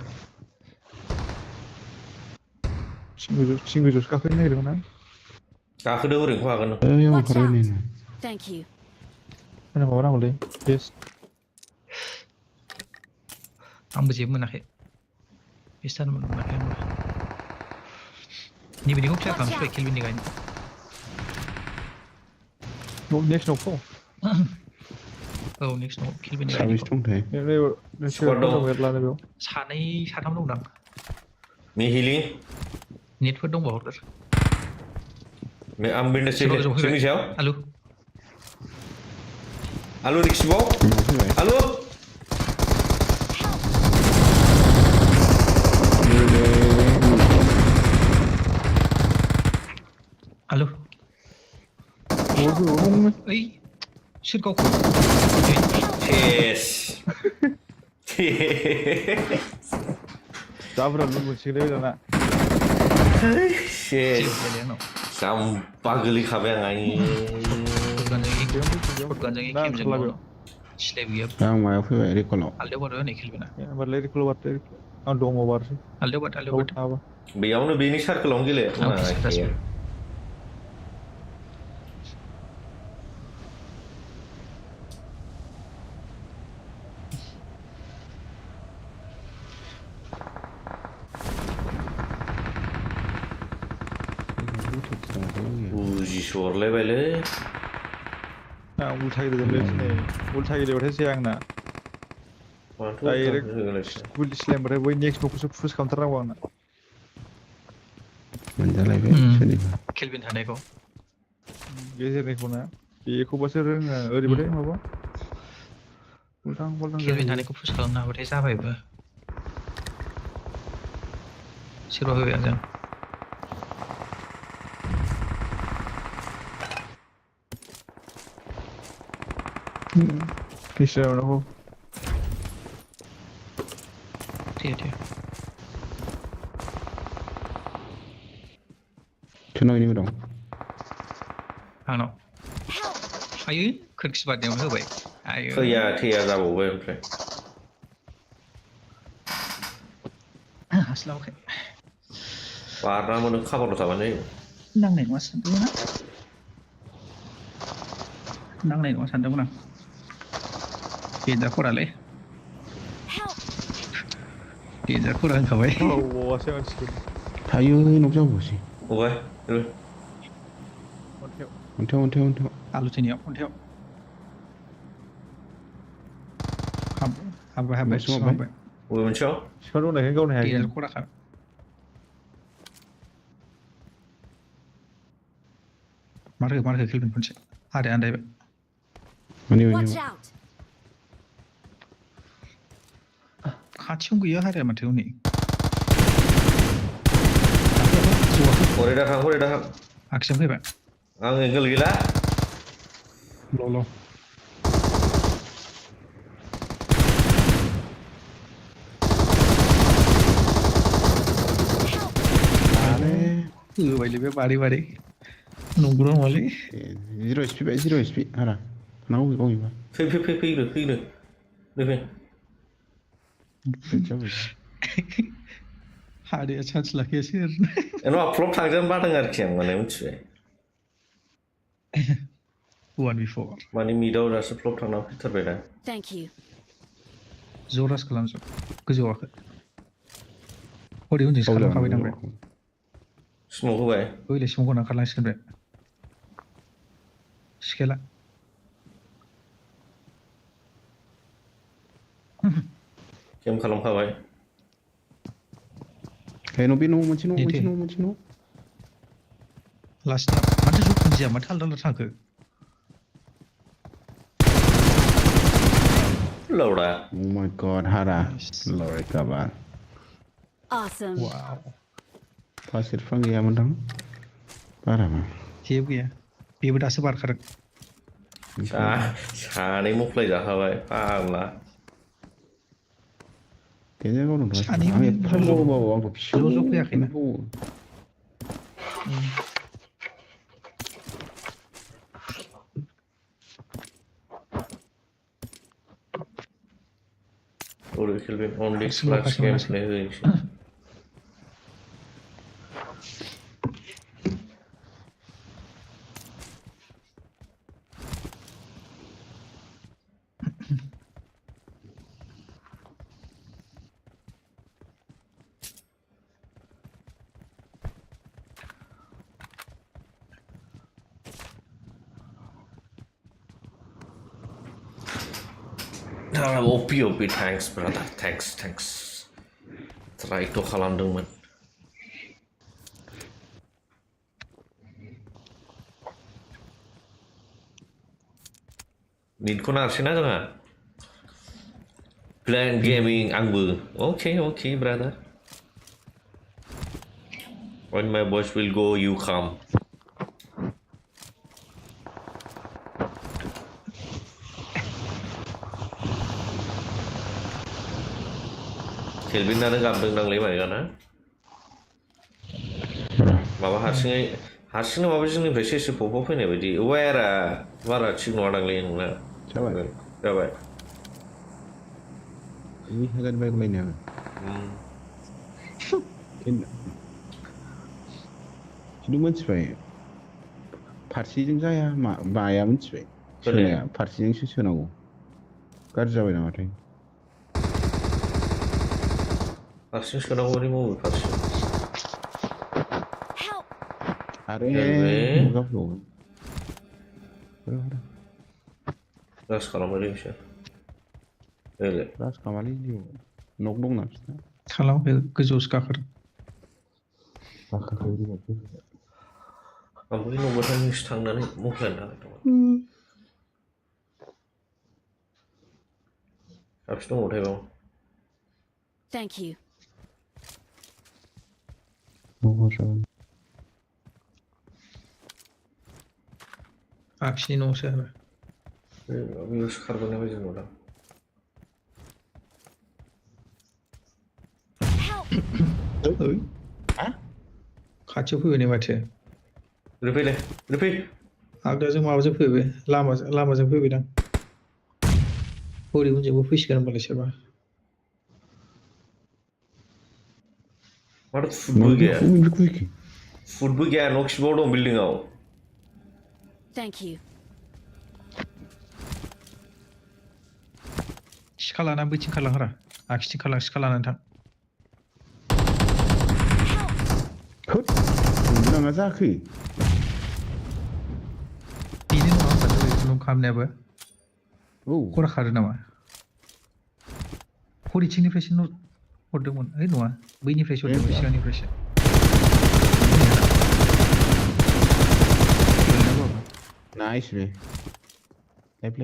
थिं गोजौसो गाखोनो नागिरदोंमोन आं गाखोदो ओरैनोखौ हागोन Watch out. Thank you. माबा नांगौलै आंबो जेबो मोनाखै बिस्तान मोनाखै आंबो नैबेनिखौ क्लियार खालामसै किलबिननि गायनो नेक्स्ट न'खौ औ नेक्स्ट न'आव किलबिननि साबैसे दंथाय सानै साथाम दंदां मिहिलि नेटफोर दंबा हरगोर आं बिनो जोंनि सायाव आलु रिक्सिबाव आलु आलु ओइ सोर गावखौ सेस जाब्रा लुबैसिगोन दाना जाम्बा गोलैखाबाय आं आं मायाव फैबाय रिकलाव आलदायाव बार नै खेलबिना होमबालाय रिकल बारदो आं दङ बारसै आलदायाव बार बेयावनो बेनि सार्कोलावनो गेले सहरलायबायलै आं उल्था गेलेदोंलै दिनै उल्था गेलेबाथाय जाया आंना माथो डाइरेक्ट होगोनलायसै गुलि सिलायबाथाय बै नेक्स्ट न'खौसो पुश खालामथारनांगौ आंना मोनजालायबाय सोरनिबा केलभिन थानायखौ गेजेरनिखौना बेखौबासो रोङो ओरैबाथाय माबा उल्थां फाल्थां केलभिन जाहैयो थानायखौ पुश खालामनो हाबाथाय जाबायबो सोरबा फैबाय आंजों गेजेराव थैयो सोरनाव दं आंनाव आयो खोरखि बारनायावनो होबाय आयो थैया जाबावबाय ओमफ्राय हास्लाबाखै बारना मोनो खाबारल' थाबानो जायो नांनाय नङा सानदोंमोन आं डेन्जार खरालै डेन्जार खरा होनखाबाय बावबावासो मानसिखौ थायो न'क जाबावसै अबाय अन्थायाव आलु थिनियाव अन्थायाव हाबबाय मोनसे सिङाव माबाय हाबबाय बबे मोनसेयाव सिखाव दंनायखाय गावनो हायाखै डेन्जार खराखा मारहो केलभिन खनसे आदाया आन्दायबाय Watch out! खाथियाव गैया हारिया माथो हनै हरै दाथां आखिजों फैबाय आं एंगोल गैला ल होबायलै बे बारै नंगौ नङालै 0 HP हारा नांगौ गावनिबा फैग्रो फै हारिया चान्स लाखियासै आरो एनाव फ्लप थांजानो बादों आरोखि आं माने मिथिबाय 1v4 माने मिडआव दासो फ्लप थांना फैथारबाय दा Thank you. जरास खालामजोब गोजौआखै हरै उनजोंसो खालामखाबाय दां बे स्मक होबाय ओइलाय सिमाव गोनां खारलांसिगोन बे सिकेला गेम खालामखाबाय बे न' मोनसे न' लास्टनियाव माथो जखन जाया माथो आलदा थांखो लौड़ा Oh my god हारा लौड़ा काबार Awesome. वाव पासेटफ्रां गैयामोनदां बाराबा जेबो गैया बेबो दासो बारखादों सानै मफ्लाय जाखाबाय फाग्ला गेजेर गावदों सानै आं एफा बावबावो आंखौ ज' फैयाखैना only हारसिं slash माखासे gameplay होयोसै OP thanks brother thanks try to खालामदोंमोन निदखौ नारसैना जोंहा प्लेन गेमिं आंबो okay brother when my boss will go you come केलभिनानो गाबदों दांलै माइगाना माबा हारसिंनो माबा जोंनिफ्राय सेसे पपआव फैनाय बायदि वायारा बारा थिग नङा दांलै नोंना जाबाय ini agak baik lainnya खिन्थु मोनथिबाय फारसेजों जाया माया मोनथिबाय सोनाया फारसेजोंसो सोनांगौ गाज्रि जाबाय नामाथाय फारसेजों सोनांगौ ओरै मबे फारसे Help! आरे Ras खालामबाय बिसोर ओरै राज खामालै जिउ नक दं ना बिसिना खालाम बे गोजौआवसो गाखोदों गाखोखायो आंबो न'बाथाय नोंसो थांनानै मख्लायनो हागोन साबसिन दंबावथाय बाव Thank you. आगसिनि न'आवसो आरो बेयावसो खारबोनाय बायदि नुदों ओइ खाथियाव फैबाय नै माथो ओरै फैलाय ओरै फै आगदाजों माबाजों फैबाय लामाजों फैबायदां हरै उनजोंबो फैसिगोन होनबालाय सोरबा माथो फुटबो गैया न' खिबाव दं बिल्डिंआव Thank you. सिखा लानानै बैथिं खारलांहारा आगसिथिं खारलां सिखा लानानै थां मा जाखो बेनो नङा होनबा न' खालामनायाबो औ खरा खारो नामा हरैथिंनिफ्रायसो न' हरदोंमोन ओइ नङा बैनिफ्रायसो हरदोंमोन सिगांनिफ्रायसो नाइस रे लेफ्ट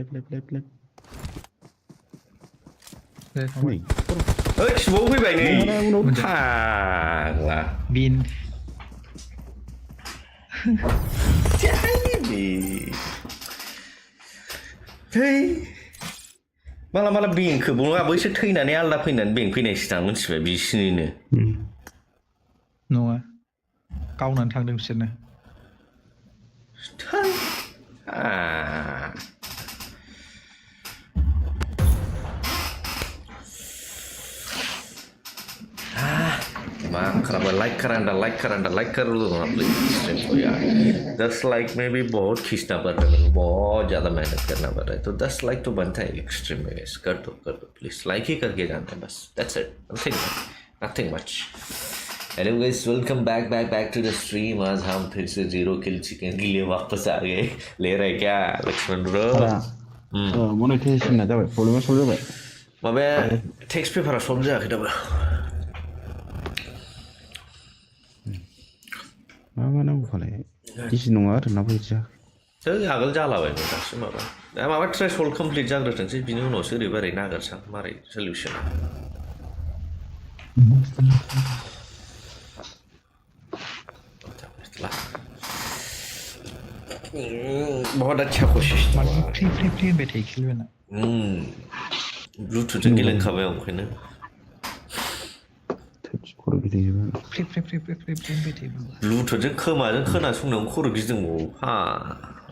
थांबाय ओइ खिबाव फैबाय नै मोनदों फाग्ला बिन माला बेंखो नङा बैसोर थैनानै आलदा फैनानै बेंफैनायसो दां मिथिबाय बिसिनिनो नङा गावनानै थांदों बिसोरनो Man खालामो लाइक कर दो ना प्लीज स्ट्रीम को यार 10 लाइक में भी बहुत खींचना पड़ रहा है बहुत ज़्यादा मेहनत करना पड़ रहा है तो 10 लाइक तो बनता है एक स्ट्रीम में guys कर दो प्लीज लाइक ही करके जाना है बस that's it nothing much Hello guys welcome back to the stream आज हम फिर से 0 किल चिकन के लिए वापस आ गए ले रहे क्या लक्ष्मण ब्रो मोनेटाइजेशन ना जाबाय प्रब्लेमा सल्भ जाबाय माबाया टेक्स्ट पेपारा सल्भ जायाखै दाबो मा नांगौ फालाय इजि नङा आरो ना बायदि जाखो आगोल जालाबायमोन दासो माबा थ्रेसहोल्ड कमप्लिट जाग्रोथोंसै बिनि उनावसो ओरै नागिरसां मारै सलिउसन बहुत अच्छा कोशिश फ्री होनबाय थायो खिलुना ब्लुटुथजों गेलेखाबाय आं ओंखायनो खर' गिदिंजोबो फ्रि होनबाय थायो ब्लुटुथजों खोमाजों खोनासंनायाव खर' गिदिंबावो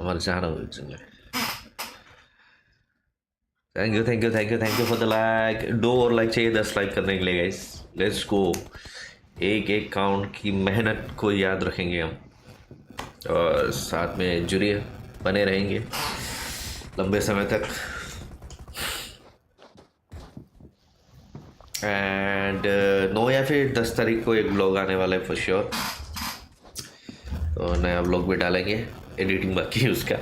मारै जानांगौ बिदिजोंलाय Thank you for the like 2 और लाइक चाहिए 10 लाइक करने के लिए गाइस लेट्स गो एक काउंट की मेहनत को याद रखेंगे हम और साथ में जुड़िए बने रहेंगे लंबे समय तक एंड 9 या फिर 10 तारीख को एक ब्लॉग आने वाला है फॉर श्योर तो नया ब्लॉग भी डालेंगे एडिटिंग बाकी है उसका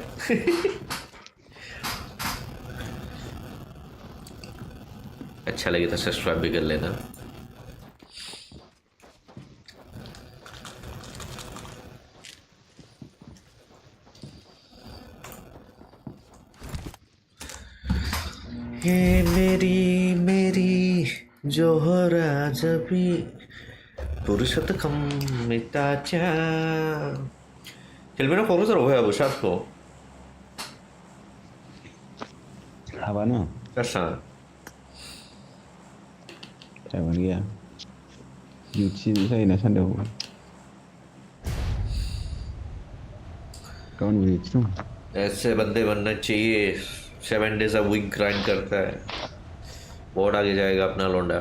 अच्छा लगे तो सब्सक्राइब भी कर लेना ये मेरी जोहरा जबी पुरुषोत्तम मिताचा Gelmeno koru zero ya bu şarkı हाबानो Kaçta? टाइमानो गैया डिउटि जायोना सानदुआव गाबोनबो डिउटि दं ऐसे बंदे बनना चाहिए 7 days a week ग्राइंड करता है बहुत आगे जाएगा अपना लौंडा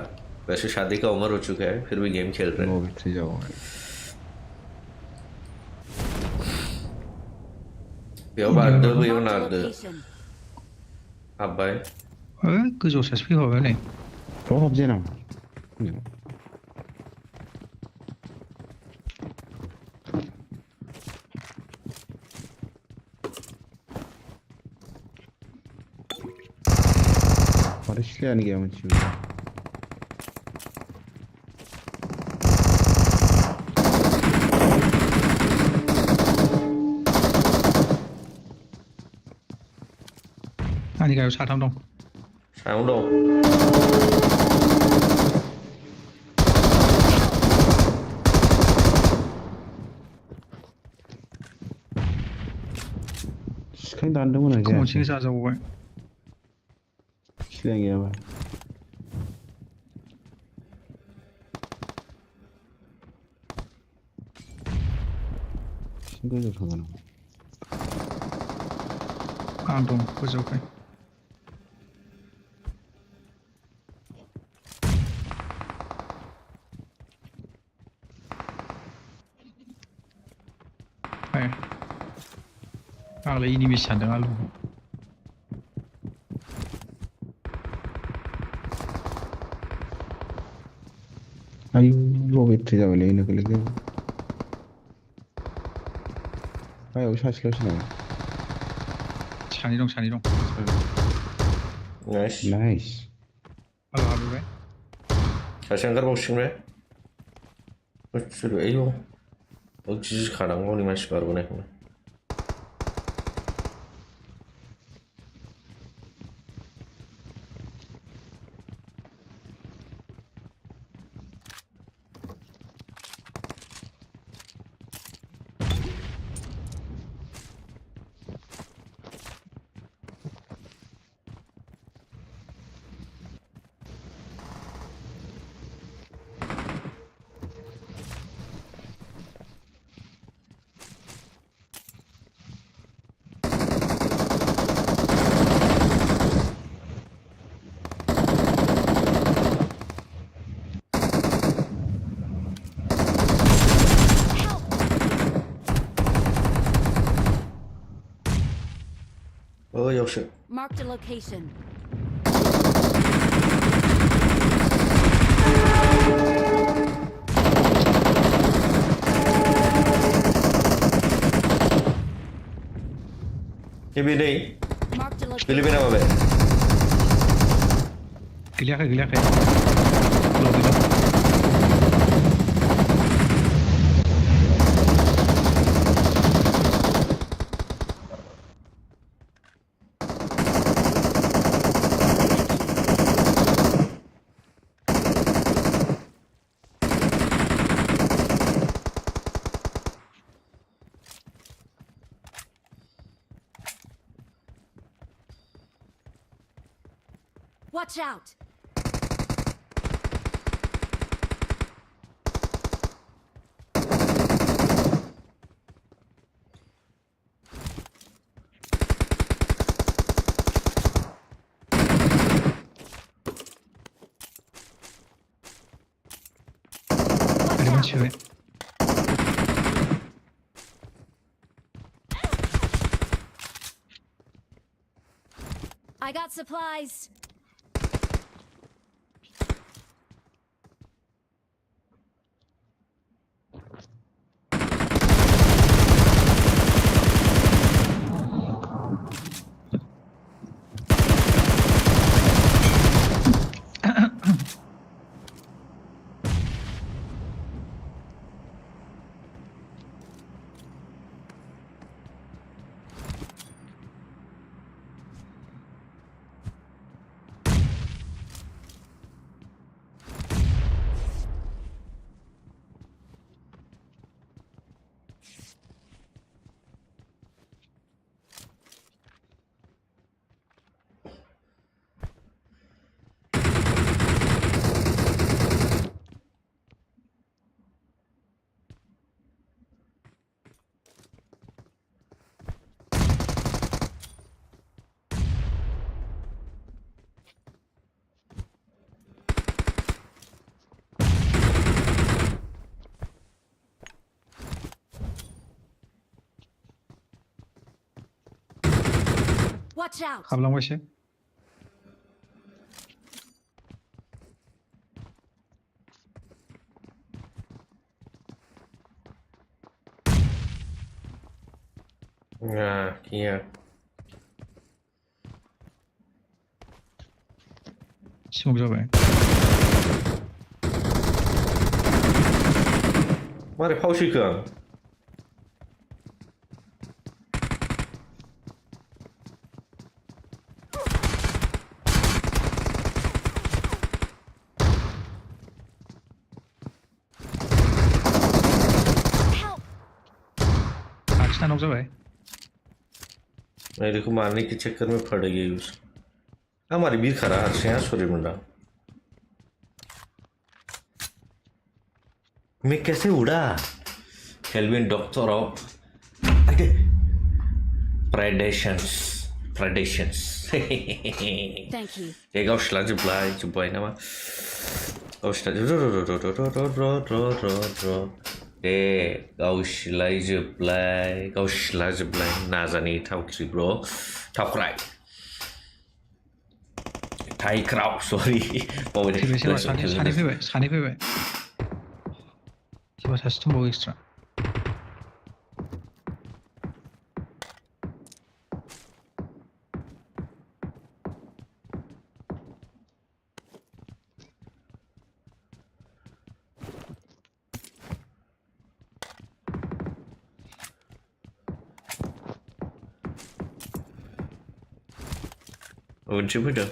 वैसे शादी का उम्र हो चुका है फिर भी गेम खेल रहे हैं बैटरी जाओ बेयाव बारदो बैयाव Marked a नारदो location. हाबबाय गोजौआव सासे फैखाबाय नै थ' हाबजाया नामा Siapa ni macam Anh cái sao thăm đông. Sao đâu. Sekarang tak ada mana je. Không chính ra rồi vậy. Siapa ni apa? Single je thôi. À đúng, có rồi vậy. Hay. Kalau ini bisa dengan lu. Ayo, lo betul je boleh nak lagi. Ayo, usah slow. Chani dong. Nice. Halo, halo, vậy. 자신 가르고 싶네. 그래 이거 어찌 가는 거니 맛이 바르네. 역시. Marked a location. Ini nih. Marked a location. Pilih apa be? Gila kayak. Lo gitu. Watch out! Ada mana cewek? I got supplies. Watch out! Kablang başı. Kia. Smoke जाबाय मारै फावसैखो आं आखिना नक जाबाय मैं देखो मारने के चक्कर में पड़ गई उस हमारी भी खरा हाथ से सॉरी मुंडा मैं कैसे उड़ा Kelvin doctor of predations Thank you. ये गावस्ला जोब्बाय नामा गावस्ला दे गावस्ला जोबलाय नाजानि थावख्रि ब्र थावख्राय थाइख्राव सरि सानै फैबाय सोरबा सासे दंबावो एक्सट्रा उनसे फैदों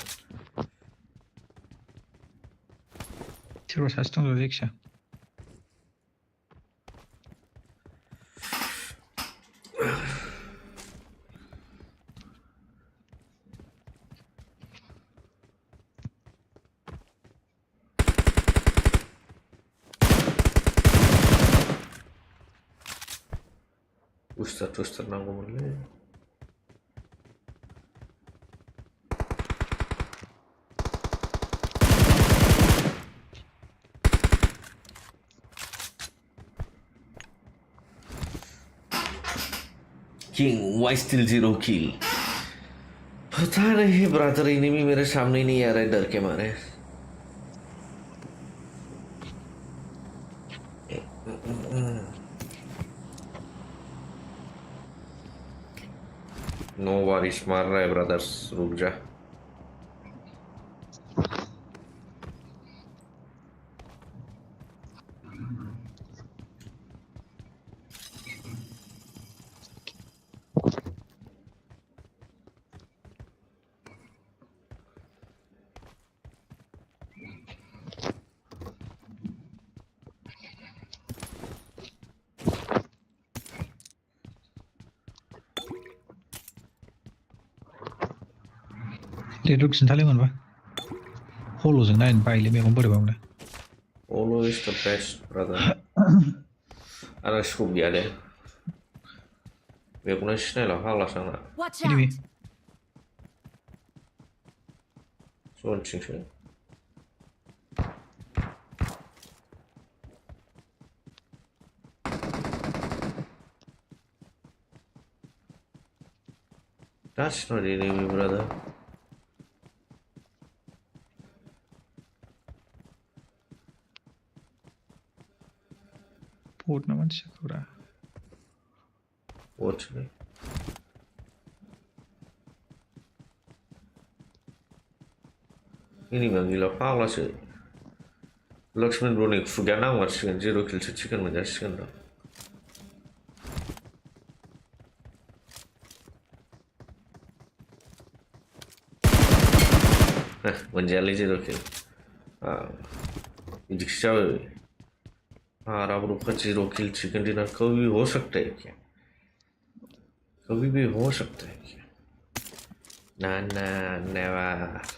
सोरबा सासे दंबावो जायखिया Toaster नांगौमोनलै King, why still 0 kill? पता नहीं ब्रदर एनिमी मेरे सामने नहीं आ रहा है डर के मारे नो बारिश मार रहा है ब्रदर्स रुक जा लेडुक खिन्थालै मोनबा हल'जों नायनो बायोलै मेगन बोरैबा मोनो Olo is the best brother आरो स्कोप गैया दे बेखौनो सिनायला फाग्लासो आंना Watch enemy out. जनथिंसो That's not enemy brother Port na manusia Watch me ini bang gila फाग्लासो लक्ष्मण ब्रोनि खुगाया नांमारसिगोन 0 किलसो चिकेन मोनजासिगोन दा मोनजायालै 0 किल बिदिसो जाबाय आराम का 0 किल चिकन डिनर कभी हो सकता है क्या कभी भी हो सकता है क्या ना ना never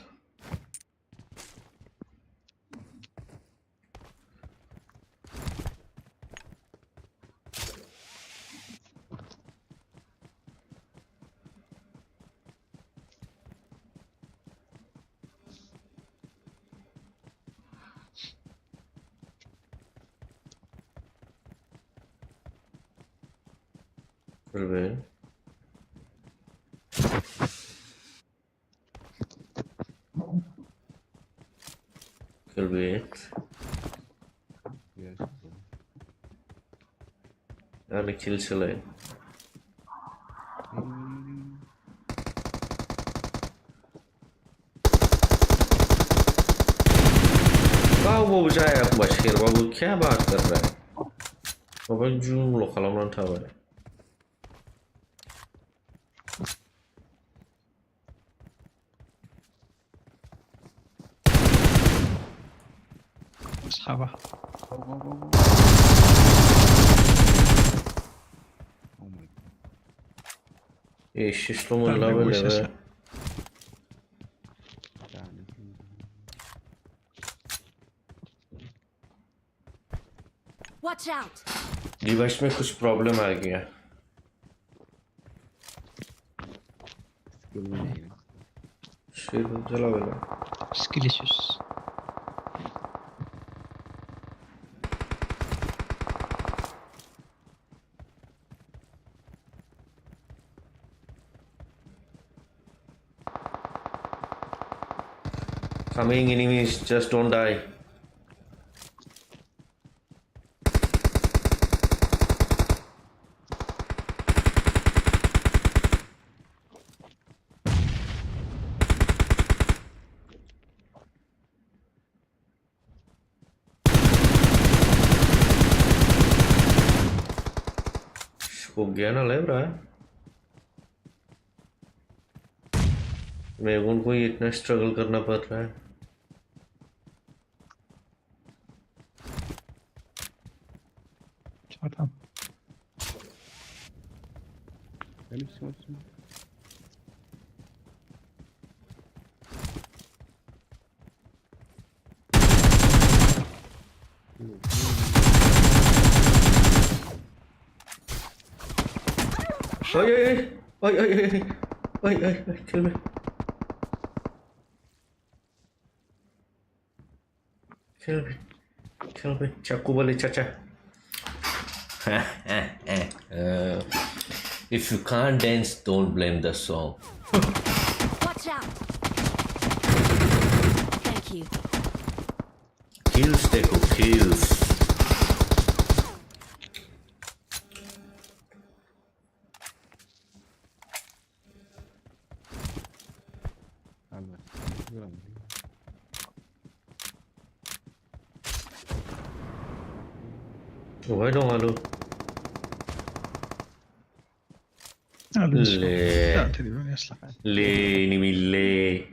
Kelvin Kelvin Yes. Ada kill selain वो बजाया बशीर बाबू क्या बात कर रहा है बाबा जूम लो खालामनानै थाबाय साबा ये शिस्टम लेवल है Watch out! डिवाइस में कुछ प्रॉब्लम आ गया शेर चला वाला skill issues coming enemies just don't die हो गया ना लग रहा है मेरे उनको ही इतना स्ट्रगल करना पड़ रहा है छोटा ओए kill me चाकू वाले चाचा if you can't dance don't blame the song Watch out! Thank you. kills देखो kills Why don't I look? Le enemy le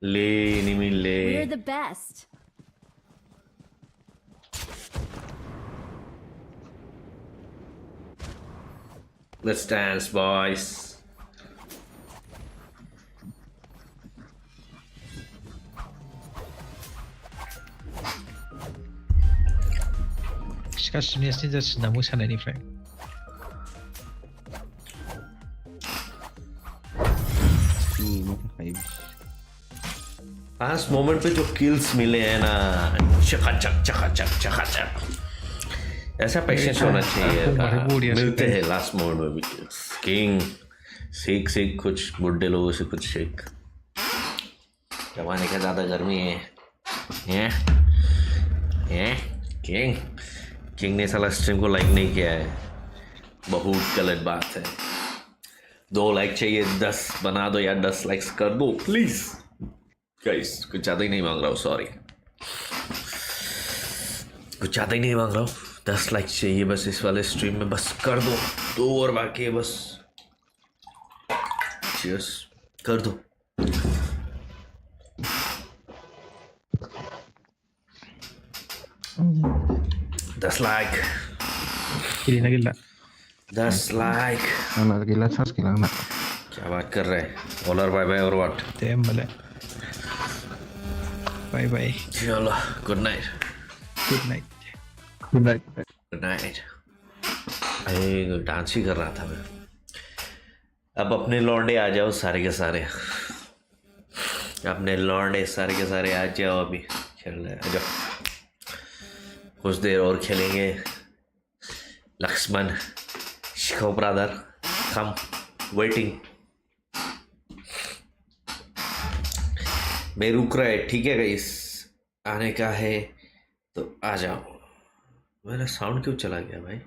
We're the best. Let's dance boys 가슴이 찢어진다 모사내니फ्राय लास्ट मोमेंट पे जो kills मिले हैं ना चकाचक ऐसा पेशेंस होना चाहिए मिलते हैं लास्ट मोमेंट में भी किल्स किंग सीख कुछ बुड्ढे लोगों से कुछ सीख जमाने का ज़्यादा गर्मी है किंग ने साला स्ट्रीम को लाइक नहीं किया है बहुत गलत बात है 2 लाइक चाहिए 10 बना दो या 10 लाइक्स कर दो प्लीज गाइस कुछ ज़्यादा ही नहीं मांग रहा हूँ सॉरी कुछ ज़्यादा ही नहीं मांग रहा हूँ 10 लाइक चाहिए बस इस वाले स्ट्रीम में बस कर दो 2 और बाकी है बस चीयर्स कर दो $10 लाइक गिला 10 लाइक gila charge gila ना क्या बात कर रहे हैं ऑलर बाय बाय और व्हाट तेम भले बाय बाय चलो गुड नाइट गुड नाइट अरे डांस ही कर रहा था मैं अब अपने लौंडे आ जाओ सारे के सारे अपने लौंडे सारे के सारे आ जाओ अभी खेल रहे आ जाओ कुछ देर और खेलेंगे लक्ष्मण शिखो ब्रदर कम वेटिंग मैं रुक रहा है ठीक है गाइस आने का है तो आ जाओ मेरा साउंड क्यों चला गया भाई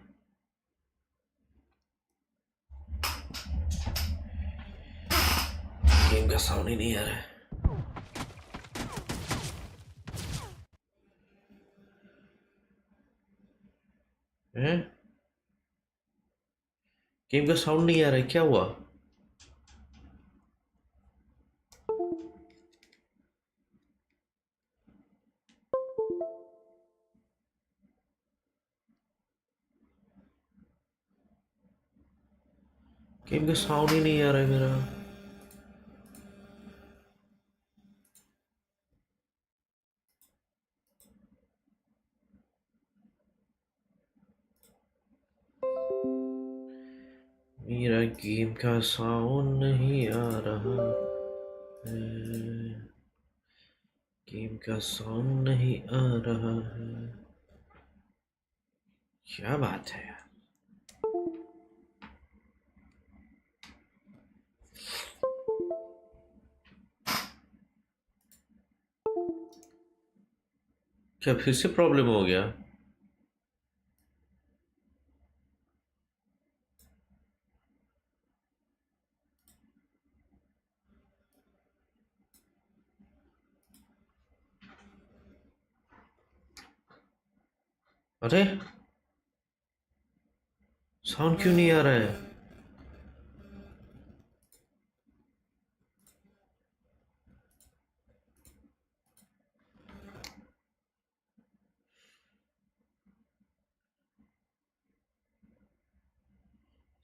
गेम का साउंड ही नहीं आ रहा है हैं? गेम का साउंड नहीं आ रहा है, क्या हुआ? गेम का साउंड ही नहीं आ रहा है मेरा। मेरा गेम का साउंड नहीं आ रहा है। गेम का साउंड नहीं आ रहा है। क्या बात है यार? क्या फिर से प्रॉब्लम हो गया? अरे साउंड क्यों नहीं आ रहा है?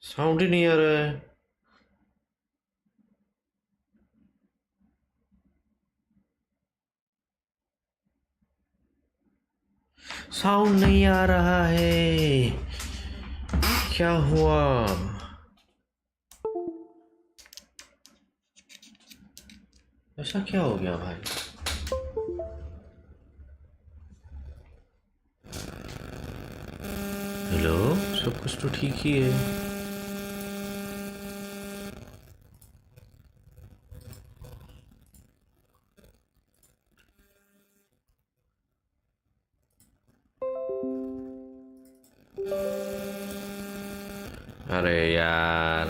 साउंड ही नहीं आ रहा है। साउंड नहीं आ रहा है। क्या हुआ? ऐसा क्या हो गया भाई? हेलो, सब कुछ तो ठीक ही है। अरे यार,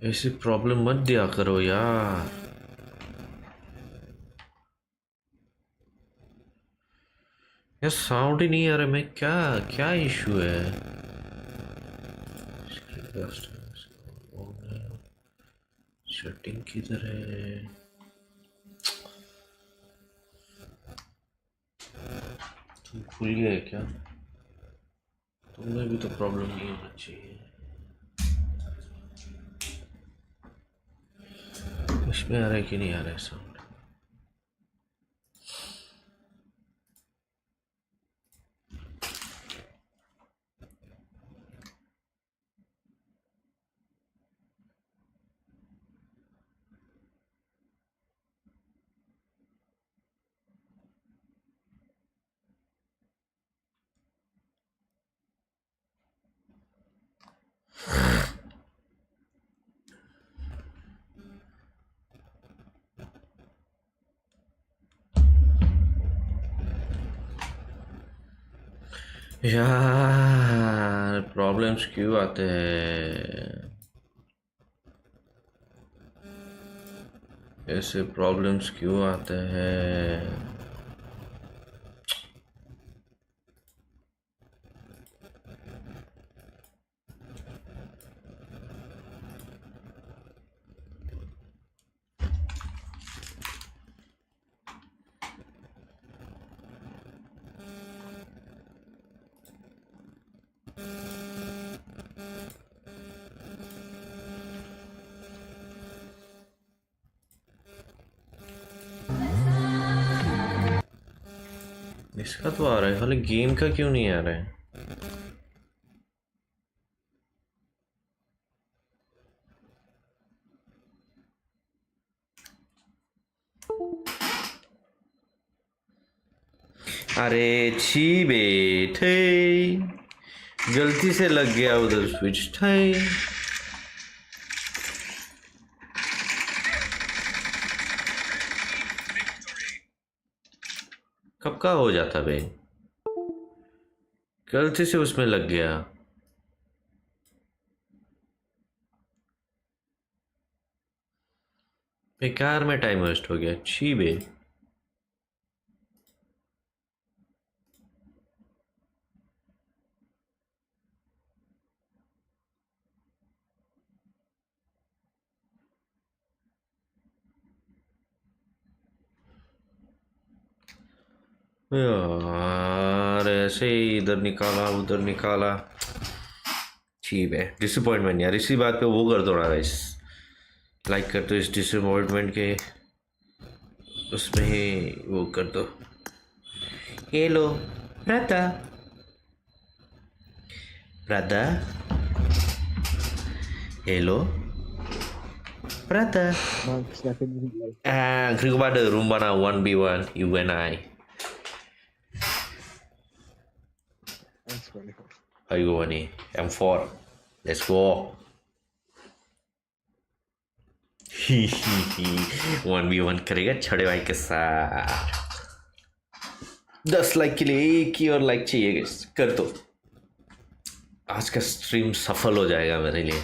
ऐसी प्रॉब्लम मत दिया करो यार। यार साउंड ही नहीं आ रहा। मैं क्या क्या इशू है? सेटिंग किधर है? तुम भूल गए क्या? तुमने भी तो प्रॉब्लम नहीं होना चाहिए। इसमें आ रहा है कि नहीं आ रहा है साउंड? यार प्रॉब्लम्स क्यों आते हैं? ऐसे प्रॉब्लम्स क्यों आते हैं? इसका तो आ रहा है, खाली गेम का क्यों नहीं आ रहा है? अरे छी बेटे, गलती से लग गया उधर स्विच था। कब का हो जाता बे? गलती से उसमें लग गया। बेकार में टाइम वेस्ट हो गया। छी बे। यार ऐसे ही इधर निकाला उधर निकाला। ठीक है, डिसअपॉइंटमेंट यार। इसी बात पे वो कर दो ना गाइस, लाइक कर दो इस डिसअपॉइंटमेंट के उसमें ही वो कर दो। Hello brother, brother, hello brother. 그리고 pada rumah na 1v1 you and I. Ayo nih M4, let's go. 1v1 करेगा छड़े भाई के साथ। 10 लाइक के लिए एक ही और लाइक चाहिए गाइस, कर दो। आज का स्ट्रीम सफल हो जाएगा मेरे लिए।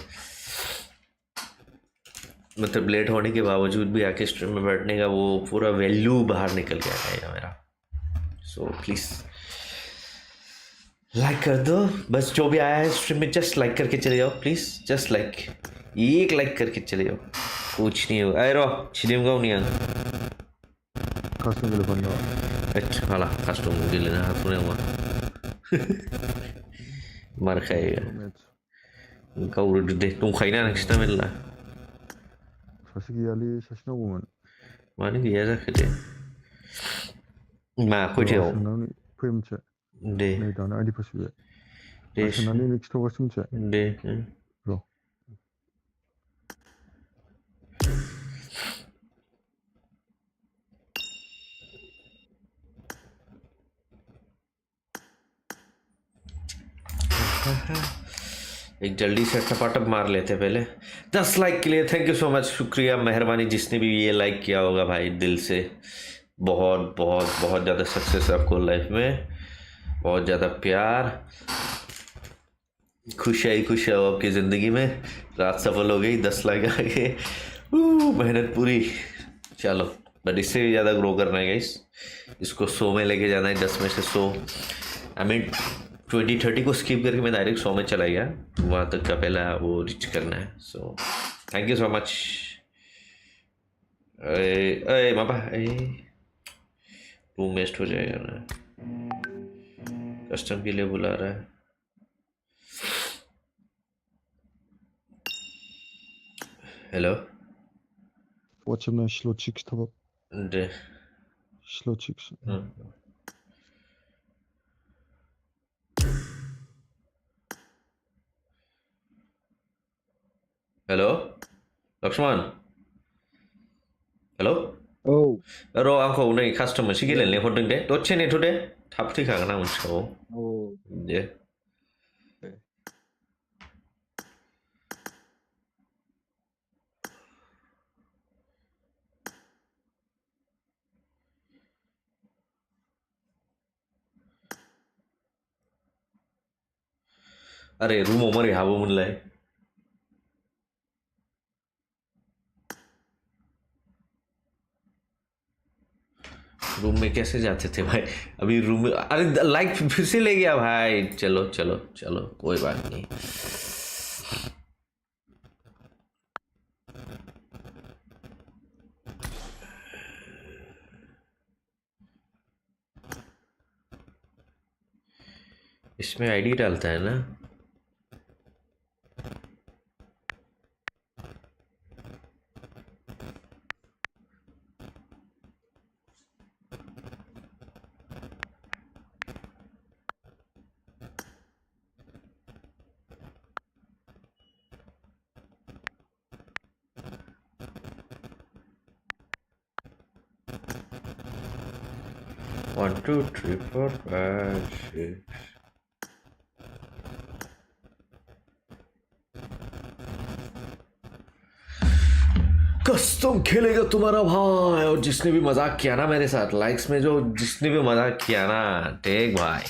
मतलब लेट होने के बावजूद भी आके स्ट्रीम में बैठने का वो पूरा वैल्यू बाहर निकल के आएगा मेरा। सो प्लीज़ लाइक कर दो। बस जो भी आया है स्ट्रीम में जस्ट लाइक करके चले जाओ प्लीज़। जस्ट लाइक, एक लाइक करके चले जाओ, कुछ नहीं होगा। अरे छिड़िम गाँव नहीं आना कस्टम के लिए बंदा। अच्छा वाला कस्टम के लिए ना सुने हुआ मार खाएगा। गाँव दे तुम खाई ना किसना मिल रहा है। 사실 알리 사실 보면 많이 이해가 그래. 마 그죠. 나는 프레임체. 네. 네, 나는 아이디 파스웨. 네. 나는 넥스트 버스인체. 네. 그럼. एक जल्दी से टपाटप मार लेते पहले। 10 लाइक के लिए थैंक यू सो मच, शुक्रिया, मेहरबानी जिसने भी ये लाइक किया होगा भाई, दिल से बहुत बहुत बहुत ज़्यादा सक्सेस आपको लाइफ में, बहुत ज़्यादा प्यार, खुशियाँ हो आपकी ज़िंदगी में। रात सफल हो गई, 10 लाइक आ गए, मेहनत पूरी। चलो बट इससे भी ज़्यादा ग्रो करना है गाइस, इसको 100 में लेके जाना है, 10 में से 100 आई मीन 2030 को स्किप करके मैं डायरेक्ट 100 में चला गया, वहाँ तक का पहला वो रीच करना है। So thank you so much. अरे मापा रूम वेस्ट हो जाएगा ना, कस्टम के लिए बुला रहा है। हेलो 어쩌면 실로칙 스타벅. 네. 실로칙. हेलो लक्ष्मण, हेलो र आंखौ नै कास्टम मोनसे गेलेनो लेंहरदों दे, दसे नेथ' दे, थाब फैखागोन आं मोनथिखागौ दे। अरे रुमाव मारै हाबोमोनलाय? रूम में कैसे जाते थे भाई? अभी रूम में, अरे लाइक फिर से ले गया भाई। चलो चलो चलो कोई बात नहीं। इसमें आईडी डालता है ना? One, two, three, four, five, six. Custom खेलेगा तुम्हारा भाई। और जिसने भी मजाक किया ना मेरे साथ लाइक्स में, जो जिसने भी मजाक किया ना, टेक भाई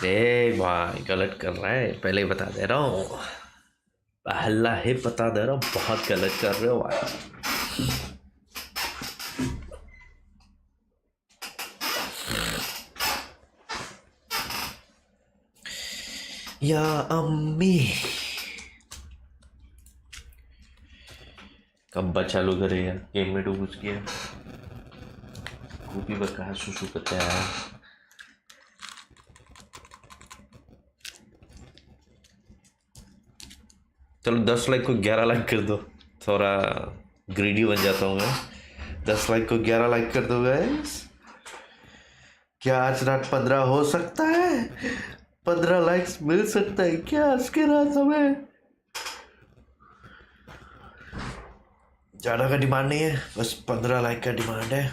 ए भाई गलत कर रहा है, पहले ही बता दे रहा हूँ, पहला ही बता दे रहा हूँ, बहुत गलत कर रहे हो भाई। या अम्मी कब चालू करेगा, गेम में घुस गया, कूपी पर कहा सुसु करते हैं। चलो 10 लाइक को 11 लाइक कर दो, थोड़ा ग्रीडी बन जाता हूँ मैं। 10 लाइक को 11 लाइक कर दो गाइस। क्या आज रात 15 हो सकता है? 15 लाइक्स मिल सकता है क्या आज के रात हमें? ज़्यादा का डिमांड नहीं है, बस 15 लाइक का डिमांड है।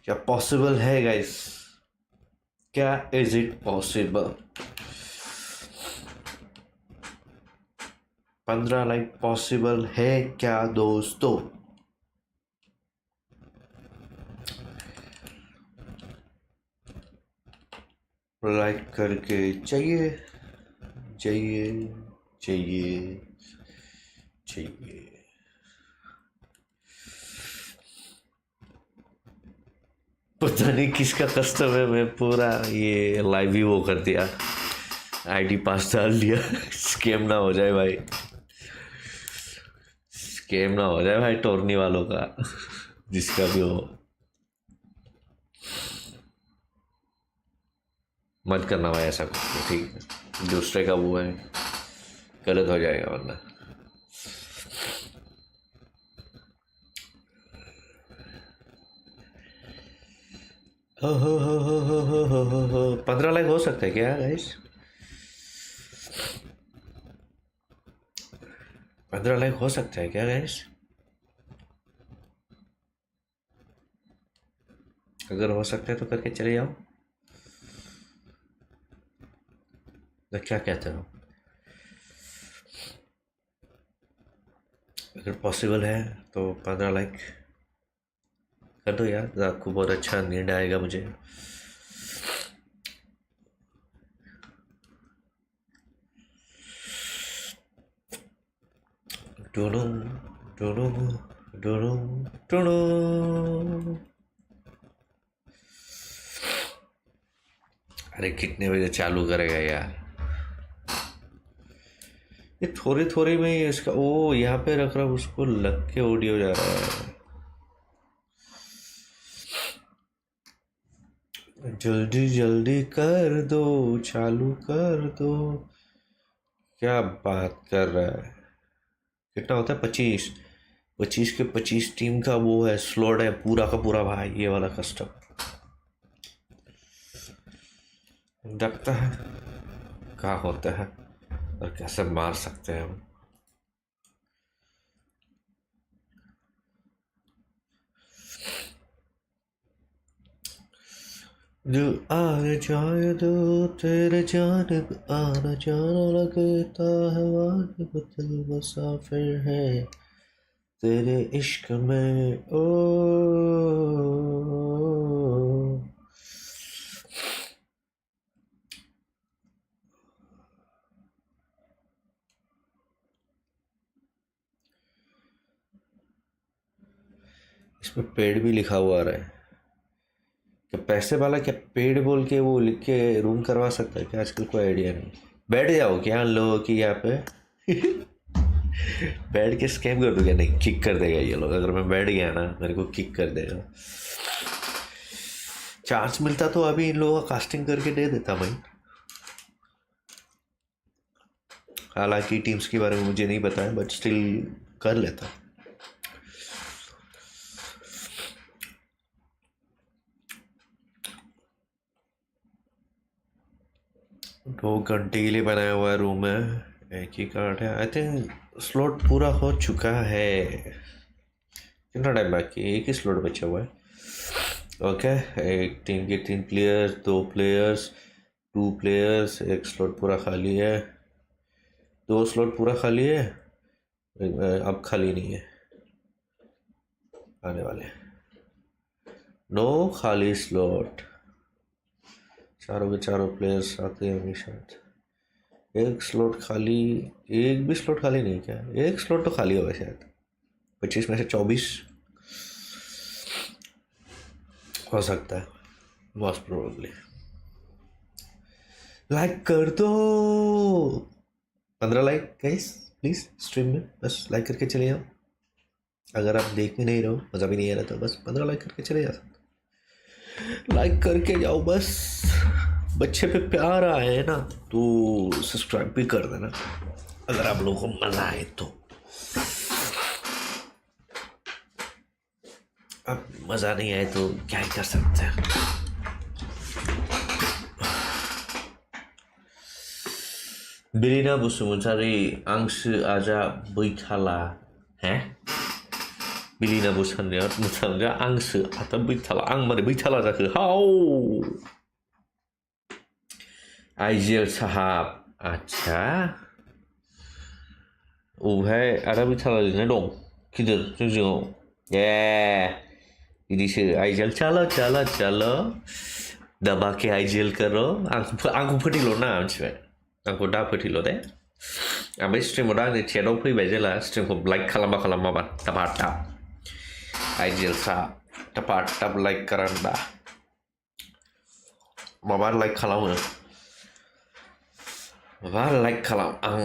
क्या पॉसिबल है गाइस? क्या इज इट पॉसिबल? 15 लाइक पॉसिबल है क्या दोस्तों? लाइक करके चाहिए चाहिए चाहिए चाहिए। पता नहीं किसका कस्टम है, मैं पूरा ये लाइव ही वो कर दिया, आईडी पास डाल दिया। स्कैम ना हो जाए भाई, स्कैम ना हो जाए भाई टोरनी वालों का, जिसका भी हो। मत करना भाई ऐसा कुछ, ठीक है? दूसरे का वो है, गलत हो जाएगा वरना। हो 15 लाइक हो सकता है क्या गाइस? 15 लाइक हो सकता है क्या गाइस? अगर हो सकता है तो करके चले जाओ, तो क्या कहते हो? अगर पॉसिबल है तो 15 लाइक कर दो यार, आपको बहुत अच्छा नींद आएगा मुझे। डोडो डोडो डोडो डोडो। अरे कितने बजे चालू करेगा यार? ये थोड़ी थोड़ी में ही इसका ओ यहाँ पे रख रहा हूँ, उसको लग के ऑडियो जा रहा है। जल्दी जल्दी कर दो, चालू कर दो। क्या बात कर रहा है? कितना होता है? 25 25 के 25 टीम का वो है, स्लॉट है पूरा का पूरा भाई, ये वाला कस्टम लगता है। क्या होता है और कैसे मार सकते हैं हम? जो आ जाए दो तेरे जानिब आना जाना लगता है, वाजिब दिल मुसाफिर है तेरे इश्क में ओ। इसमें पेड भी लिखा हुआ आ रहा है, क्या पैसे वाला क्या पेड बोल के वो लिख के रूम करवा सकता है क्या? आजकल कोई आइडिया नहीं। बैठ जाओ क्या लोगों की यहाँ पे? बैठ के स्कैम कर दो क्या? नहीं, किक कर देगा ये लोग। अगर मैं बैठ गया ना, मेरे को किक कर देगा। चांस मिलता तो अभी इन लोगों का कास्टिंग करके दे देता भाई। हालांकि टीम्स के बारे में मुझे नहीं पता है, बट स्टिल कर लेता। 2 घंटे के लिए बनाया हुआ रूम है, एक ही कार्ड है। आई थिंक स्लॉट पूरा हो चुका है। कितना टाइम बाकी? एक ही स्लॉट बचा हुआ है। ओके, एक टीम के 3 प्लेयर्स, 2 प्लेयर्स, 2 प्लेयर्स, एक स्लॉट पूरा खाली है, 2 स्लॉट पूरा खाली है, अब खाली नहीं है, आने वाले। नो खाली स्लॉट। चारों के चारों प्लेयर्स आते होंगे शायद। एक स्लॉट खाली, एक भी स्लॉट खाली नहीं क्या? एक स्लॉट तो खाली होगा शायद। 25 में से 24 हो सकता है, मोस्ट प्रोबेबली। लाइक कर दो 15 लाइक गाइस प्लीज, स्ट्रीम में बस लाइक करके चले जाओ। अगर आप देख भी नहीं रहे हो, मजा भी नहीं आ रहा, तो बस 15 लाइक करके चले जा सकते। लाइक करके जाओ बस। बच्चे पे प्यार आए है ना तो सब्सक्राइब भी कर देना अगर आप लोगों को मजा आए तो। अब मजा नहीं आए तो क्या ही कर सकते हैं। बिलिना बसुमतारी आंसो आजा बैथाला है। बिलिना बसुमतारी आंसो आजा बैथाला। आं मारै बैथाला जाखो? हाउ आइजेल साहाब, अच्छा अबेहाय आदा बैथाला लिरनाय दं गिदिर जोंजोङाव? ए बिदिसो आइजेल चलो चलो चलो दबा के आइजेल करो। आंखौ फोथैल' ना मिथिबाय, आंखौ दा फोथैल' दे। ओमफ्राय स्ट्रिमाव दा आंनि चेटआव फैबाय जेला स्ट्रिमखौ लाइक खालामबा खालामाबा टापा टाप आइजेल सा टापा टाप लाइक करान्दा माबा लाइक खालामो, माबा लाइक खालाम। आं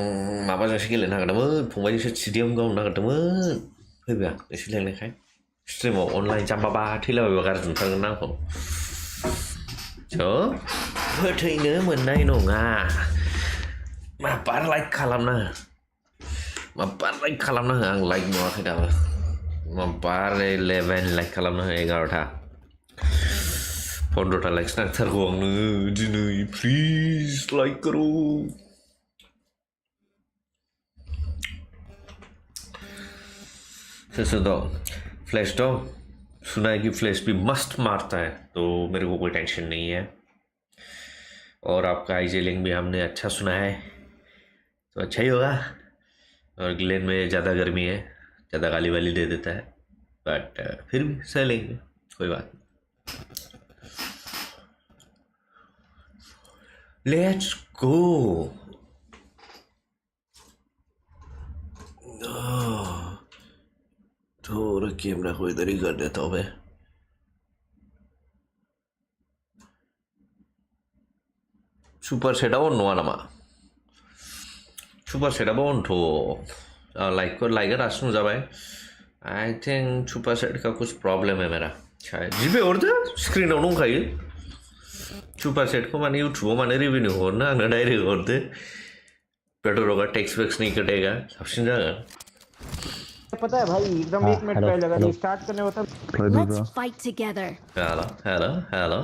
माबाजोंसो गेलेनो नागिरदोंमोन, फंबायजोंसो सिडिएम गावनो नागिरदोंमोन। फैबाय आं एसे लेंनायखाय। स्ट्रिमाव अनलाइन जाम्बाबा थैलाबायबा गाज्रि नुथारगोन ना आंखौ। स' फोथैनो मोननाय नङा। माबा लाइक खालामना हो, माबा लाइक खालामना हो। आं लाइक नुवाखै दाबो। माबा 11 लाइक खालामना हो, 11टा 15टा लाइक्स नांथारगौ आंनो दिनै। प्लिज लाइक करो। सोर दं? फ्लैश दं? सुना है कि फ्लैश भी मस्त मारता है, तो मेरे को कोई टेंशन नहीं है। और आपका आइजेलिंग भी हमने अच्छा सुना है, तो अच्छा ही होगा। और ग्लेन में ज़्यादा गर्मी है, ज़्यादा गाली वाली दे देता है, बट फिर भी सह लेंगे, कोई बात नहीं। Let's go. थोड़ा कैमरा को इधर ही कर देता हूँ मैं। सुपर सेटआव नङा नामा? सुपर सेटआव अनथ' लाइक रासिनो जाबाय। आई थिंक सुपर सेट का कुछ प्रॉब्लम है मेरा शायद। जीपे हरदो, स्क्रीनाव दंखायो। सुपर सेटखौ माने यूट्यूबाव माने रेवेन्यू हरनो, आंनो डाइरेक्ट हरदो। पेट्रोल का टैक्स वैक्स नहीं कटेगा, साबसिन जागोन। पता है भाई, एकदम 1 मिनट पहले अगर स्टार्ट करने होता। Let's fight together. Hello hello hello.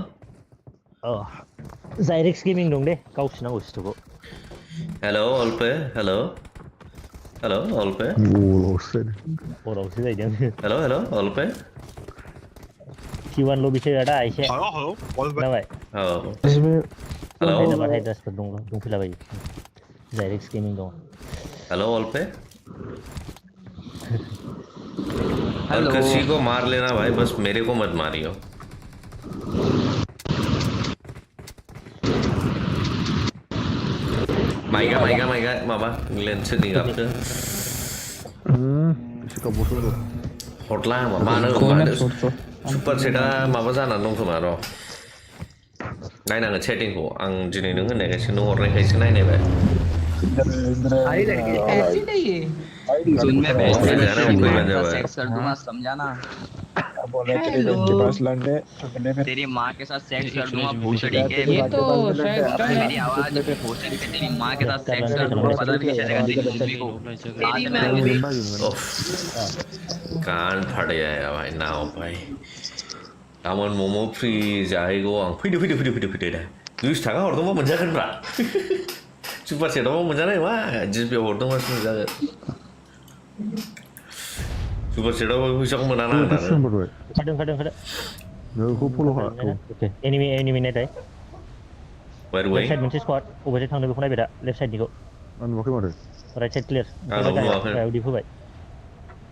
जायरेक्स गेमिं दं दे, गावसिनांगौ बुस्थुखौ। हेलो अल्पे, हेलो हेलो अल्पे। हरावसो जाहैदों। हेलो हेलो अल्पे। T1 लबिसो दा एसे। हेलो जाबाय। औ हेलो हाइड्रासफोर दंफैलाबायो। जायरेक्स गेमिं दं। हेलो अल्पे। हर किसी को मार लेना भाई, बस मेरे को मत मारियो। माइगा माबा लेन्स नहीं गाबदो। हरला मानो सुपर सेटआ माबा जानानै दं खोमा र'। नायनांगोन सेटिंखौ। आं दिनै नों होननायखायसो, नों हरनायखायसो नायनायबाय। ऐसी नहीं है। सुन मैं फैबानो जाबाय। सेक्स कर दूंगा, समझा ना? हेलो तेरी माँ के साथ सेक्स कर दूंगा भोसड़ी के। ये तो शायद मेरी आवाज भोसड़ी के तेरी माँ के साथ सेक्स कर दूंगा, पता भी नहीं चलेगा तेरी मम्मी को। तेरी मम्मी कान फट जाएगा भाई। ना हो भाई, गाबोन मम' फ्रि जाहैगौ आं। फैदो दा 20 थाखा हरदोंबा मोनजागोनब्रा। सुपार सेटआव मोनजानाय नङा, जिपेआव हरदोंबासो मोनजागोन। सुपार सेटआव फैसाखौ मोना ना आंनानो। खादों। नोंखौ फल' खालाम। ओके एनिमी नायथाय। लेफ्ट साइड मोनसे स्क्वाड, अबेजों थांदों बेखौ नायबाय दा, लेफ्ट साइडनिखौ। आं नुवाखै माथो। Right side clear. गाहायाव दिप होबाय।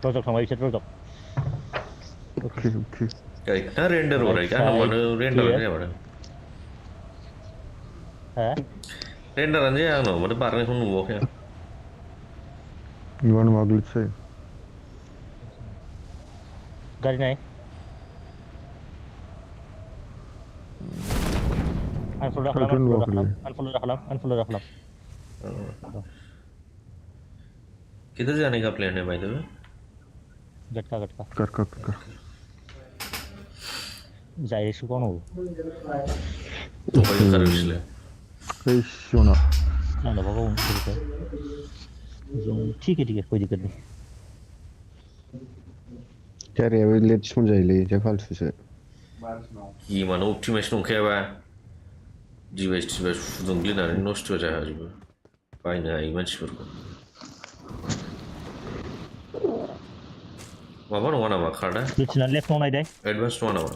रजक थांबाय बिसोर रजक। ओके। ना रेन्डार हराय, गानाव मानो रेन्डार जाबाय। Ha? Renderan aja no, mana barangnya pun nunggu ya. Gimana mau glitch sih? Gari naik. Unfollow dah kalam. किधर जाने का प्लान है भाई तुम्हें? गटका कर जाए इसको कौन हो तो भाई कर इसलिए सुना ना ना बाबा उनको ठीक है कोई दिक्कत नहीं क्या रे अभी लेट सुन जाइले क्या फालतू से ये मानो ऑप्टिमाइजेशन क्या है जीवेस्ट फुदुंगली ना नोस्ट हो जाए आज भी पाई ना image four Mama no mana makada. Which na left no idea. Advanced one hour.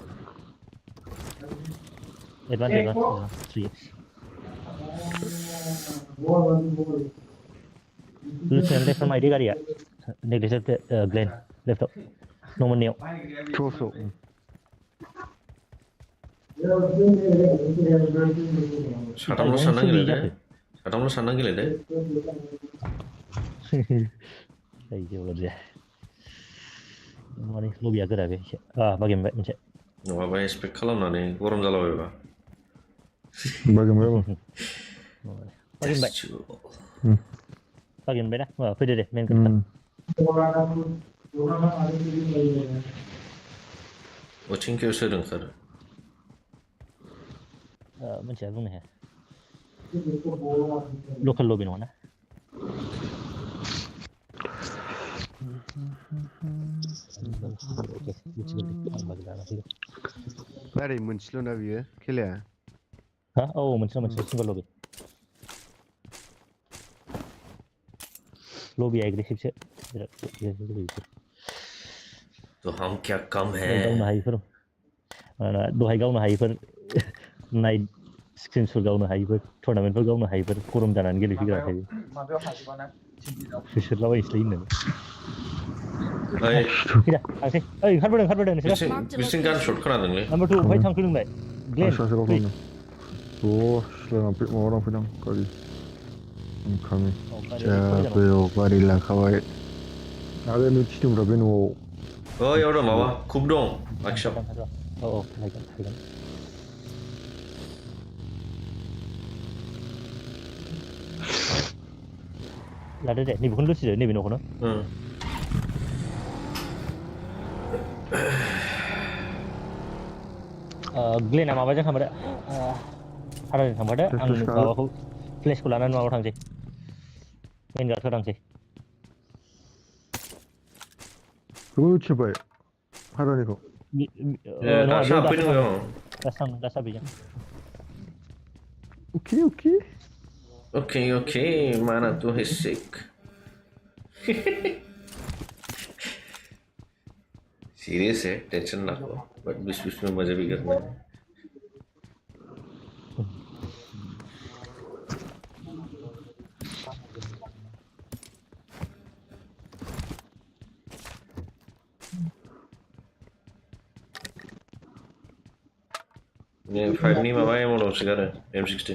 Advanced 3x. Which na left no idea kariya. Neglected Glenn left up. No one new. Choso. Satam lo sanang gile deh. Ay jauh lebih. Mari lobby agak ada sih. Bagaimana macam? Wah, banyak spek kalam nane, gorong jalan apa? Bagaimana? Bagaimana? Wah, pede deh, main kereta. Watching kau sering kan? Macam apa ni? Local lobby mana? Mari muncul na biar, kela. Hah? Oh, muncul single lobby. Lobby aggressive से. तो हम क्या कम है? गाँव में high पर. दो high गाँव में high पर. Night screen पर गाँव में high पर. Tournament पर गाँव में हाई पर. कोरम जाना निकले फिर हाई. फिर लावा इसलिए नहीं. Hey, harbor. Bising kan short kan adeng le. Number 2, fight thang kilung bai. Glenn. Oh, selama pik mau orang pinang kali. Kami. Jauh bari lah kawai. Ada ni cium rabin wo. Oh, ya udah mawa, kub dong, akshap. Oh, lagi. Lada deh, ni bukan lu sih, ni bino kono. Glenn nama apa aja sama ada ada sama ada ang bawa aku flash kulanan mau orang sih main guard orang sih Kau coba ya ada ni kau apa ni kau dasar bijak Oke, mana tuh hesek serious है tension ना लो boat beach में मजे भी करना है ये 5 नहीं बाबा ये मोड़ से कर M60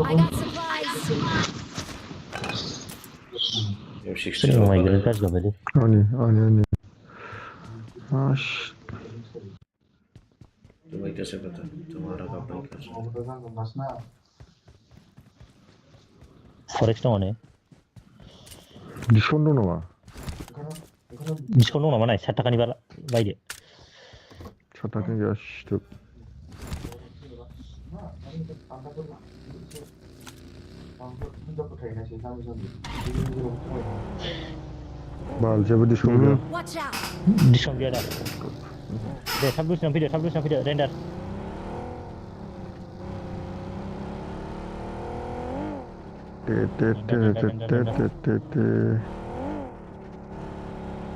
I got supplies. M60 oh my god kas gak beli ani तुम्हें कैसे पता तुम्हारा कपड़ा कैसा forex dong ane diskon dong nama diskon dong nama naik 4 takani bala baik dia 4 takani ya shtuk Bal, coba diskon dia. Watch out. Diskon dia dah. Deh, tabus video, render.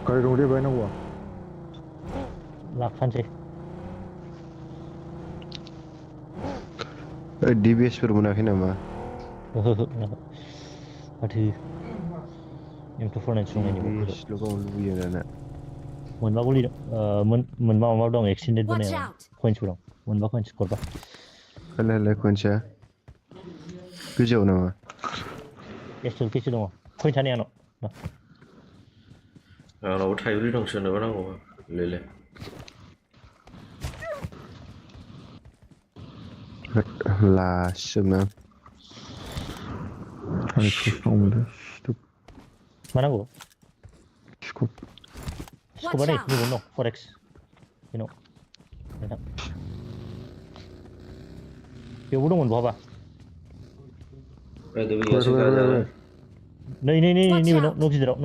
Kali dong dia banyak gua. Laksan sih. DBS bermunakin nama. Aduh. Yang tu phone yang ni. DBS logo lu ya nak. Mun ba boleh mun ba dong extended bane. Coins kurang. Mun ba coins korba. Kalau kunci. गोजौआव नामा एसटुलखैसो दङ point थानाय आंनाव आंनावबो थाइब्रै दं सोरनोबा नांगौबा लेले लासिजोबना आंनि ससनाव मोनदों मा नांगौ स्कुप स्कुपा नै नैबाव दं 4x बेनाव नोंथां बेयावबो दंमोन बहाबा नै नैबे न' गिदिराव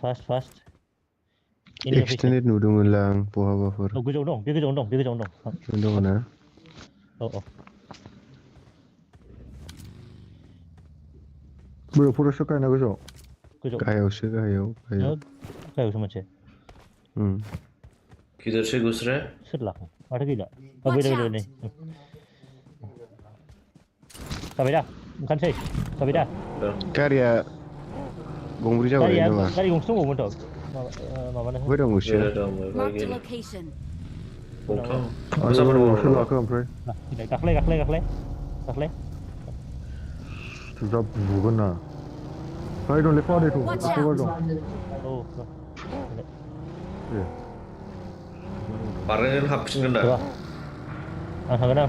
फास्ट एक्सटेन्डेड नुदोंमोनलां आं बहाबाफोर गोजौआव दं बे गोजौआवनो दङ ना औ बोरै फरेस्टआव गायना गोजौआव गाहायावसो मोनसे किधर से घुस रहा है सोर लाखो माथो गैला गैला नै जाबाय दा ओंखारसै जाबाय दा गारिया गंब्रै जाबाय नामा गारि गंसे दंबावोमोनथ' माबानो बबे दं गंसे Marked a location. सोर लाखो ओमफ्राय गाख्लाय जा बुगोन ना गारि दंलै फावारि दं Watch गारि दं औ बारनायजों हाबफिनगोन दा आं थांगोन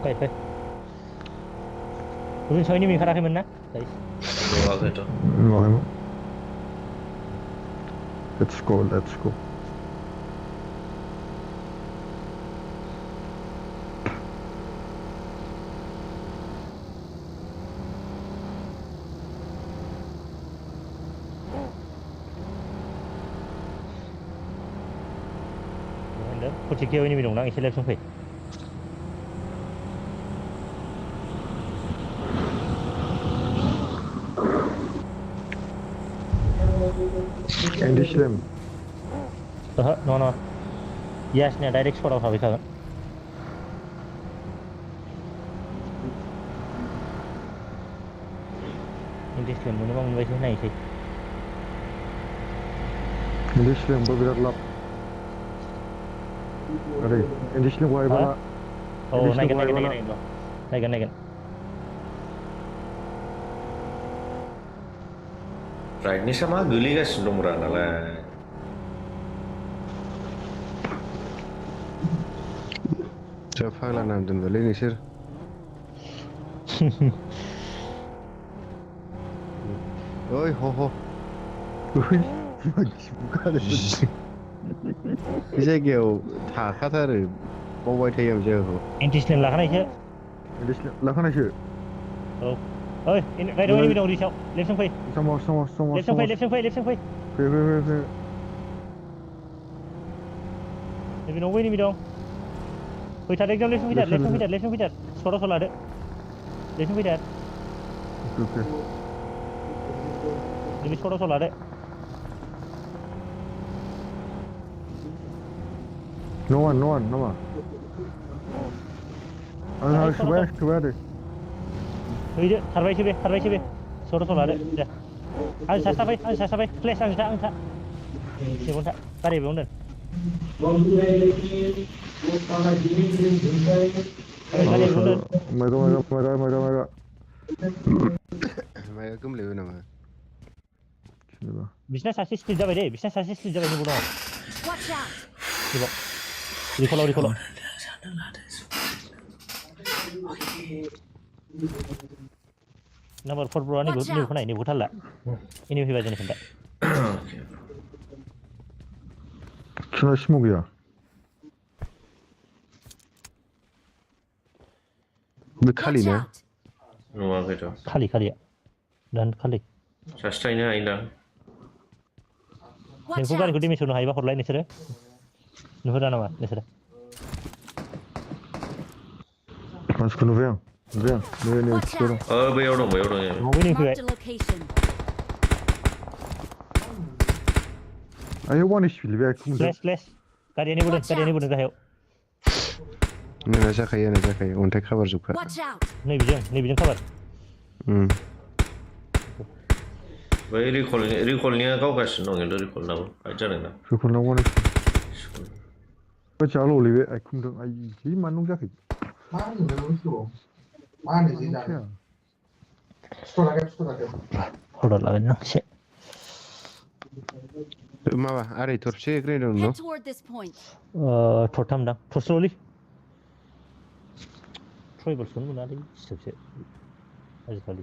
फै गुबुन सयनि ओंखाराखैमोन ना नुवाखैथ' Let's go Kecil ini minum nang isi langsung fai. Endişlem. No. Yes, nih direct spot out kan. Endişlem bunu bang baca naik sih. Endişlem bu biraz lap. Ada, endişlem gua bala. Oh, naikkan. Right, ini sama geli guys nomor lah. Siapa lah nanti balik ni sir? Oi, ho. Oi, bukan ada. Bisa kau tak kata ada bawa tiap jauh. Endişlem lakan aja. Endişlem lakan aja. Oh. Oi, ini right away ni reach out. Left side. Sama. Left side. Fai. Ini no way ni dong. Oi, tarik jam left side. Soro ada. Left side. Okay. Ini soro ada. No one. Ana şubaya. Ini harbai sih be. Soro ada. Dah. Saya sampai. Flash angsa. Siapa tak? Tarik bener. Mereka. Mereka kembali nama. Bisnes asis jabai deh. Ni bodoh. Watch out. Recall. Number 4 bro ni bukan ini bukan lah. Ini lebih banyak ni. Şuna smoke ya. Bu kali ne? Nuwakhai. Kali ya. Dan kali. Sastainya aina. Ni bukan ikut misi nuhai bah hotline ni sere. Nuhura nama ni sere. Kaç konu ver? Ne istiyorum? Bayar dong. Mau ini Marked a location. Ayo one HP lebih aku muda. Flash. Kalian ini bunuh gahayaw. Nana जाखायो अन्थाइ खाबार जोबखा. Watch out! नैबेजों खाबार. बै रिकलनिया गावगासिनो दं खिन्थु रिकलनाबो fight जादों ना. रिकलनाव one HP. Baca lo lebih aku muda. Ayi jadi mana जाखै? Mana sih dah? Hold on ना से. माबा आरै थरसे ग्रेड दं Head न? toward this point. थरथाम दां. थरसेल'लै. ट्राइबल्सखौनो मोनालै सिथोबसे आजिखालि.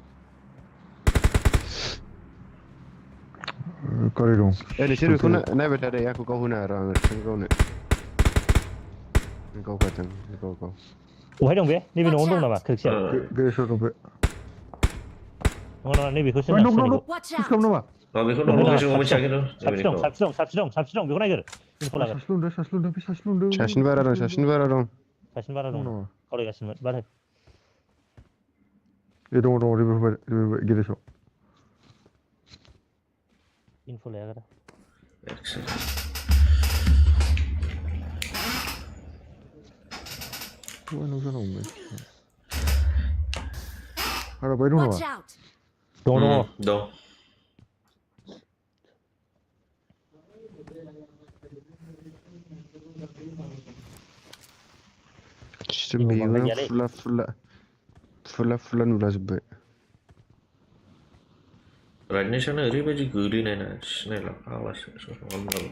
Kari dong. नोंसोर बेखौ नायबाय थादो आंखौ गाव होनो आरो आङो गावनो. गाव गाथों गाव. बहाय दं बे? नैबे न'आवनो दं नामा खोरखिया? Geser dong be. नङा नैबेखौसो No. Watch Sikam out! nama. बेखौ दं बेखौ मोनथिया खिन्थु. साबसे दं बेखौ नायगोर. इनफो लागोर. Saslundang. सासेनि बारा दं. साबसिन बारा दं. खावलायगासिनोमोन बारा. Dong lebih geser. इनफो लायागोर. Mana sana umur? Ada bayi dong Watch apa? out! दं. फुला नुलाजोब्बाय. राइटनेसानो ओरैबायदि गोलैनाय ना सिनायला फाग्लासो खालामलाबो.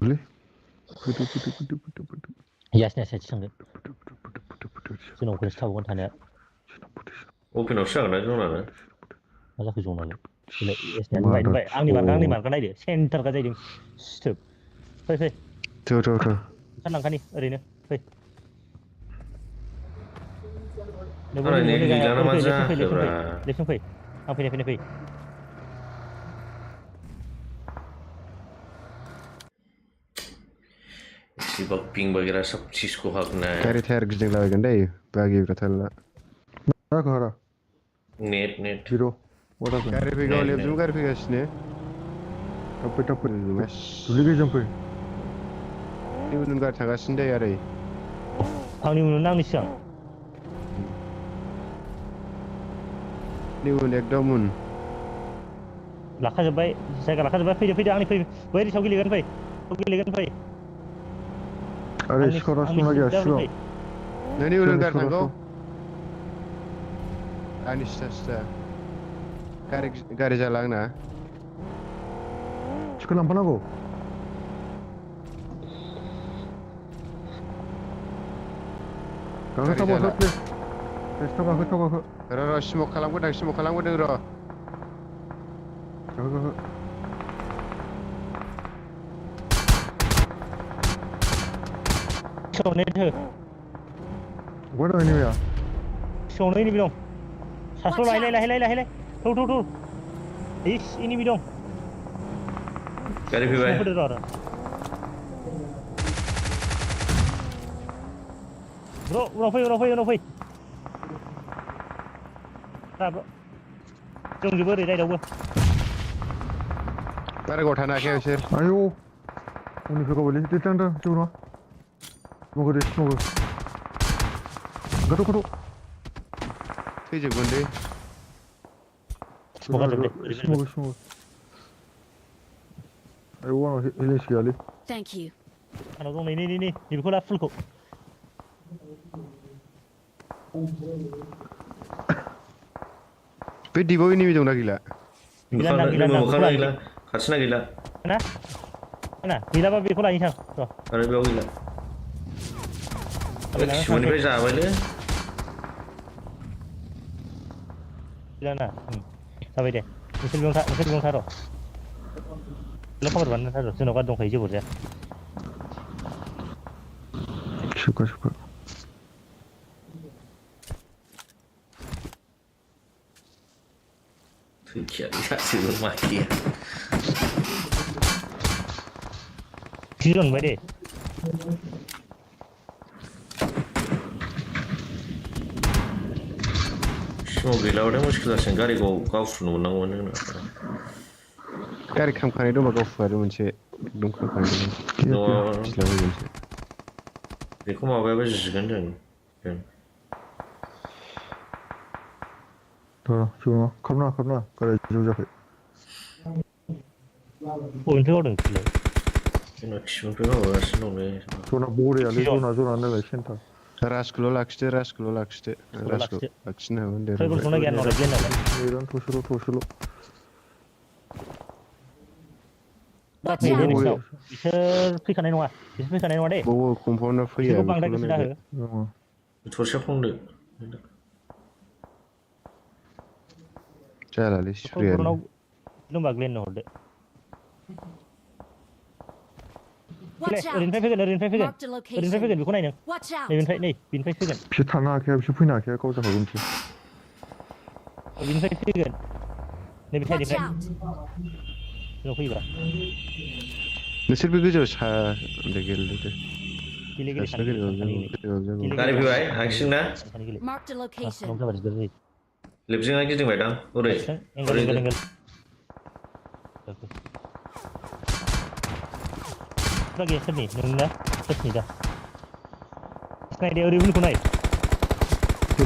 really? यासनिया साइड थांगोन. जोंनाव गोसो थाबावगोन थानाया. अपेनावसो जागोन ना जोंनानो. मा जाखो जनालाय? यासनिया बाय आंनि मार्का नायदो सेन्टारका जाहैदों सिथोब. फै. ओंखारलांखानि ओरैनो फै. लेफ्टजों फै. आं फै. पिंग वगैरह सब चीज को हकना है. Cari tayar gising lagi kan deh, bagi berata lah. Mana kau hara? Net. Zero. What apa? Cari pergi oleh zoom cari pergi sini. Tapi. Tuli ke jumpa? Ini udah nggak tangga sini ya rey. आंनि उनाव नांनि सिगां. Ini udah एकदम उन. लाखाजोब्बाय जायगा लाखाजोब्बाय फैदो आंनि फै. बै रिसाव गेलेगोन फै. Ada skor langsung lagi asal. Ini udah nggak tangga. Anis tasta. Cari jalan na. Sekolah apa nago? Kau tahu apa? Tahu. Roro smoke kalang gudang ro. Kau. Sone thử. What are you? Sone ini bidong. Satu lai. Thu. Ini bidong. Cari pergi. Bro phơi. Ra bro. Trông gì bữa đây đâu bữa. Para gõ thana ke sir. Ayo. Uni kau boleh ditang dah cuma. Semoga. Gaduh. Fiji gunde. Semoga. Ayo wana ini sekali. Thank you. Ano dong ini betul lah full kok. Di bawah ini bidung lagi lah. Gila. Khasna gila. Mana? Gila apa betul lah ini sang. Ada bawah gila. Cuma ni pesa apa ni? Gila na. Sampai deh. Mesti belum taruh. Lo kabar mana taruh? Seno kan dong kayak jebur ya. Syukur. Kasih maki. Kiron bay deh. समाव गैलाबाथाय मुस्किल जासिगोन गारिखौ गावफुनो मोननांगौमोन नोंना गारि खामखानाय दंबा गावफुआरो मोनसे एकदम खामखानाय मोनसे बेखौ माबायाबा जिगोन जों थ' खालामना गारि ज' जाखै बबेनिफ्राय गावदों खिलाय जोंना खिबुनिफ्राय माबागासिनो दंलै जना बरियालै जना नालाय सेन्टार राजखौल' लाखिदो राजखौ लाखिनो हागोन दे ट्राइबल संना गैया नलाय गैया नालाय ओरैनो थसेल' Watch out! बिसोर फैखानाय नङा दे कम्पाउन्डार फैया बिसोरखौ बांद्राय गोसो दाहो थरसे फंदो जालालै स्प्रेयानो दंबा ग्लेननो हरदो Watch out! ओरैनिफ्राय फैगोन Marked a location. बेखौ नाय नों Watch out! बिनिफ्राय फैगोन बिसोर थानो हाखाया बिसोर फैनो हाखाया गाव जाखागोन बिनिफ्राय फैगोन नैबे Watch साइडनिफ्राय out! जोंनाव फैयोबा नोंसोर बे गोजौआव सा गेलेदो गेले गारि फैबाय हांसिंना Marked a location. लेफ्टजोंहाय गिदिंबायदां ओरै एंगेल गैया सोरनि नोंना सोरनि दा नायदे ओरै उनखौ नाय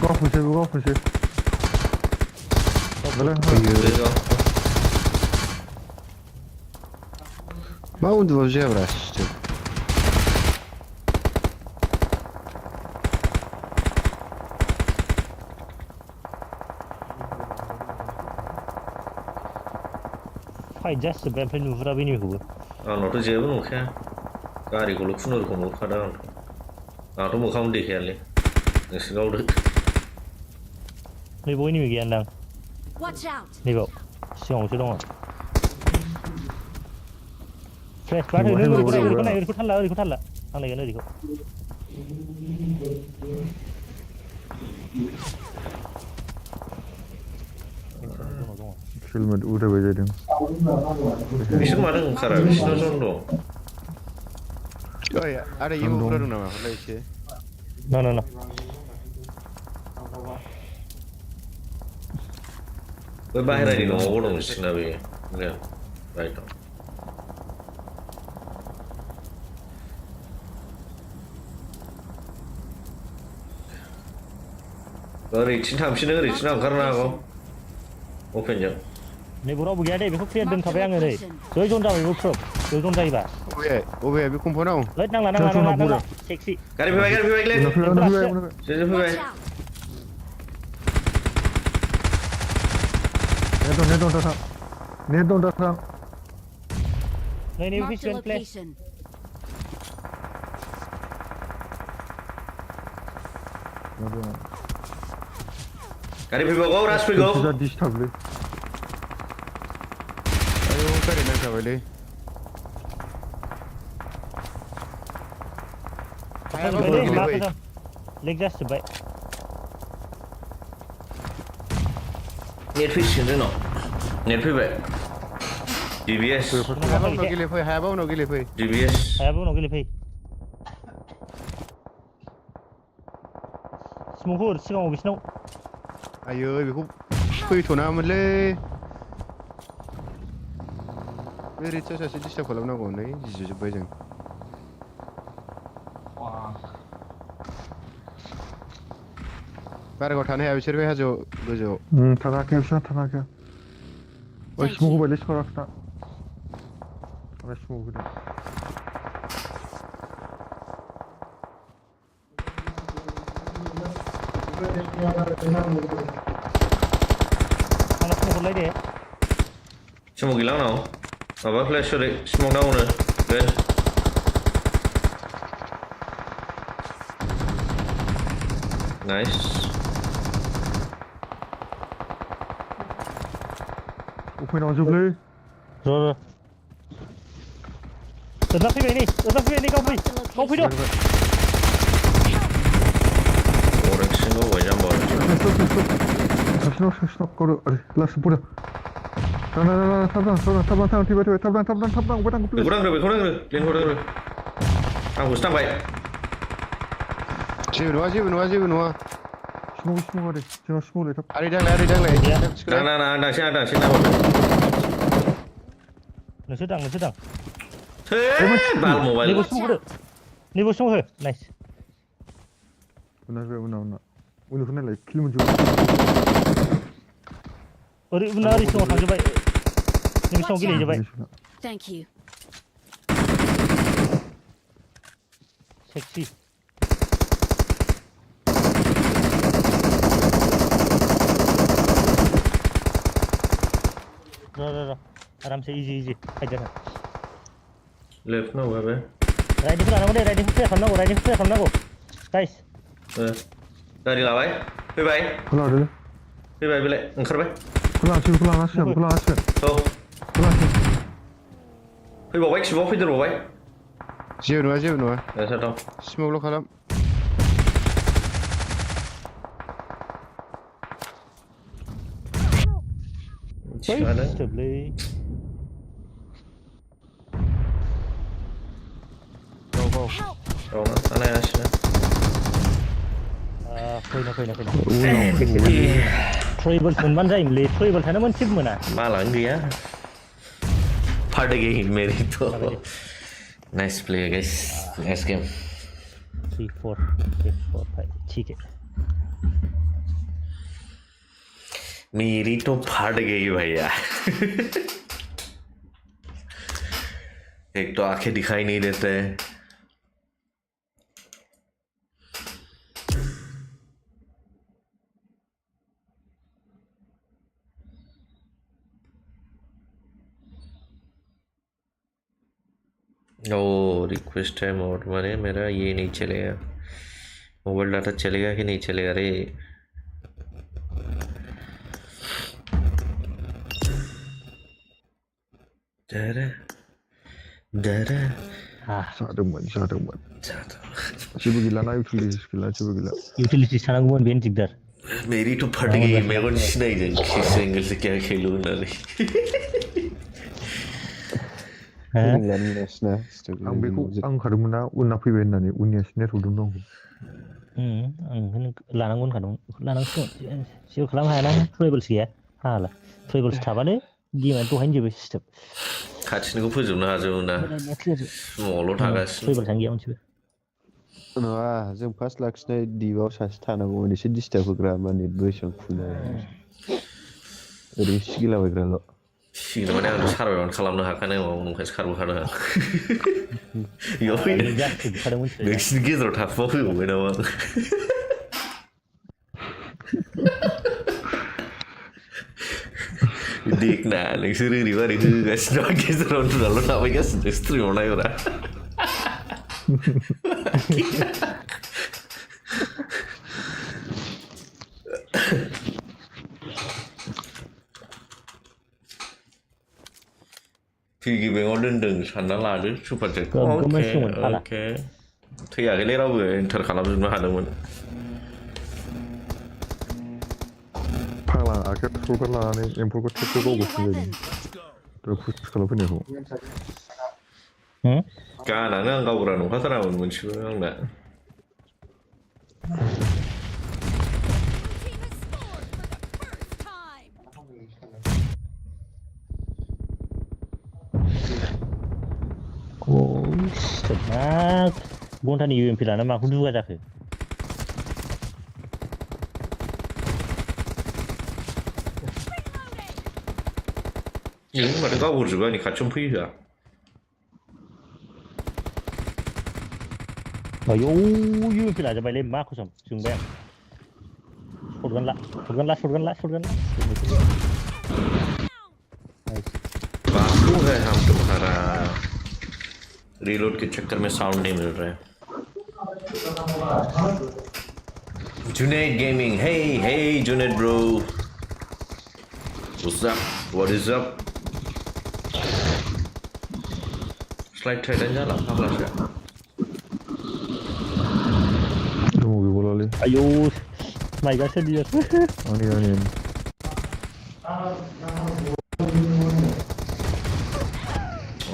गावफुनसै मा उन्दुबाबो जायाब्रा सिस्टेम फाइट जाजोब्बाय ओमफ्राय नुहुरा बेनिखौबो आंनावथ' जेबो नुखाया गारिखौल' खुनुरुखुम नुखादों आंथ' मोखांबो देखायालै नोंसोर गावदो नैबाव एनिमि गैया होनदां Watch out! नैबाव सिगाङावसो दङ फ्रेस बाथ ओरैखौ थालला आं नायगोन ओरैखौ हेलमेट उदायबाय जादों बिसोर मानो ओंखारा बिसोरनाव जन दं ओइ आरो इमो बुरा दं नामा हरलाय एसे ना बै बाहेरानि न'आव दं बिसोरना बे राइटआव ओरैथिं थांफिनो ओरैथिं ओंखारनो हागौ अपेनजों नैबाव रावबो गैया दे बेखौ क्लियार दोनखाबाय आङो नै जय जन जाबायबो प्रुफ जय जन जायोबा अबे बे कम्पाउन्डआव ओइ नांला टेक्सि गारि फैबाय ग्लेन जेजों फैबाय नेट दं दा थां नै Marked a फिसमेन प्लेस location. गारि फैबावगौ राज फैगौ डिस्टार्बलै आयौ गारि नांखाबायलै लेग जाजोब्बाय नेट फैसिगोन जोंनाव नेट फैबाय DBS हायाबा उनाव गेलेफै DBS हायाबो उनाव गेलेफै स्मक हर सिगाङाव बिसिनाव आयै बेखौ फैथ'नाङामोनलै बे रिचार्ज सासे डिस्टार्ब खालामनांगौ नै जिजोब्बाय जों बारागाव थानो हाया बिसोर बे हाजोआव गोजौआव थानो हाखाया बिसोर थानो हाखाया ओइ स्मक होबायलै सरासना आरो स्मक होदों आंना स्मक हरलाय दे समाव गैला आंनाव माबा फ्लेश ओरै स्मक दाउनो ग्लेन नाइस उफैनाव जोबलै ओरना फैबाय नै गाव फैदो अरें सिङाव बाय जाम्बा सासेनाव गावदो ओरै लास्ट बुदा थाब फैबाय थाब बेखौ नांग्रो लेंहरदो आंखौसो थांबाय जेबो नङा 스모그 하래 제가 스모그 레탑 아리 당래 나 당신 나와 नोंसोर दां बाल मोबाइल नैबो स्मोक हो नाइस उनाव उननिखौ नायलाय किल मोनजोबो ओरै सिङाव थांजोबबाय नैबे सिङाव गेलेजोबबाय Thank you. सेक्सि र आरामसे इजी फाइट जागोन लेफ्ट ना हुआ बे राइटनिखौ लानांगौ दे राइटनिखौ क्लियार खालामनांगौ गाइस गारि लाबाय फैबाय बेलाय ओंखारबाय बेखौ लानांसिगोन फैबावबाय खिबाव फैदेरबावबाय जेबो नङा साथाव स्मोकल' खालाम सिथोबलै गावना नायासिनो फैना ट्रेबल्स मोनबानो जायोमोनलै ट्रेबल्स आनो मोनसेबो मोना मालानो गैया फट गई मेरी तो nice play guys nice game 3 4 5 ठीक है मेरी तो फट गई भैया एक तो आंखें दिखाई नहीं देते ओ रिक्वेस्ट है मोड माने मेरा ये नहीं चलेगा मोबाइल डाटा चलेगा कि नहीं चलेगा रे जादोंमोन जेबो गैलाना इउटिलिटिस गैला जेबो गैला यूटिलिटी थानांगौमोन बेनो दिगदार मेरी तो फट गई मेगन सिनायदों किस एंगल से क्या खेलूं होननानै आं बेखौ आं ओंखारदोंमोन ना उनना फैबाय होननानै उननियासो नेटवर्क दं आं लानांगौ होनखादोंमोन लानांसिगोन जेबो खालामनो हायाना ट्रेबल्स गैया हाला ट्रेबल्स थाबानो गेमा दहायनो जोबो सिस्टेम खाथिनिखौ फोजोबनो हाजोबो ना न'आवल' थागासिनो ट्रेबल्सआनो गैया मोनसेबो नङा जों फार्स्ट लाखिनाय दिपआव सासे थानांगौमोन एसे डिस्टार्ब होग्रा माने बैसोआव फुनाय ओरैनो सिगिलाबायग्राल' सिगिनो माने आंथ' सारभाइभानो खालामनो हाखानाय नङामोन ओंखायनो खारबोखादों आं बेयाव फैदों नोंसिनि गेजेराव थाखुमा फैबावबाय नामा देखना नोंसोर ओरैबारै होगासिनो दं गेजेराव उन्दुनाल' थाबायगासिनो स्ट्रिमाव नायब्रा पिगि बेंकआव दोन्दों सानना लादो सुपार चेटखौ अके थैयाखैलै रावबो एन्टार खालामजोबनो हादोंमोन फाग्ला आखाइयाव थुलफोर लानानै एम्फौखौ टेपखौ गावगासिनो जादों पुस खालामफैनायखौ गानानो आं गावग्रा नंखाथारामोन मोनसेबो आंना घन्टानि UMP लाना माखौ दुगा जाखो नों माथो गावहरजोबो आंनि खाथियावनो फैहोआ आयौ UMP लाजोब्बायलै मा कसम जोंबाय आं शटगान ला बापू है हम तुम्हारा रीलोड के चक्कर में साउंड नहीं मिल रहा है Junaid gaming hey Junaid bro what's up what is up slide trade aja lah apa sih mau bola le ayo my god sedih ani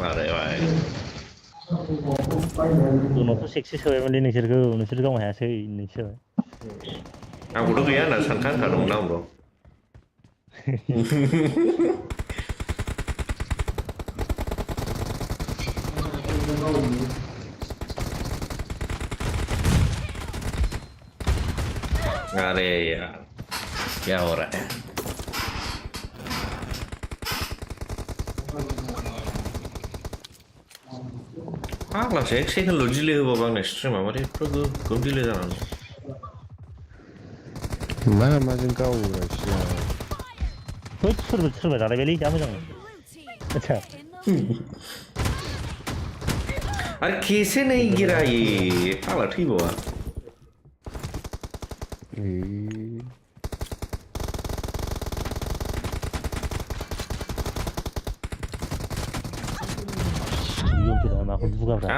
Warai उनावथ' सेक्सेस होबायमोनलै नोंसोर गावनो हायासै नोंसोर आंबोथ' गैया होनना सानखांखादोंमोन आंबो अरे यार क्या हो रहा है फाग्लासो एक सेकेन्डल' डिले होबाबो आंना स्ट्रिमा मारै एथ' गोबाव डिले जानानै मा माजों गावगासिनो होद सोरबा जालायबायलै जा मोजां आच्छा अरे कैसे नहीं गिरा ये फाग्ला थैबावा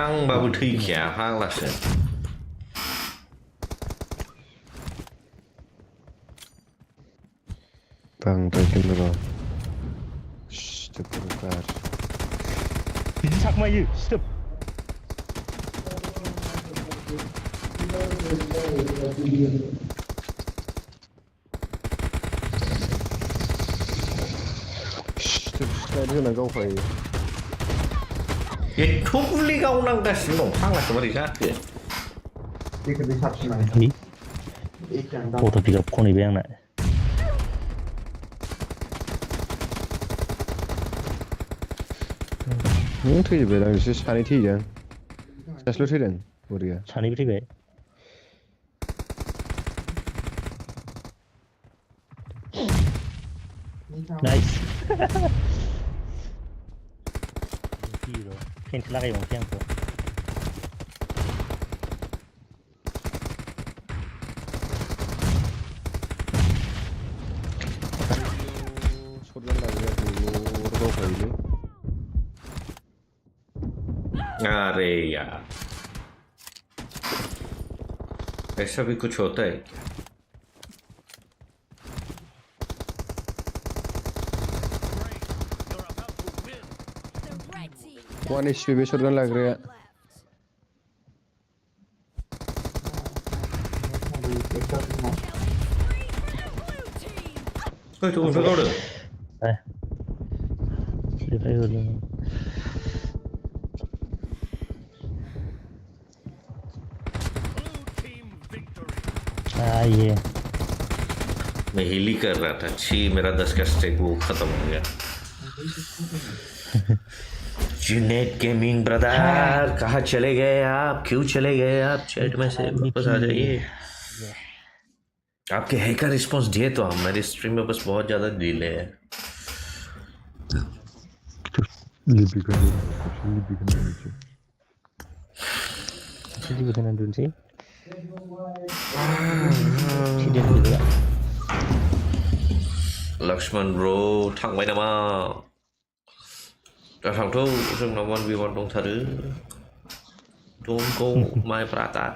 आंबाबो थैखाया फाग्लासो बांद्राय दोनोबा सिथोबफोर गार बिदि थाखुमायो सिथोब सिथोब होना गावखायो एथ' गुलि गावनांगासिनो दं फाग्लासो मारै जाखो फट' पिकआप खनहैबाय आंना थैजोब्बाय आं एसे सानै थैदों सासेल' थैदों बरिया सानैबो थैबाय नाइस फेन्स लागायबावनोसै आंखौ अरे यार ऐसा भी कुछ होता है क्या 1 HP बे शॉटगन लाग्राया ओइ थ' ओमफ्राय गावदों बेनिफ्राय हरदों ये मैं हिल ही कर रहा था छी मेरा 10 का स्टेक वो खत्म हो गया जुनेद गेमिंग ब्रदर कहाँ चले गए आप क्यों चले गए आप चैट में से वापस आ जाइए आपके हैकर रिस्पॉन्स दिए तो हम मेरी स्ट्रीम में बस बहुत ज़्यादा डिले है लिपि करना नीचे लक्ष्मण ब्रो थांबाय नामा दा थांथ' जोंनाव 1v1 दंथारो don't go my brother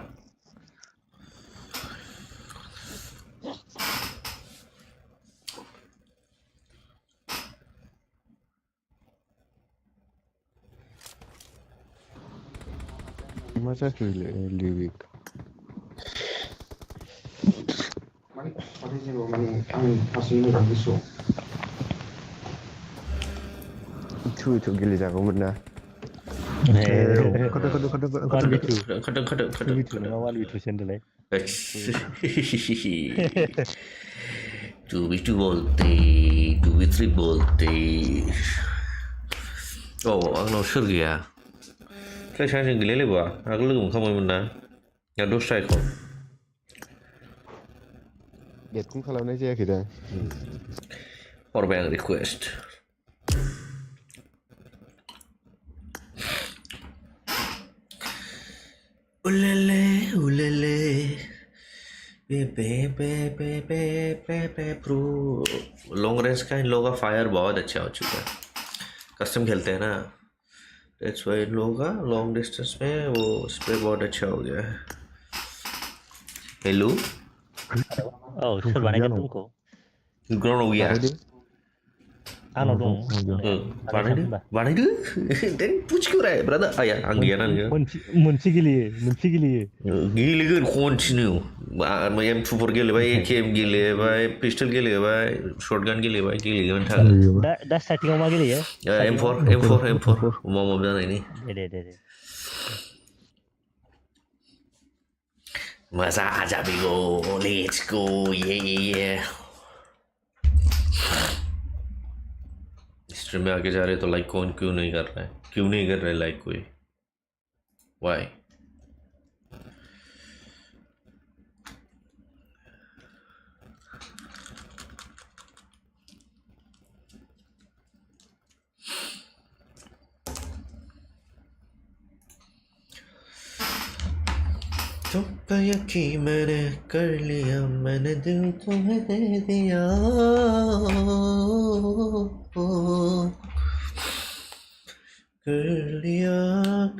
मा जाखो लिविक itu gili jagoan na Two bolte, 2v3 bolte. Oh, आंनाव सोर गैया फ्राय सानैजों गेलेलायबा आगोल लोगो मोनखांबायमोन ना या दस्राखौ गेटखौनो खालामनाय जायाखै दा हरबाय आं रिकुवेस्ट उलेले बे प्रो लॉन्ग रेंज का इन लोगों का फायर बहुत अच्छा हो चुका है कस्टम खेलते हैं ना दैट्स व्हाई इन लोगों का लॉन्ग डिस्टेंस में वो स्प्रे बहुत अच्छा हो गया है हेलो सोर बानायगोन तुमखौ ग्राउंड हो गया आंनाव दं बानायदो देन पुच क्यों रहा है ब्रदर आया आं गैया ना नोङो मोनसे गेलेयो गेलेगोन कन्टिनिउ M24 गेलेबाय AKM गेलेबाय पिस्टल गेलेबाय शॉटगन गेलेबाय गेलेगोन थागोन दा स्टार्टिंआव मा गेलेयो M4 मम जानायनि दे मजा आ जा बिगो लेट्स गो ये स्ट्रीम में आगे जा रहे तो लाइक कौन क्यों नहीं कर रहा है लाइक कोई वाई तो यकीन मैंने कर लिया मैंने दिल तुम्हें दे दिया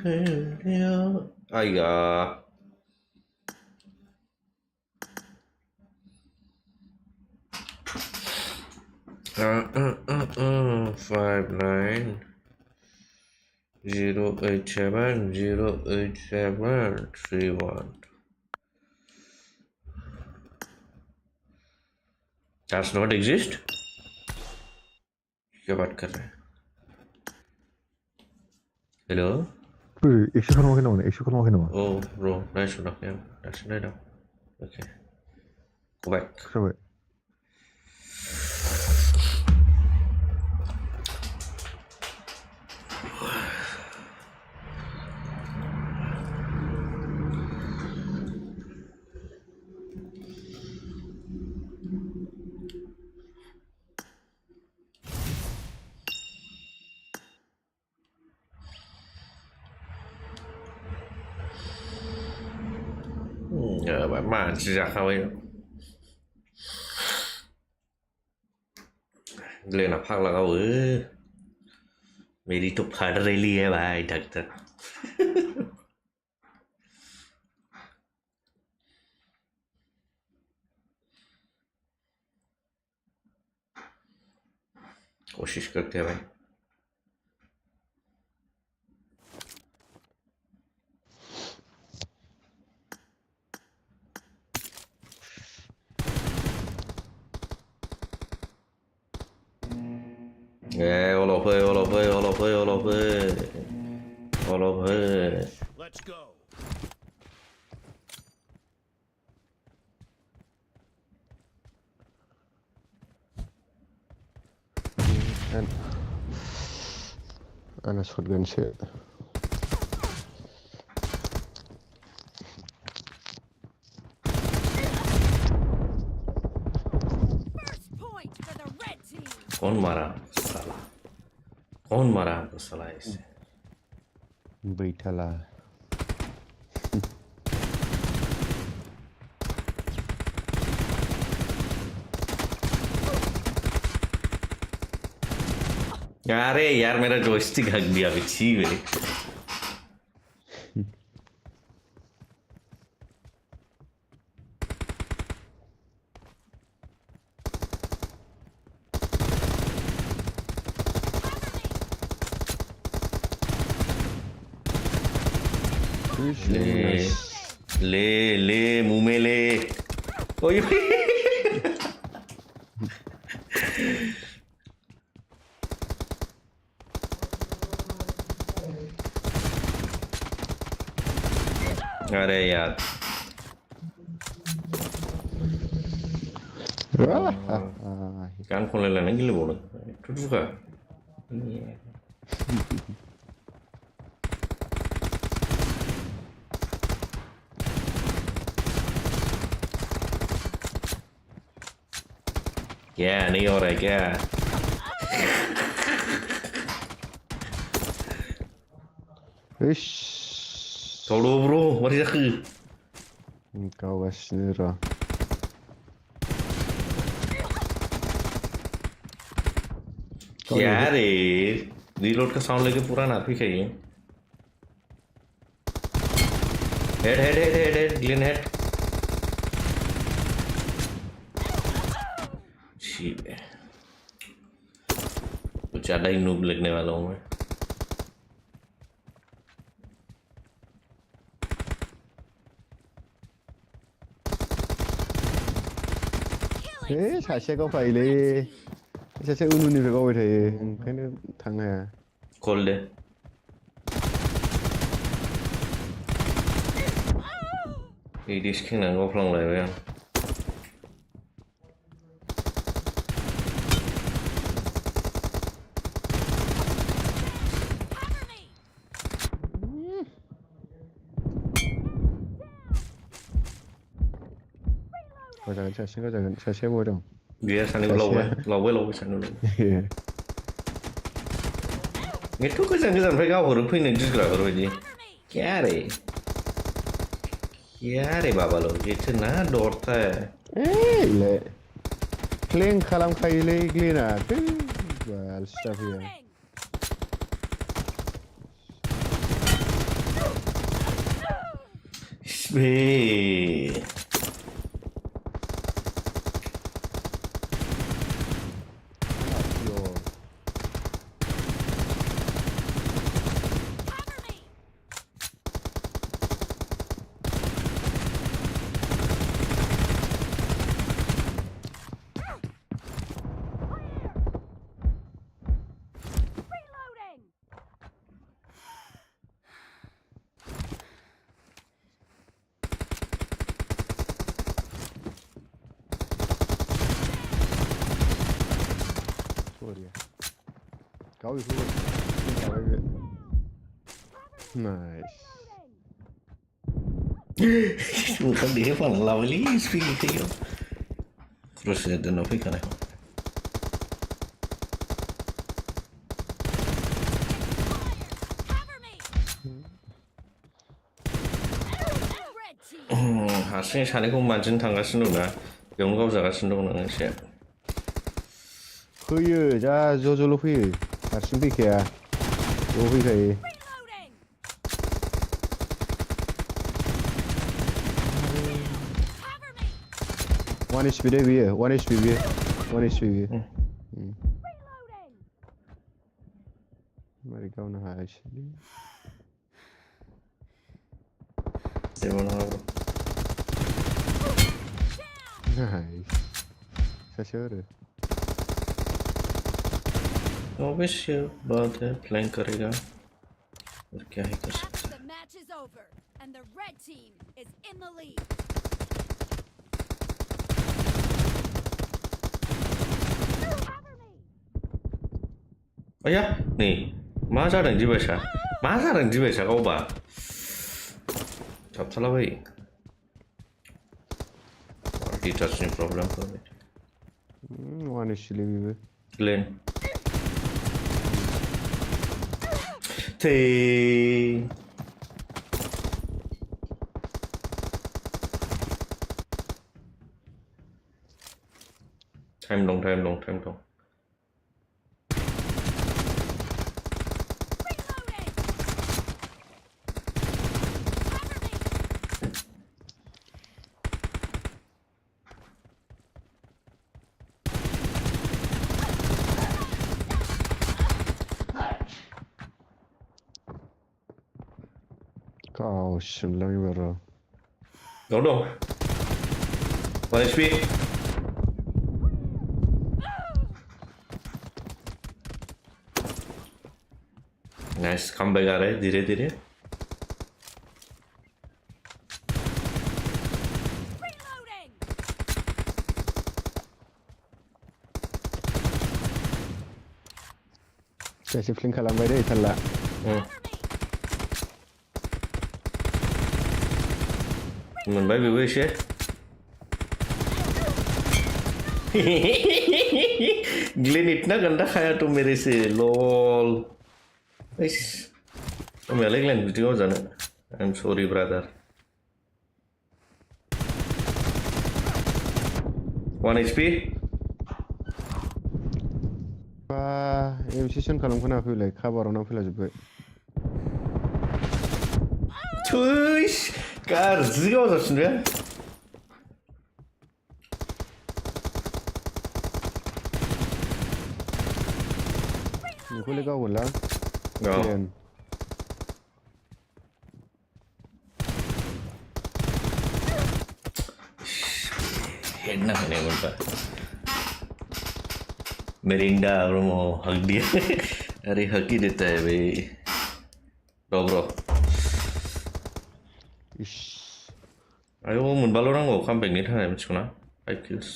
कर लिया आया 5908708731 Does not exist? क्या बात कर रहे हैं? Hello? एक्शन करना क्या Oh, bro, nice one. Yeah, that's right. Okay. Go back. Sorry. Bạn mà chỉ ra không lên là phát là đâu मेरी तो फट रही है भाई डॉक्टर कोशिश करते हैं भाई all of it. Let's go. أنا shotgun shit. कौन मारा हमको साला इसे बैठा ला अरे यार मेरा जॉयस्टिक हक दिया छी मेरे ले मुंह में ले ओए अरे यार कान खोलने लेना गिले बोल टूटूका क्या नहीं हो रहा है क्या Tolong bro, mari dah ke? Kau wasnira. क्या रे रीलोड का साउंड लेके पूरा ना पीछे ही हेड ग्लिन हेड ज़्यादा ही नूब लगने वाला हूँ मैं सासेया गावफायोलै सासेया उननिफ्राय गावबाय थायो ओंखायनो थांनो हाया खोल दे बिदि सिखांनानै गावफ्लांलायबाय आं गावजागोन सासेया गावजागोन सासेया बहा दं गैया सानैबो लावबाय सानैबो एथ' गोजाननिफ्राय गावहरो फैनो गिग्राफोरबायदि क्या रे बाबा लोग इतना ना दौड़ता है ले फ्लेंक खालामखायोलै ग्लेना बालसिया फैया बे Go with nice. Bukan dia paling lawali speed itu. Terus ada nopi kan? 하승이 사내고 만진 당가시는구나. 영감 자가시는구나 시. फैयो जा ज'ल' फैयो हारसिं फैखाया ज' फैखायो One HP दे बियो 1 HP बियो 1 HP बियो मारै गावनो हायासैलै नाइस सासे आरो Obviously बात है प्लान करेगा और क्या ही कर सकते The match is over and the red team is in the lead. Aya nih मा जादों दिबायसा मा जादों दिबायसा गावबा थाबथालाबायो डिटाचनि प्रब्लेम फैबाय One HP बिबो Glenw Thì Time long Kau Swlwng baru Gấu đâu 1 HP Nice comeback आ रहा है धीरे धीरे Saya fling खालामबाय दै थाल्ला मोनबाय बेबो एसे ग्लेन इतना गंदा खाया तो मेरे से लॉल इस तो मेरे ग्लेन वीडियो जाने I am sorry brother 1 HP बा एमसिसन खालामखोना फैलाय खाबारावना फैलाजोब्बाय थुइस गाज्रि गावजासिनबाय Niko le kau ulang. No. Head na kene gunta. Merinda और वो हक दिया अरे हक ही देता है भाई bro ayo mun balorang go comeback ni thang em chuna 5 kills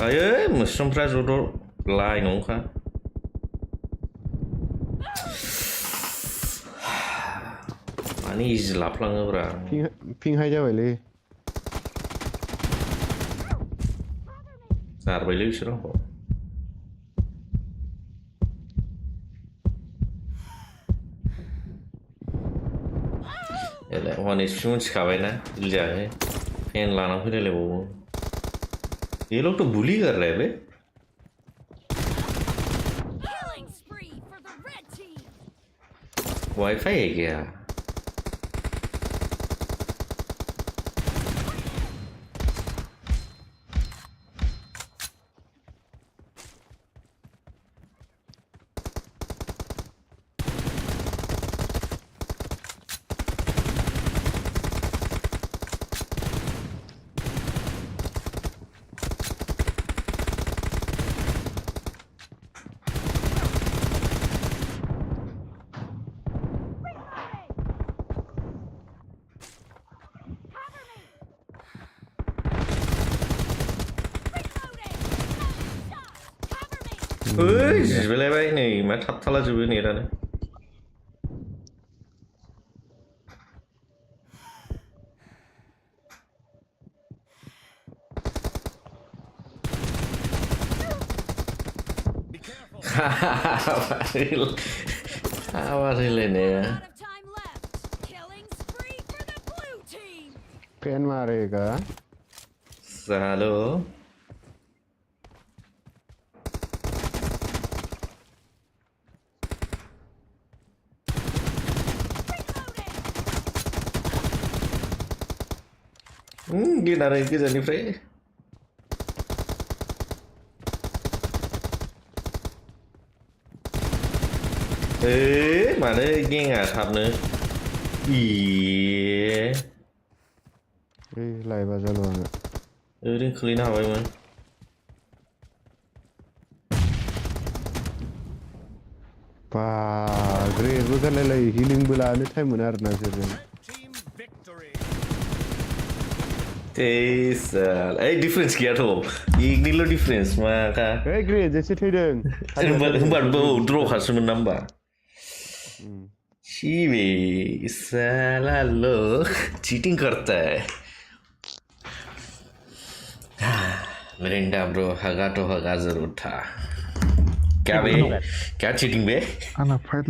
ayo mushroom prize ro line ong kha ani is laplang bra ping hai ja le sar bai le shiro ho one is shoes खावे ना hill जाए फैन लाना फिर ले वो ये लोग तो बुली कर रहे हैं बे वाईफाई है क्या जिसबेलाय नै मा थाबथाला जोबो नेटानो आवाजैलायनाया फैन मारेगा सालो gila rin kita ni pre mana nghe ngả thật nữa ý lại vào ra luôn ạ đừng clean nào vậy mình great bukan lagi healing bola ni time benar nasir difference kia tu ini lo difference maka great जैसे थे डंग हम्बर बो draw खासुन number ची साला लोग cheating करता है Mirinda bro हगा तो हगा जरूर था क्या बे क्या चीटिंग बे anak fight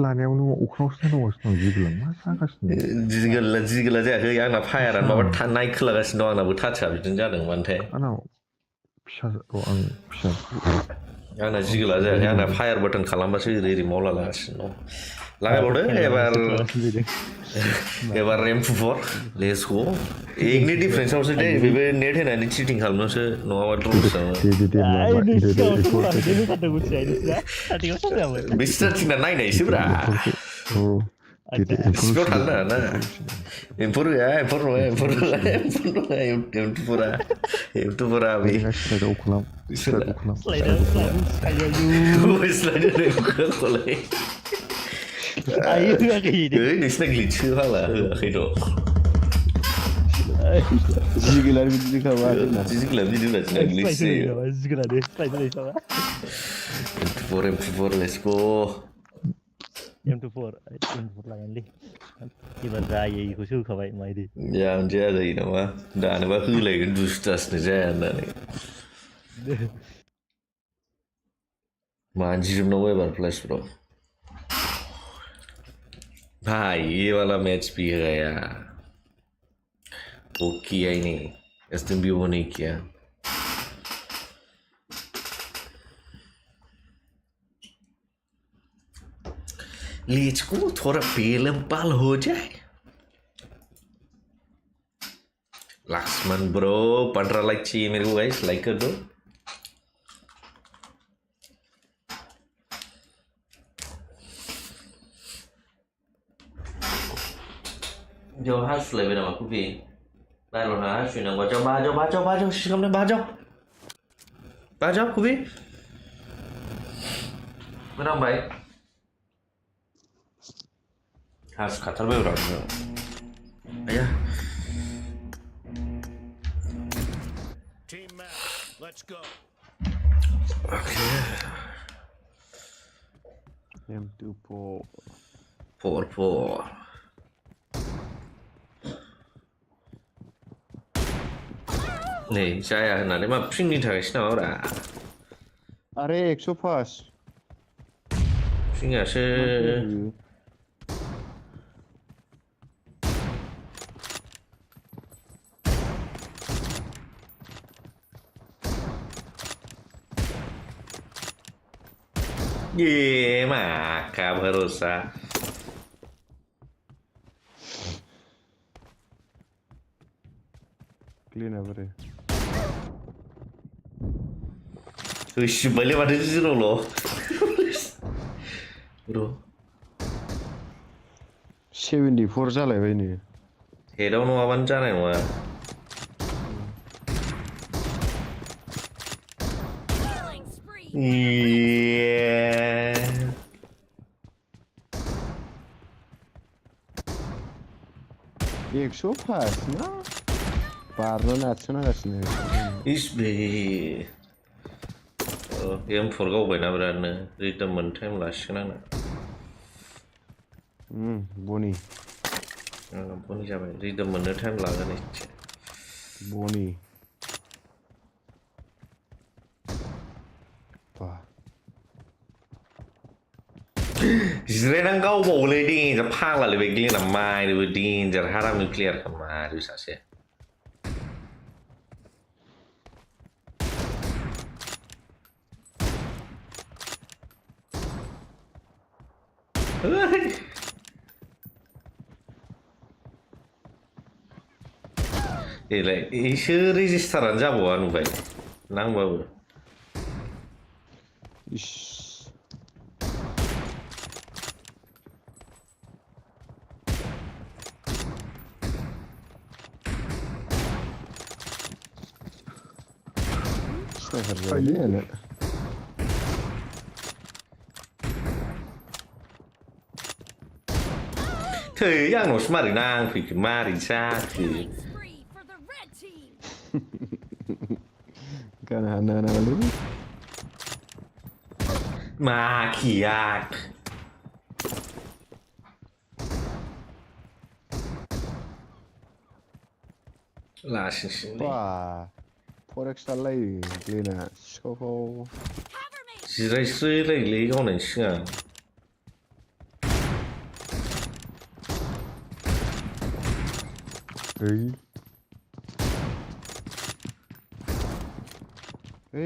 लाने उन्होंने उखरावसने दङ सिनो जिगला मा जागासिनो जिगला जायाखै आंना फायारा माबा नाइक खोलागासिनो दं आंनाबो टाचआ बिदिनो जादों मानोथाय आंनाव फिसा आंना जिगला जायाखै आंना फायार बटन खालामबासो ओरै मावलागासिनो दं लागायबावदो एबार रेम्प 4 लेट्स गो एकनि डिफरेन्सआवसो दे बेबो नेट होनानै चिटिं खालामनोसो नङाबा ड्र'सो बे स्टार्टिंना नायनायसो ब्रा स्पियाव थांनो नाङा ना एम्फौ रोङा एम्फौफोरा बे स्लाइडार नोंसिना ग्लिच होहाला होआखैथ' जिगलार बिदि खालामा जिगलार बिदि होनना ग्लिच जायो M24 let's go M24 लागानलै एबार जायो इखौसो होखाबाय माइदि जाया जायो नामा दानोबा होलायगोन दुस्टासनो जाया होननानै मानजिजोबनांगौ एबार फ्लैश ब्रो भाई ये वाला मैच भी गया वो किया ही नहीं इसने भी वो नहीं किया लीच को थोड़ा पेलम पाल हो जाए लक्ष्मण ब्रो 15 लाइक चाहिए मेरे को गाइस लाइक कर दो Giờ hát lại về nào mà quý vị. Đây là hát chuyện nào cho ba cho xin cảm ơn ba cho quý vị. Bên nào vậy? Hát khát thật về rồi. Ây da. Let's go. Okay. M2 4 네, 자야 나네마 핑리 타시나오라. 아래 엑소파스. 핑야시. 예, 막 가버렸어. Clean every. 으씨, 빨리 말해주지로. Bro. 74 잘해 왜니? 대단한 와반잖아요, 와. 예. 엑소파스 나? 바로 나츠나가시네. 이스베. em forgo bayna biradno return time laसिगोन आंना बनि बनि जाबाय return मोननो time लागोन एसे बनि बा जिरायनानै गावबावलै देन्जार फाग्लालै बे गेलेना माइनोबो देन्जार हारामनि प्लेयार खामारि सासे Like, इसो रेजिस्टारानो जाबावा नुबाय नांबाबो इस स्नाइपार जाबायलै थै आंनावसो मारै नांफैखो मारै जाखो Kan hana lu makiak lasin wah forex lagi lina skofo jirai sui lai li gawnai siang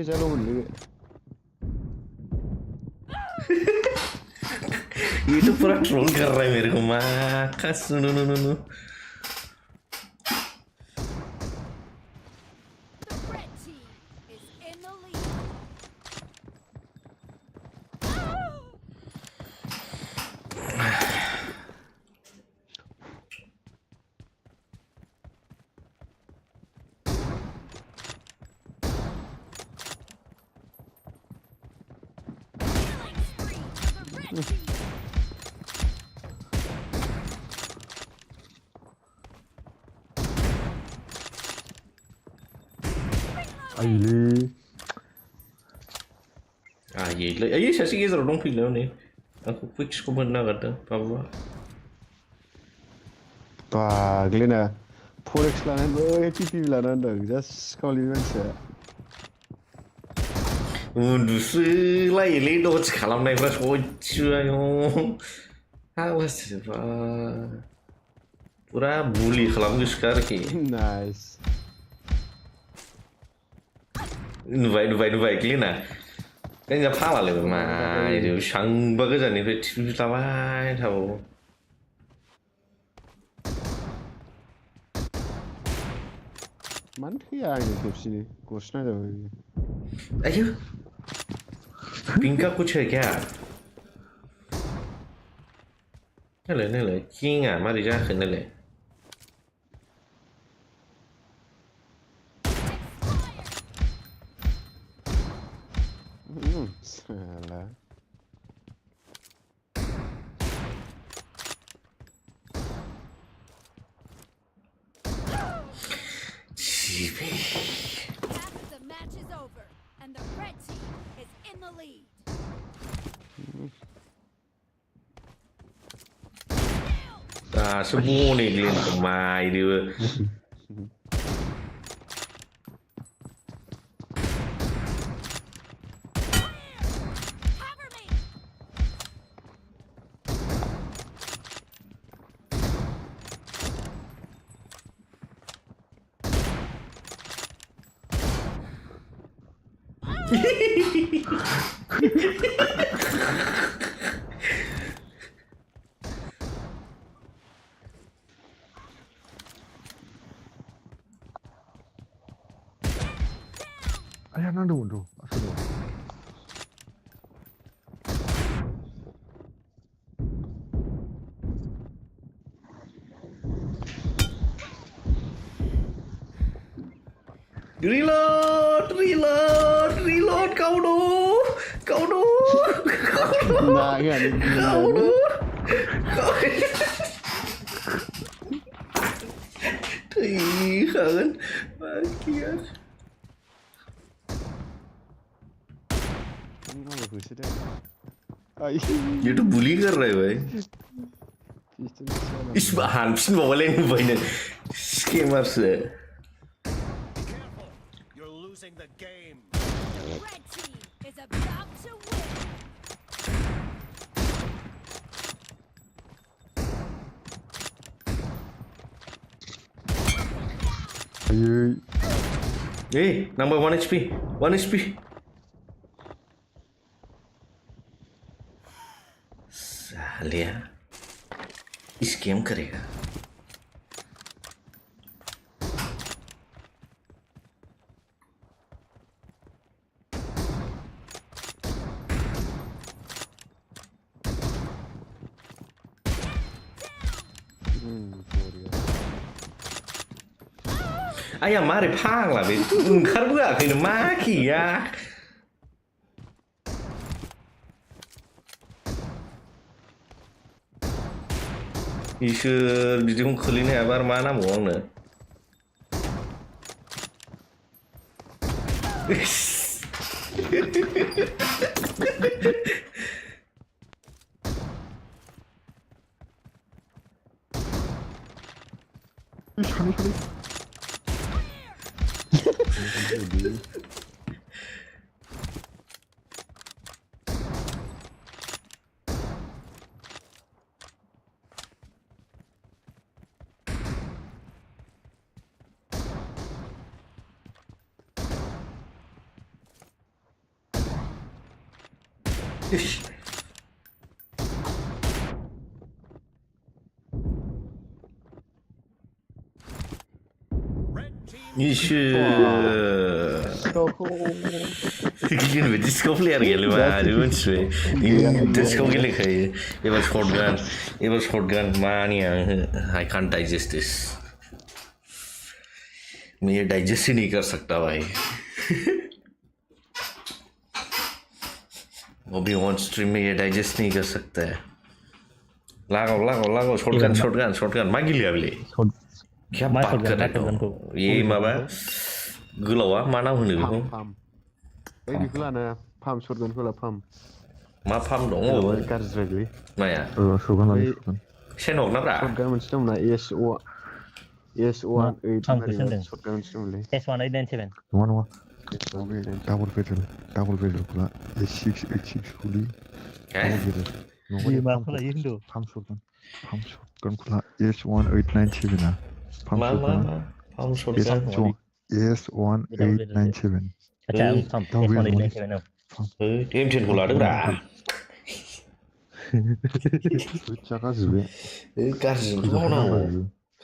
चलो ये तो पूरा ट्रोल कर रहा है मेरे को माँ का सुनो नो Aile. Aye, saya sih gitu dong film nih. Aku fix ko benar kata, Pablo. Wah, Gelenw. Forex lana, TP lana dong, just compliment saya. Udah lah, ini doh sekalam naik beras kocok ayo. Awas pak. Pura bully kalam gus sekarang. Nice. Nubai Gelenw. Kanจะพาอะไรมาเดี๋ยวช่างบักจะนี่ไปทิ้งตาไว้เท่ามันที่อะไรเนี่ยสิกูสนาเดี๋ยวไอ้ยูปิงก้ากูเชื่อแกนั่นเลยจริงอ่ะมาดิจ้าขึ้นนั่นเลย Alah. Half of the match is over, and the red team is in the lead. Semua nih Glenn kemai dia. Cover me. Ayah nang tu. Asal tu. Reload kau tu. Nah kan. Kau tu. Kan. Bagian. ये तो बुली कर रहे भाई इस बहान से mobile नहीं बने schemer से Red team is about to win. Hey, number 1 HP. 1 HP. Saliya scam करेगा Ayah mari phang lah bet ओंखारबोआखैनो मा खिया इसोर बिदिखौ खोलैनो हायाबा आरो मा नांबावगौ आंनो Gini disco player Gelenw aduh cuy ini disco Gelenw it was shotgun man I can't digest this मैं ये digest ही नहीं कर सकता भाई वो भी on stream में ये digest नहीं कर सकता है लगाओ shotgun मांगी लिया अभी क्या बात कर रहे हो ये माबा गोलावा मा नाम होनो बेखौ बेखौ लाना फार्म शटगनखौ ला फार्म मा फार्म दङ गाज्रिद्रायलै माया शटगन सेनक ना ब्रा शटगन मोनसे दंना S18 शटगन मोनसे दंलै S1897 नङा डाबल पेट्रल खौ ला S686 खौ लै माखौ लायो होनदों फार्म शटगन खौ ला S1897 ना फार्म शटगन S1897 अच्छा फार्म S1897 M10 खौ लादों ब्रा गोजा गाज्रि गाज्रिजोंथ' मावनांगौ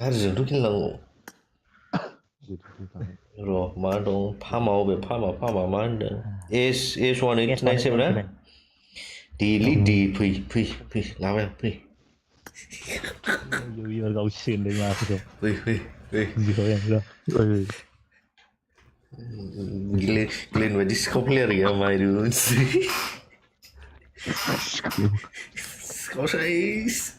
गाज्रिजोंथ' गेलेनांगौ र' मा दं फार्माव बे फार्मा मा होनदों S1897 ना दे फै लाबाय फै इबार गावसिगोनलै माखौथ' फै Gelenw बायदि स्कोप प्लेयार गैया माइरु Vocês.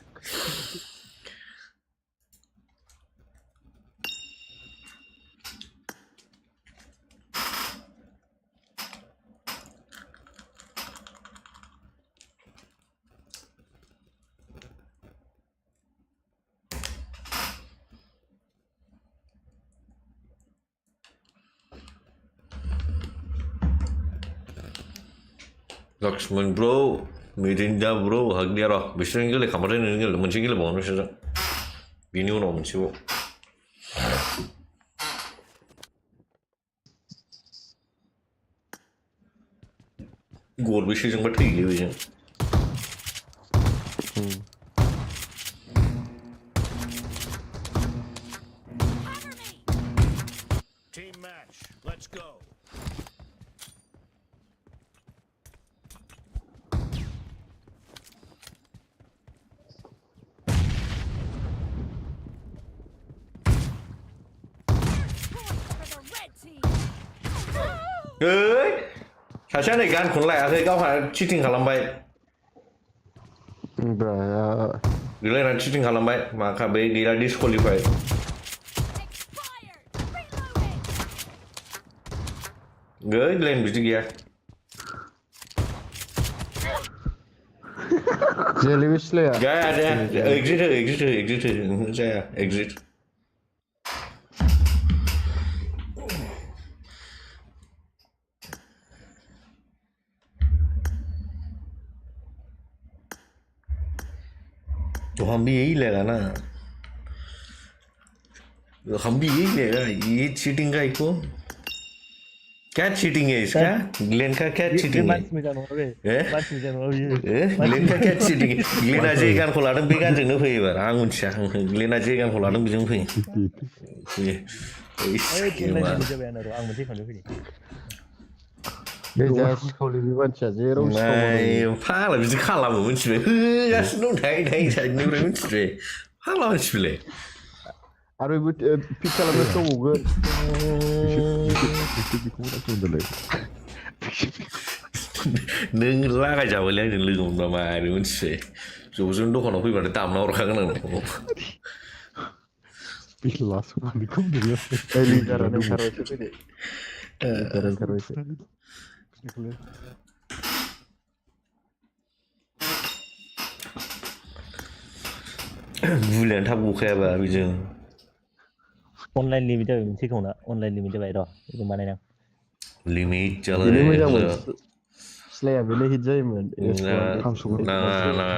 Lakshman bro, Mirinda bro, hug dia roh. Bisa ni gila kamera ni gila, macam gila bangun macam. Bini orang macam. Gol bisa jangan berhenti dia macam. Team match, let's go. 사실 이간 곤라야 그가 치팅 갈람바이 Beraya. Gelenw cheating खालामबाय माखा बे गैला disqualified Gelenw बिदि गैया Gelenw Slayer. Gaya ada exit saya exit तो हम भी यही लेगा ना हम भी यही लेगा ये चीटिंग का इको क्या चीटिंग है इसका ग्लेन का क्या चीटिंग है ग्लेन का क्या चीटिंग है ग्लेन अजय गान को लादों बे गानजोंनो फैयो बार आं मिथिया ग्लेन अजय गान को लादों बेजों फैयो Beja sekali dibaca zero. Nah, pala bisa kalah muncul. Ya senang naik saya nyuruh muncul. Pala muncul. Aduh ibu pikir lagi tu juga. Neng lah aja boleh yang lelung nama ada muncul. Sebelum tu kalau pergi pada tamu orang kan neng. Pilih semua di kumpulan. Lingkaran itu ni. Lingkaran itu. Bulan tháp bu khe bà bây giờ online limit mình thích không đó online limit vậy đó nhưng mà này nè limit cho Limit yang Slayer boleh hijau man.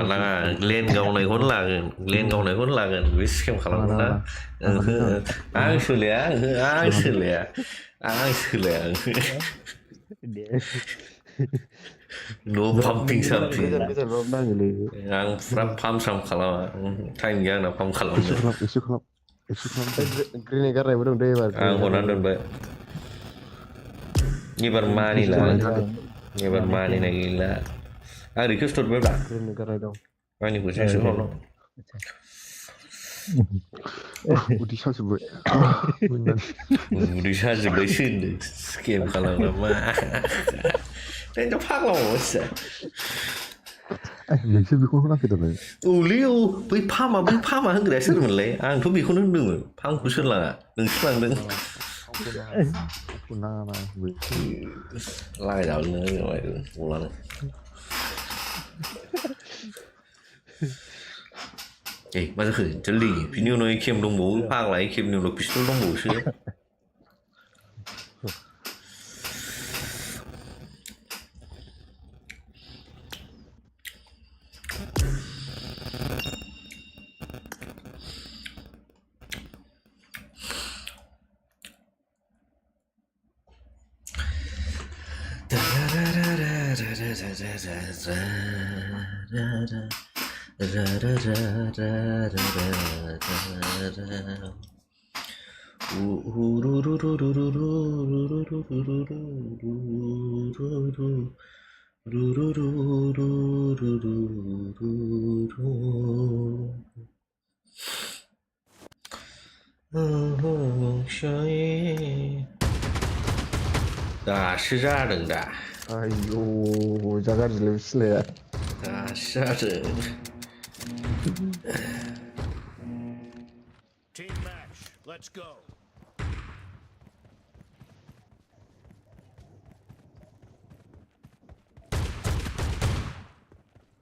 Là lên gầu này hỗn là lên gầu này hỗn là biết xem khả năng đó ai xử lý no pumping something yang pump some kalau time yang na pump kalau isu green negara yang belum dewa konan dan baik ni bermani lah gila request tu berapa green negara dong ini pun saya suruh Udisha sebut Udisha sebut sini skim kalau nama dan cepat lah bos Malaysia bikin apa kita ni? Liu, beri pama hang gresa tu mulai, ang tu bikin nung pang kusun lah, nung selang nung. Aku nama, Lai dah nung ni, ulang. Masa ke jeli, pinu noi kem dong bau, pang lai kem dong pistol dong bau sih.是这样的。Ayo, jangan Slayer. 다샤르. Team match. Let's go.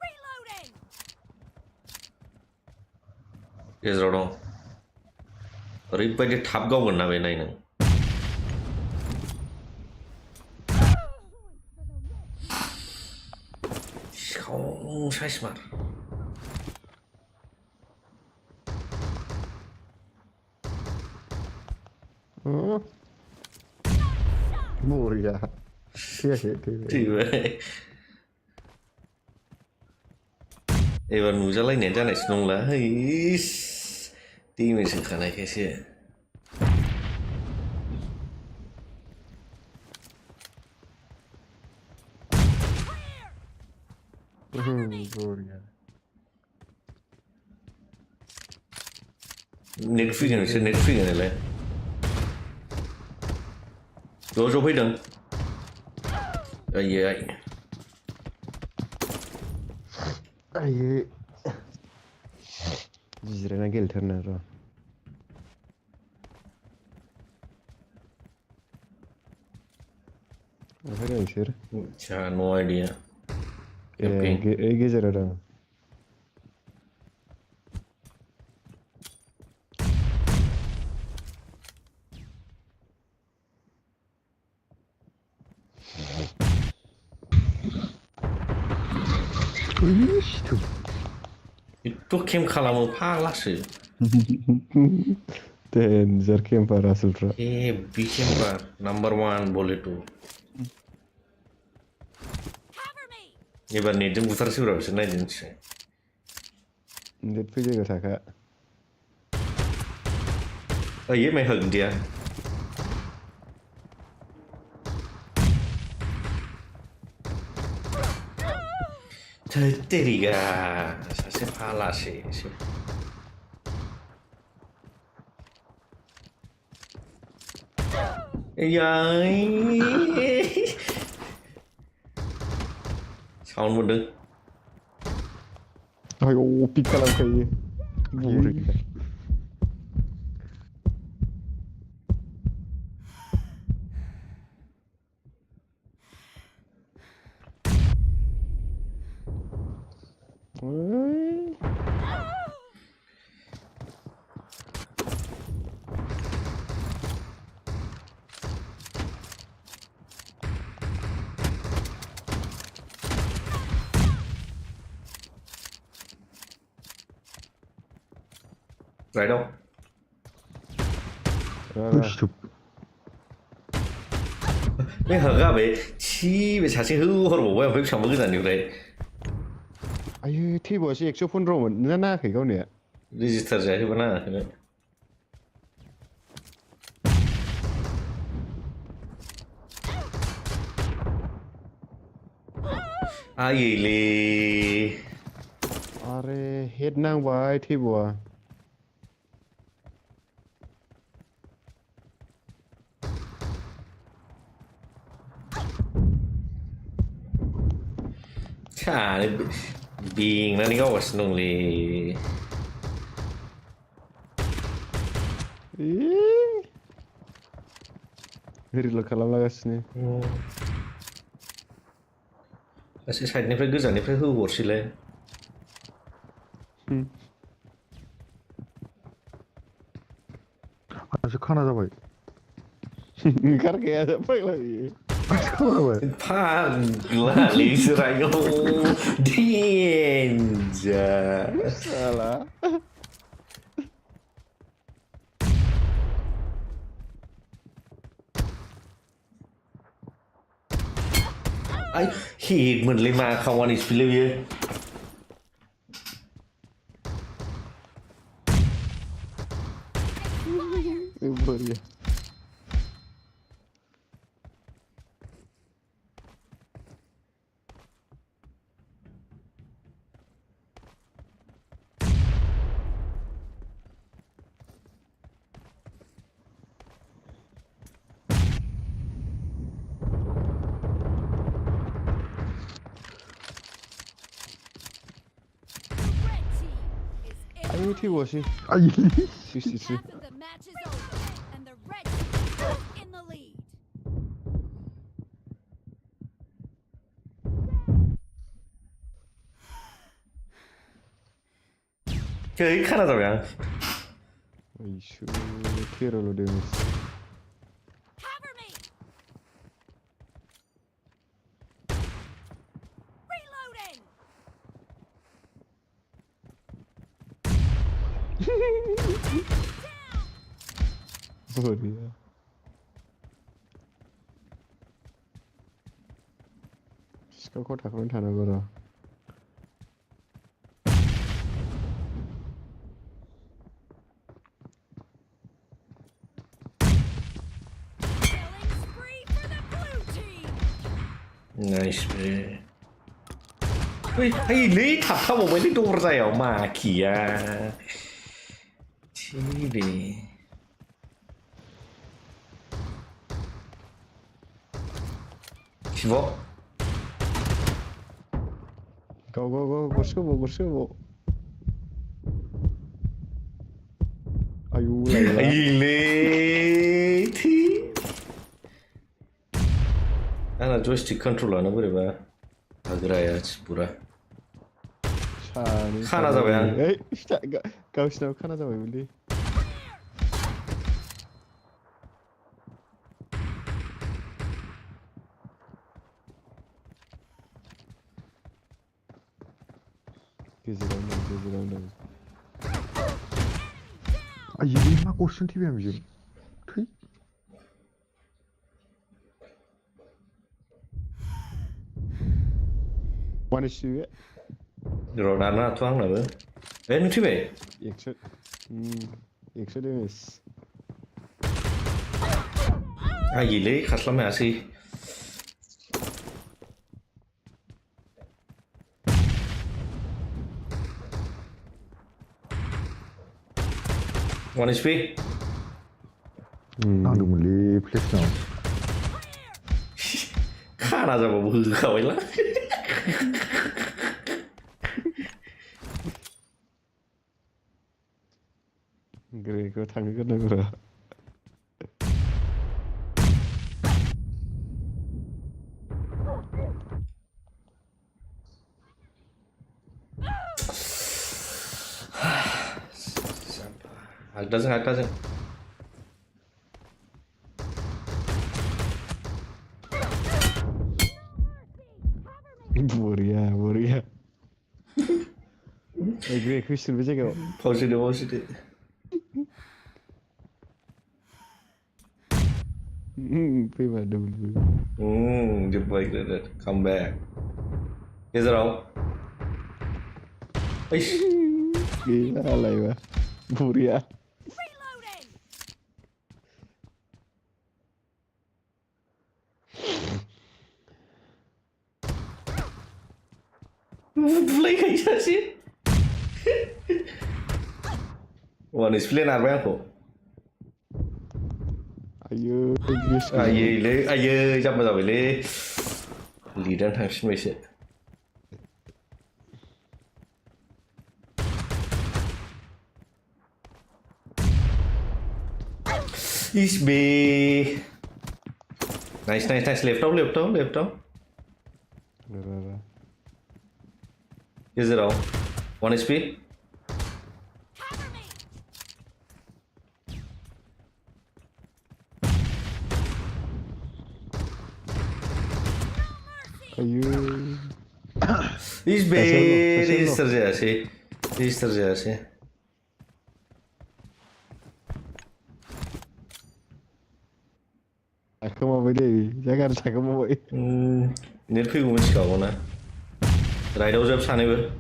Reloading. गेजेराव दं ओरैबायदि थाब गावगोन ना बे नाय नों सिखाव साइस मार बरिया थैयाखै थैबाय एबार नुजालायनाय जानायसो नंला हैस डेमेज होखानायखायसो बरिया नेट फैगोन बिसोर नेट फैगोन नालाय ज' फैदों आयै आयै जिरायना गेलेथारना र' ओमफ्राय दं बिसोर नो आइडिया ए गेजेराव दं एथ' केम खालामो फाग्लासो डेन्जार केम्पार आसोलफ्रा हेभि केम्पार नाम्बार 1 बलेटो एबार नेटजों बुथारसैब्रा बिसोर नायदिनोसै नेट फैजायगा थाखा ये मैं हक दिया तेरिगा सासे फालासे याय साउन्ड मोनदों आयौ पिक खालामखायो बरिया Right on. बे हगा बे छी बे सासे होहरबावबाय ओमफ्राय बेसेबांबा गोजाननिफ्राय आयो थैबावासो 115 मोन ना नाङाखै गावनिया रेजिस्टार जायाखैबा नाङाखैनो आयैले आरे हेड नांबाय थैबावा साले बेंनानै गावगासिनो दंलै रिल'ड खालामलागासिनो सासे साइडनिफ्राय गोजाननिफ्राय होहरसैलाय आंसो खाना जाबाय ओंखारखाया फाग्ला बियो फाग्लालै इसोरायो डेन्जार साला आइ हेड मोनलै मा खावानि स्पिलै बियो बरिया 아유 튀고시. 아이. 시시시. Half of the match is over, and the red team is in the lead. chơi 하나 잡냐? 아이슈 피에로로 데미스. Cover me. Reloading. 뭐야? 시카고 다 그런 단어거라. Killing spree for the blue team. Nice bre. Ui, hay lý thật không một mấy cái đua dẻo mà kìa. Chi đi. Chivo. 고고고 고쇼보. 아유 라이라. Hay lý thì. Anh là joystick controller nó vậy ba. Agraya pura. 차니. 하나 잡아야. 에이, 가우시나 하나 잡아야 볼리. 게지라운드. 아 이게 막 오션 TV 하면 지금. 튀? 와니슈에 Rồi đàn ra thoáng là bữa. Ê, nó thế về. 액션. 액션 데미스. À gì lý, khát lắm hả si. One HP. 나도 몰래 플래시 나왔어. 하나 잡아 뭐 khẩu lắm. 그래 그거 당근 끝나거라. It doesn't. 뭐야. 그래 글씨를 왜 제가 Positive. 빼봐 double. Just like that. Come back. Is it all? Gila alay ba? 뭐야? Reloading. Play cái gì chứ? One is play nào vậy cô? 아유 글씨. 아예 잡아다 왜래? 리던 당신 왜 씨? Is B. Nice. Left out. 라라라. Is it all? One HP. Cover me. 아유. Is B. Register जैसे. 잠깐만 보래. 잠깐만 보래. Nếu phi của mình cậu nè. Lại đâu dập sàn này vậy?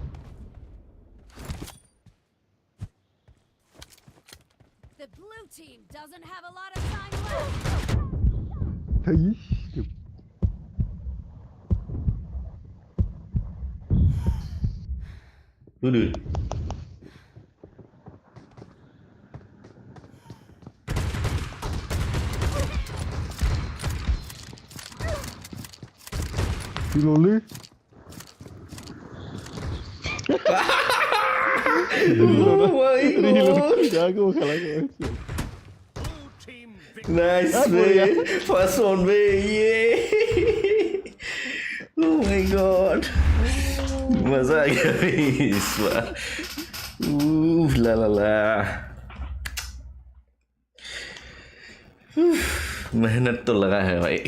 The blue team doesn't have a lot of time left. 에이. Được. 딜롤리? Oh my god. Jago kalah. Nice man. First one man. Yeah. Oh my god. मजा आ गया इस बार. La la la. मेहनत तो लगा है भाई.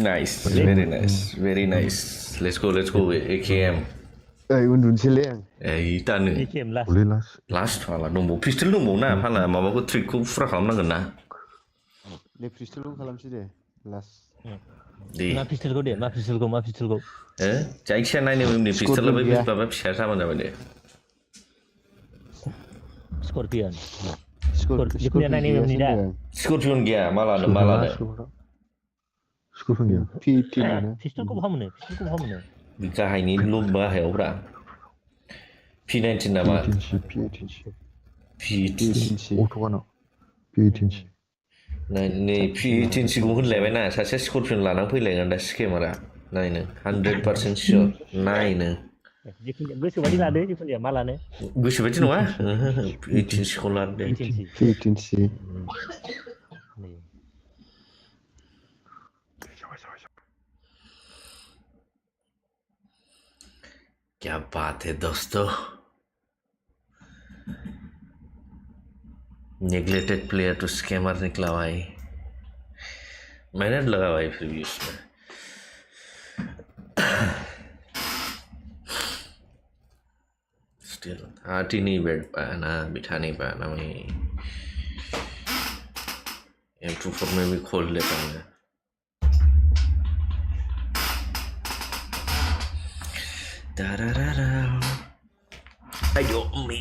Nice, very nice. Let's go. AKM. Undun Tanu. AKM last. Boleh last. Last wala nunggu pistol nunggu na pala mabaku trikku fura खालामनांगोन ना. Ne pistol खालामसै दे last. मा पिस्तलखौ दे मा पिस्तलखौ जायखिया नायनो उननि पिस्तला बै माबा फिसा जाबानो जाबाय दे. स्कर्पियन स्कर्पियन गैया मालानो. Scorpion gaya. पिस्तलखौ बहा मोनो गाहायनि लुम बाहायावब्रा. P19 नामा? P18. Autogano. P18. नै P18 खौ होनलायबाय ना सासे स्कर्पियन लानानै फैलायगोन दा स्केमारा. नायनो 100% sure. नायनो. गोसोबायदि लादो जिखुनु मा लानो. गोसोबायदि नङा. P18 खौ लादो. P18. क्या बात है दोस्तों. नेग्लेक्टेड प्लेयर टू स्कैमर निकला भाई. मेहनत लगा भाई फिर भी उसमें. स्टिल आटी नहीं बैठ पाया ना, बिठा नहीं पाया ना. मैं M24 में भी खोल लेता हूँ. Ayo me.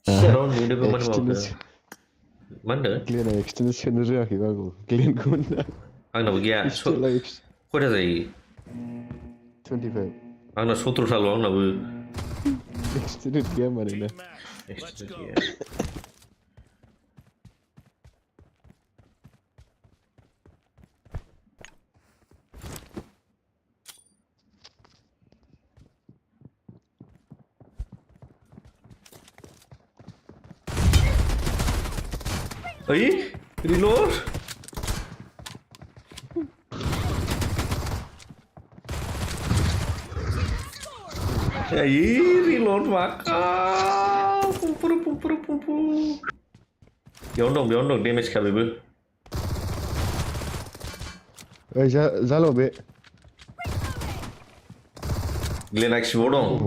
Sharon ni udah kemana mau? Mana? Glenw extension royakhै bago. Glenw ना. आंना गैया. खयथा जायो? 25. आंना 17 साल आंनाबो. Extended गैया माने ना. Extended गैया. Ay, reload. Ay, reload maka. Pumpur. Beyond dong damage kali bu. Zalo be. Gelenw siwo dong.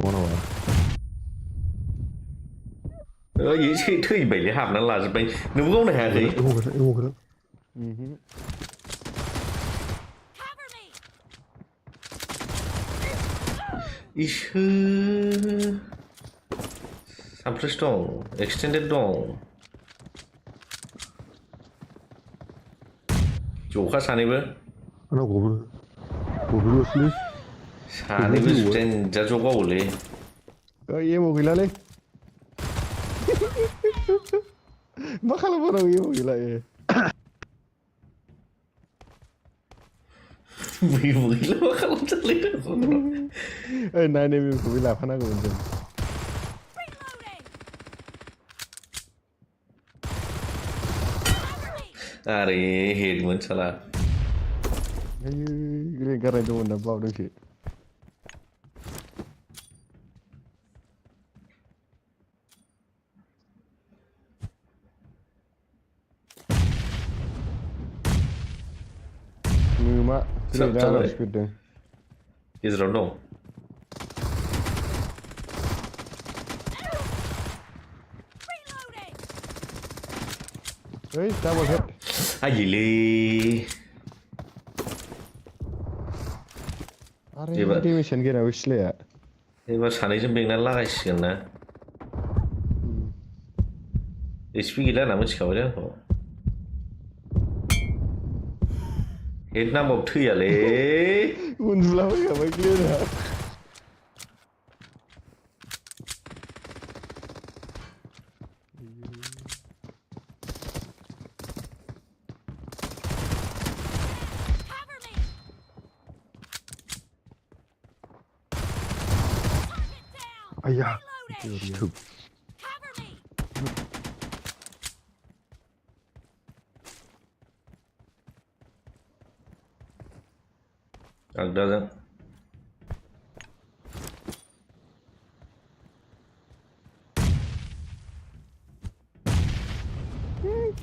Vậy chứ thứ bảy để hàm nó là gì vậy? Đúng không này hả gì? Ish. Suppress dong, extended dong. Chủ khác sani bơ? Ano goblok sih? Sani bơ extend jatuh kau boleh. Iya mau gila leh. Bakal apa iya mau gila ya. Mau gila bakal terlihat. Nah ini mau gila apa nak untuk? Are head mun salah. Ayo, gila karena itu mana bau dong sih. Mak, tidak ada speed. Is Rondo. Hey, double hit. Ajile. Are ini mission kira wisle ya. Ebar सानैजों बेंनानै लागायसिगोन ना. HP गैला ना मिथिखाबाय आंखौ. Head नाम्बाव थैयालै. उन्दुलाबायखाबाय Glenwआ. 아야. Reloading. 툭. Cover me. doesn't.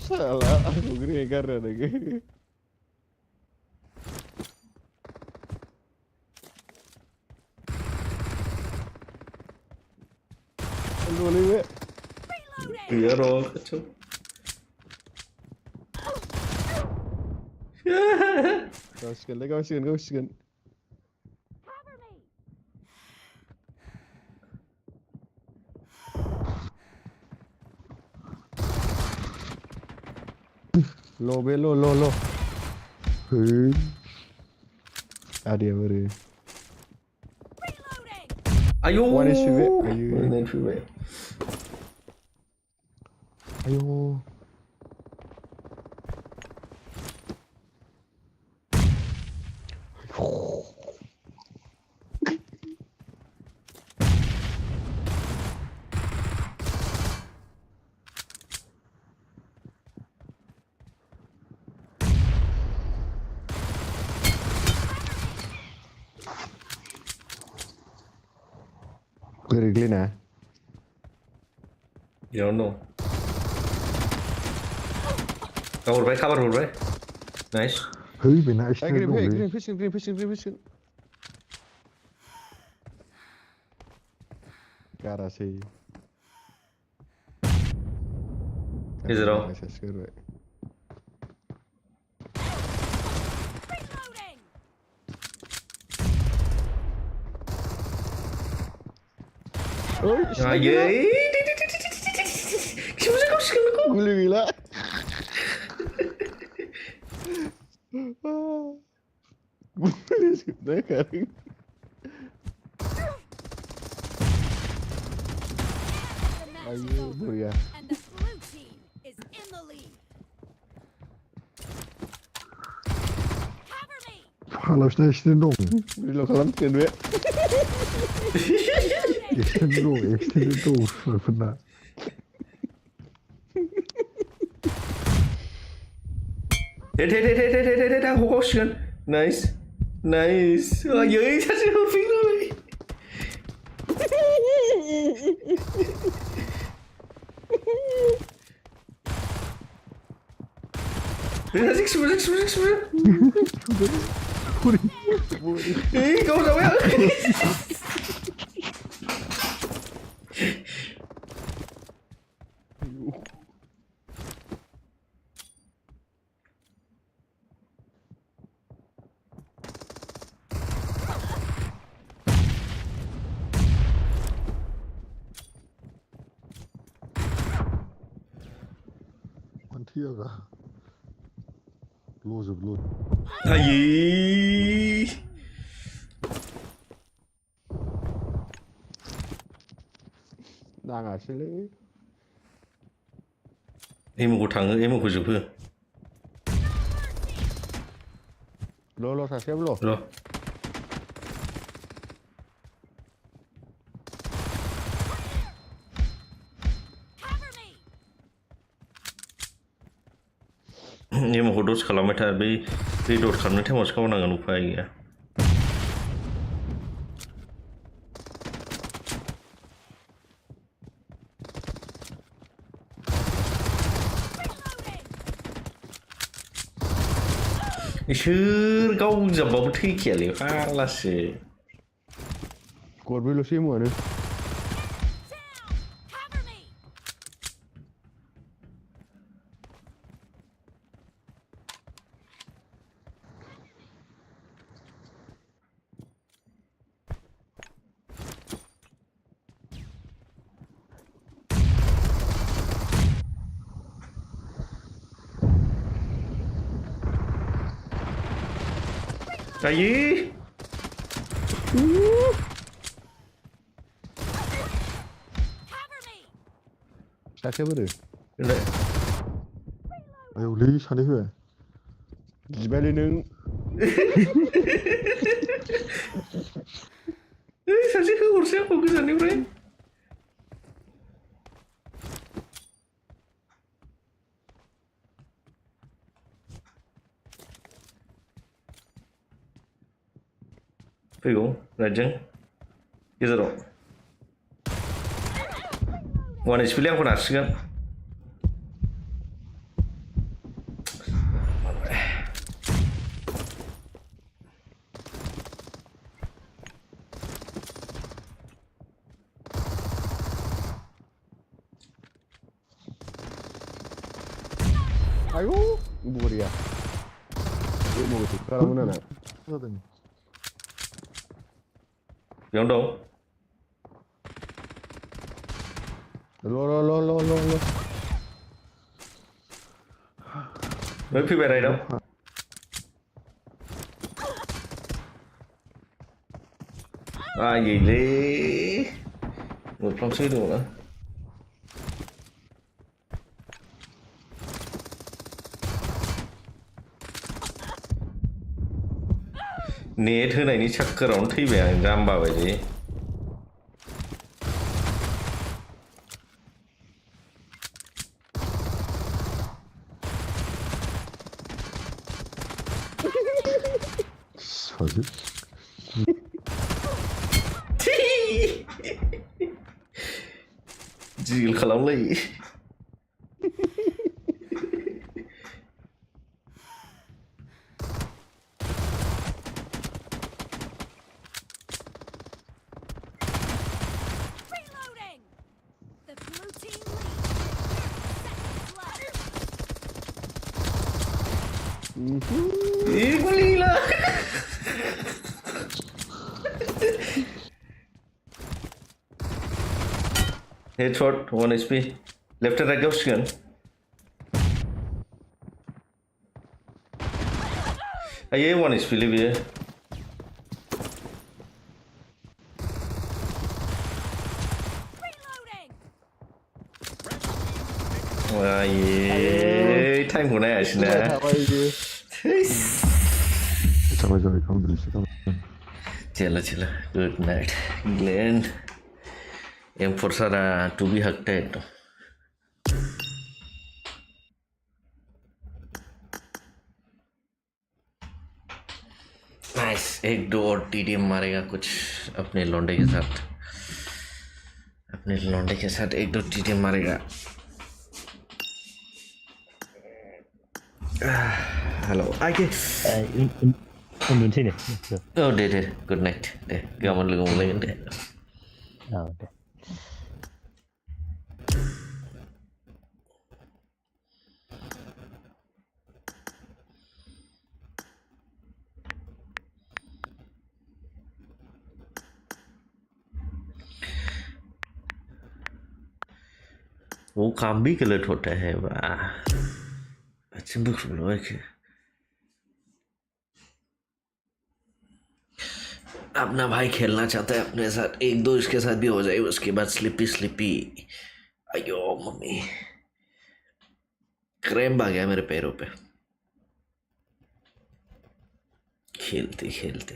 Salah, aku kira karena lagi. Boleh be. Iya roh kacau. Kau sekian. Cover me. Low be low. Hei. Ada beri. Reloading. Ayo. One is be. Ayo. Very clean, eh? You don't know. Cover right. Nice. Hei, benar istilah Green, dulu. fishing. Cara sih. Is it all? Reloading. Aye. Gila. Boleh sebenarnya kering. The match is Ayo, over, ya. and the blue team is in the lead. Cover me. Kalau saya istilah dong. Lo kalam kan be. Istilah dong. Benar. Hit. Hoşçakal. Nice. Aye, 사실 hırfing rồi. Birazcık şuraya. İyi, go away. Mantiaga. Bloß. Aye. Đang ở trên lưỡi. Em một thằng em một của giúp hư. Lo sao xếp lo. Rồi. Em một đốt खालामबाय था बै raider खालामनाय टाइमावसो खावनांगोन उफाय गैया इसोर गावजाबाबो थैखायालै फाग्लासो गरबैल'सै मोनो Aye. Sakit betul. Ayo li sana gue. Gimana neng? Saja ke urusnya aku ke sana bre. फैगौ राइटजों गेजेराव 1 HP ले आंखौ नारसिगोन Ayo, ibu dia. Dia mau gitu. Sekarang mana nak? Yang dong. Lo. Mới phi về đây đâu. Gì đi. Một trong số đủ nữa. Nế thứ này ni chắc cơ rõng thi về ram bảo vậy gì. Jil kalau lagi. Gila. Headshot, 1 HP. Left and right option. ये 1 HP ले भी है. ये time होना है ऐसे ना. चलो good night Glenn yang forsada to be hacked nice एक दो और TDM मारेगा कुछ अपने लौंडे के साथ एक दो TDM मारेगा hello आगे Ông sini. Oh, deh. Good night. Deh, gaman lu ngomongin deh. Oh, deh. वो काम भी गलत होता है वाह अच्छा बुक लोग अपना भाई खेलना चाहता है अपने साथ एक दो इसके साथ भी हो जाए उसके बाद स्लिपी अयो मम्मी क्रैम्प आ गया मेरे पैरों पे खेलते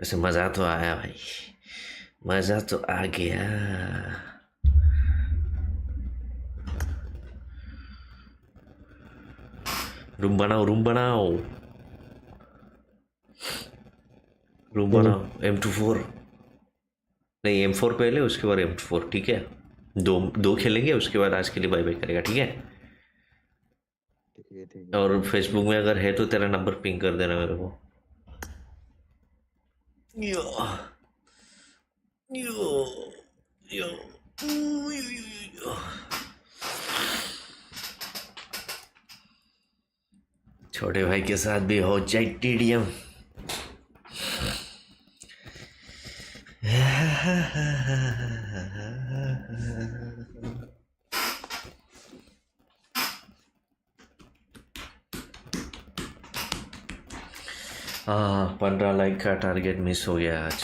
वैसे मजा तो आया भाई मजा तो आ गया रूम बनाओ M24 नहीं M4 पहले उसके बाद M4 ठीक है दो खेलेंगे उसके बाद आज के लिए बाय बाय करेगा ठीक है और फेसबुक में अगर है तो तेरा नंबर पिंग कर देना मेरे को छोटे भाई के साथ भी हो जाए TDM हाँ 15 लाइक का टारगेट मिस हो गया आज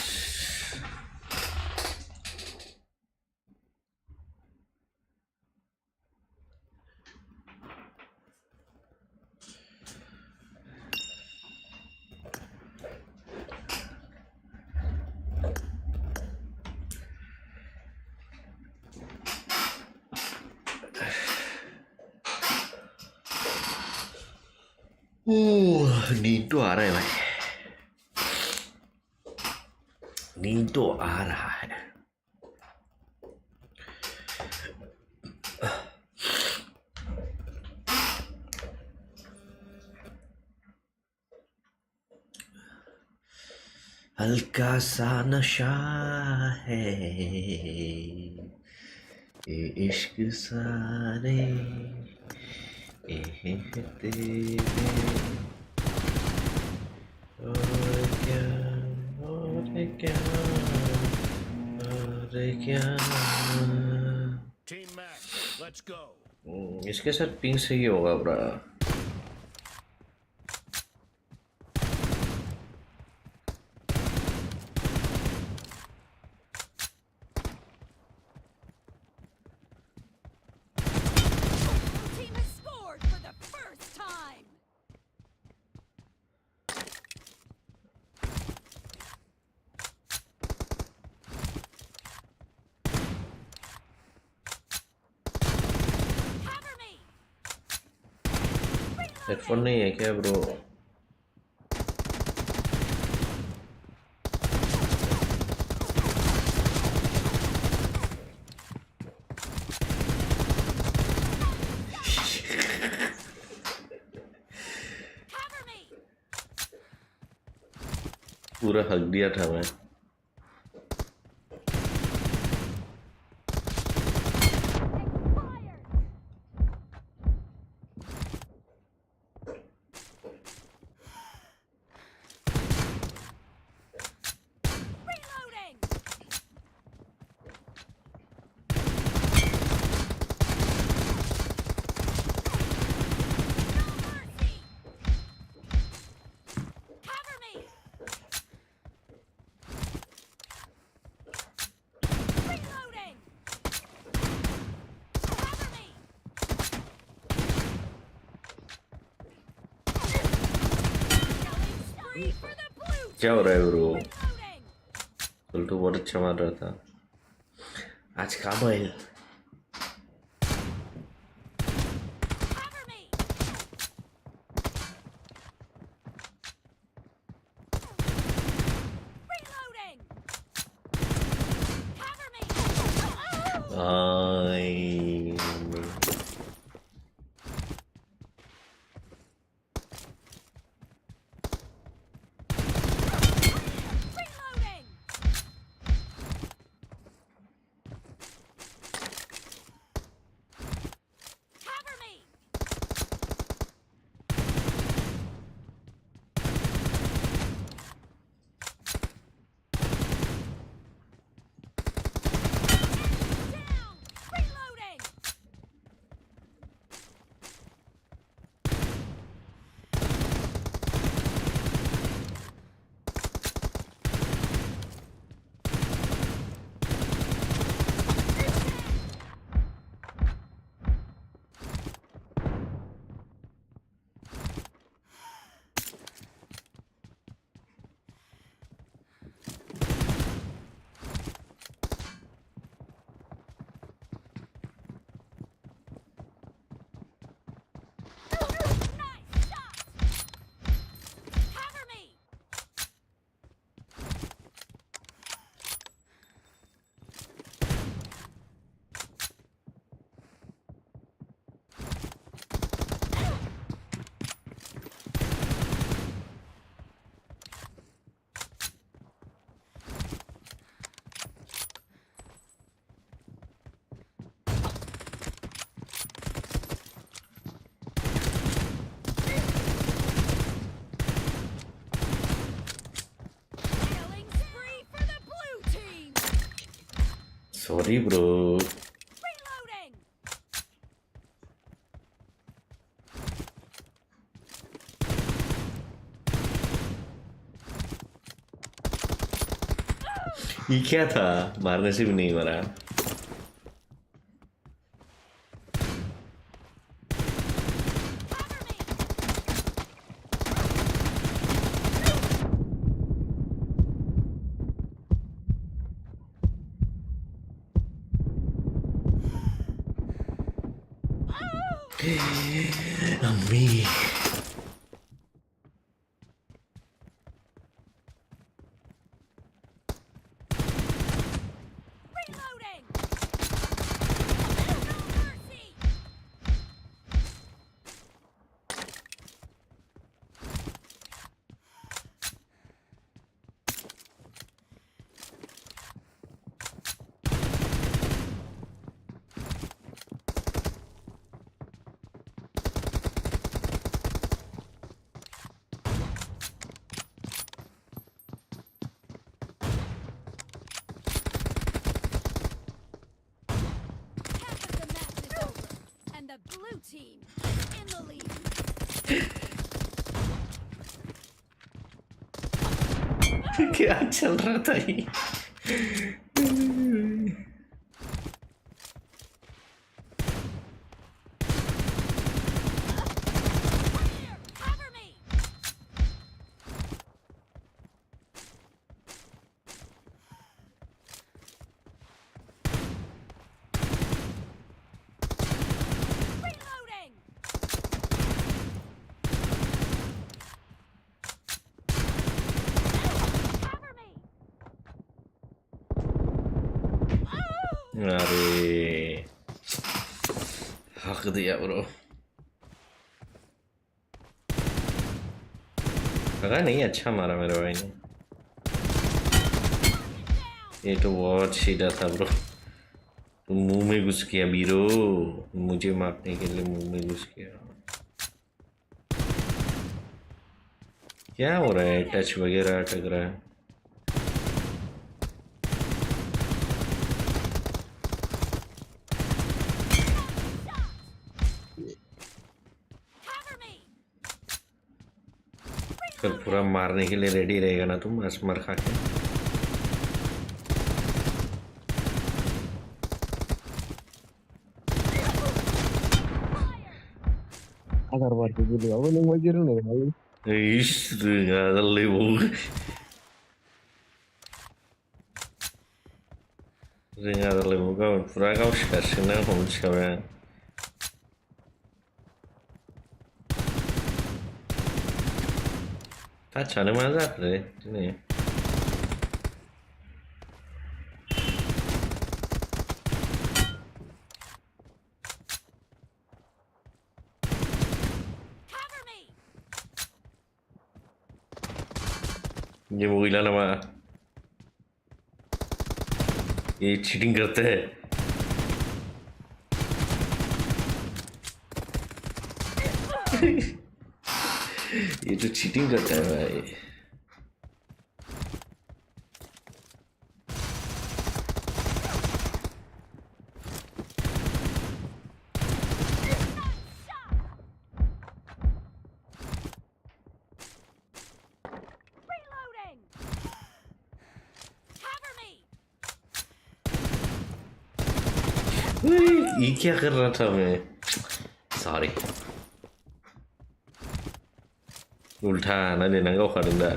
नींद तो आ रहा है भाई नींद तो आ रहा है। हल्का सा नशा है ये इश्क सारे तेरे और क्या Team match, let's go. इसके साथ पिंग सही होगा ब्रा। Team has scored for the first time. Cover me. Headphone नहीं है क्या ब्रो? Cover me. पूरा हक दिया था मैं। Fire. Reloading. No mercy. Cover me. Reloading. Cover me. Killing spree for the blue क्या हो रहा है ब्रो? Reloading. कल तो बहुत अच्छा मार रहा था। आज कहाँ है? Cover me. Reloading. Cover me. I Reloading. Cover me. Down. Reloading. Nice shot. Cover me. Killing spree for the blue team. Sorry bro. Reloading. ये क्या था? मारने से भी नहीं मरा। अम्मी क्या चल रहा था ये? अरे हक दिया ब्रो। लगा नहीं, अच्छा मारा मेरे भाई ने। ये तो बहुत सीधा था ब्रो। तुम मुंह में घुस गया बीरो, मुझे मारने के लिए मुंह में घुस गया। क्या हो रहा है? टच वगैरह अटक रहा है। कल पूरा मारने के लिए रेडी रहेगा ना तुम, मर खा के। agar warga gitu apa yang wajar nih kali nggak terlalu nggak terlalu kau pura kau sekarang nggak mau sekarang tak cari mazak deh ini ये वो इलाना मा ये चीटिंग करते हैं ये तो चीटिंग करता है भाई ये क्या कर रहा था मैं सॉरी उल्टा ना देना का खरीदा